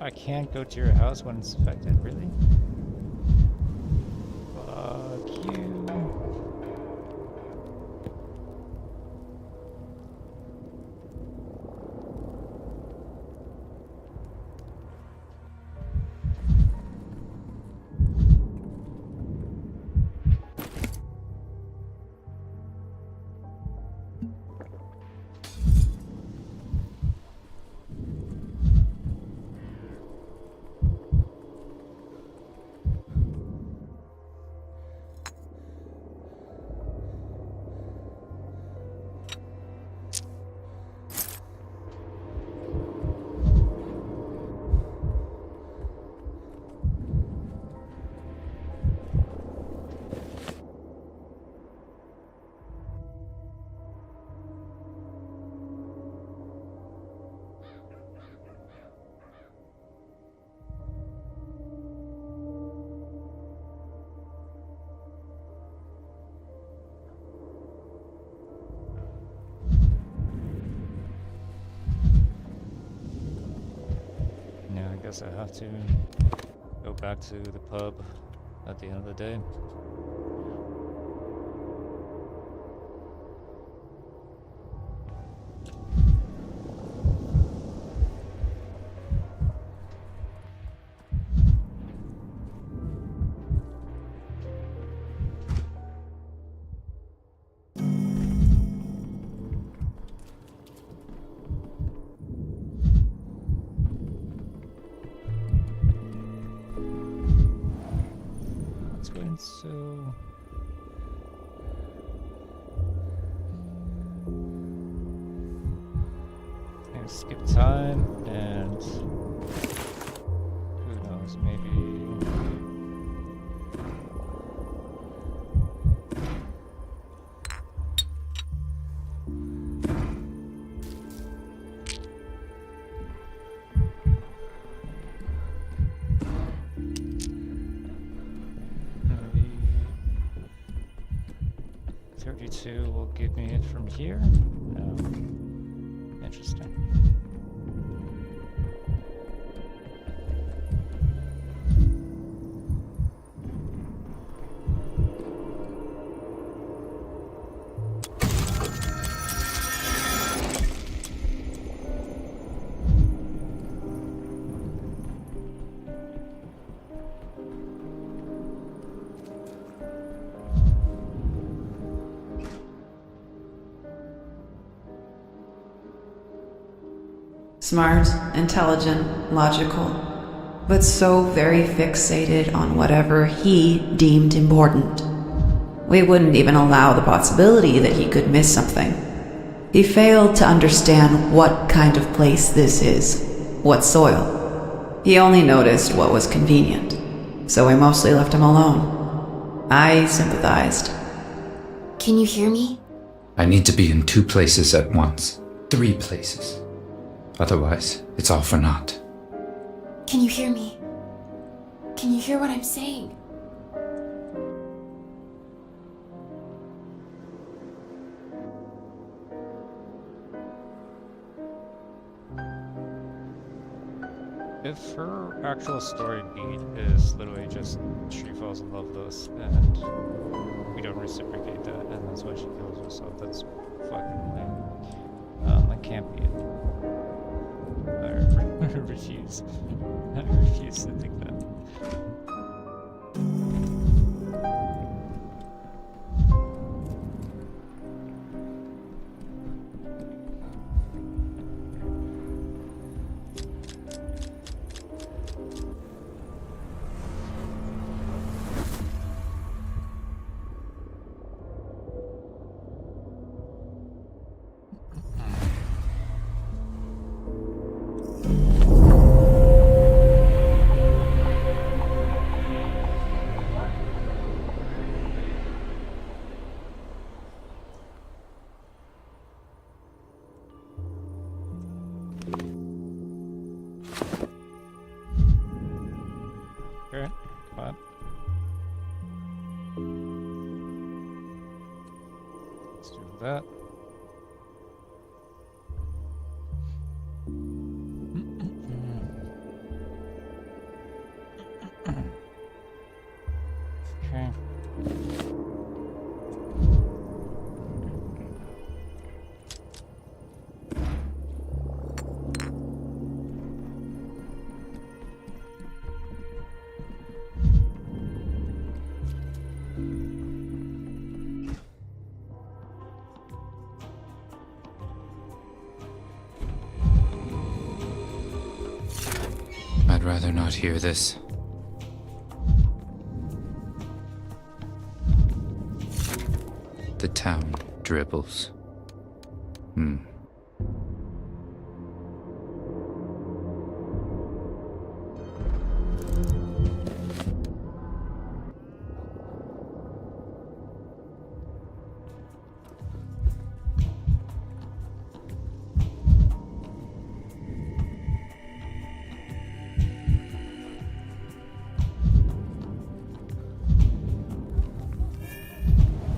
Speaker 6: I can't go to your house when it's affected, really? Fuck you. guess I have to go back to the pub at the end of the day. So I skip time and who knows, maybe will give me it from here? No. Interesting.
Speaker 15: Smart, intelligent, logical, but so very fixated on whatever he deemed important. We wouldn't even allow the possibility that he could miss something. He failed to understand what kind of place this is, what soil. He only noticed what was convenient, so we mostly left him alone. I sympathized.
Speaker 16: Can you hear me?
Speaker 3: I need to be in 2 places at once. 3 places. Otherwise, it's all for naught.
Speaker 16: Can you hear me? Can you hear what I'm saying?
Speaker 6: If her actual story beat is literally just she falls in love with us and we don't reciprocate that and that's why she kills herself, that's fucking lame. That can't be it. I refuse. I refuse to think that. Okay, fine. Let's do that. Okay.
Speaker 3: I'd rather not hear this. The town dribbles.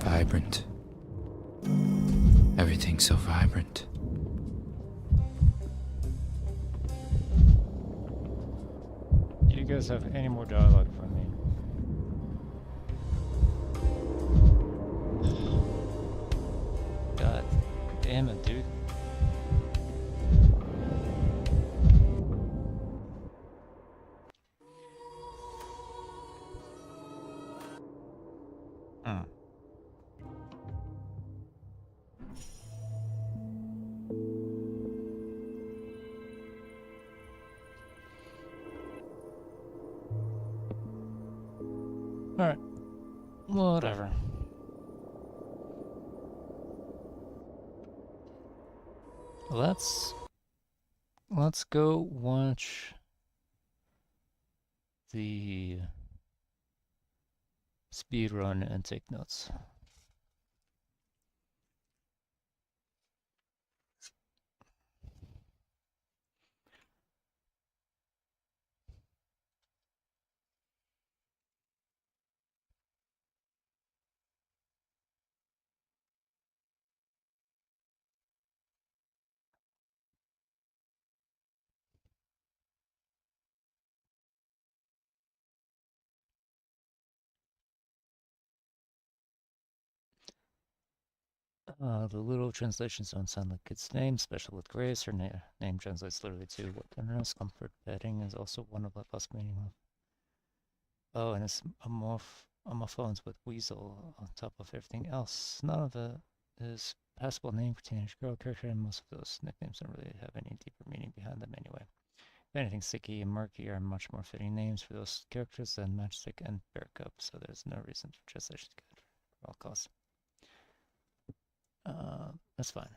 Speaker 3: Vibrant. Everything's so vibrant.
Speaker 6: guys have any more dialogue for me? God damn it, dude. Alright. Whatever. Let's go watch the speedrun and take notes. The little translations don't sound like its name. Special with grace. Her name translates literally to what tenderness, comfort, petting is also one of the plus meaning of. Oh, and it's homophones with weasel on top of everything else. None of it is passable name for teenage girl character, and most of those nicknames don't really have any deeper meaning behind them anyway. If anything, Sicky and Murky are much more fitting names for those characters than Matchstick and Bearcup, so there's no reason for translation to get for all costs. That's fine.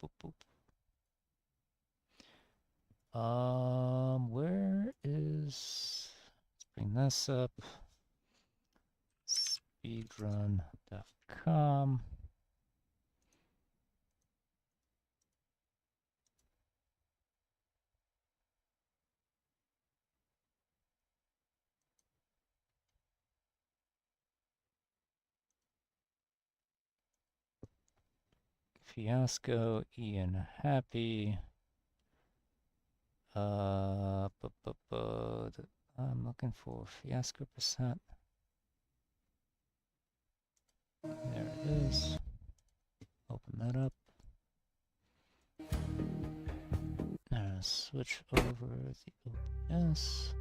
Speaker 6: Boop, boop. Where is... Let's bring this up. Speedrun.com. Fiasco, Ian Happy. I'm looking for Fiasco percent. There it is. Open that up. Now switch over the OBS.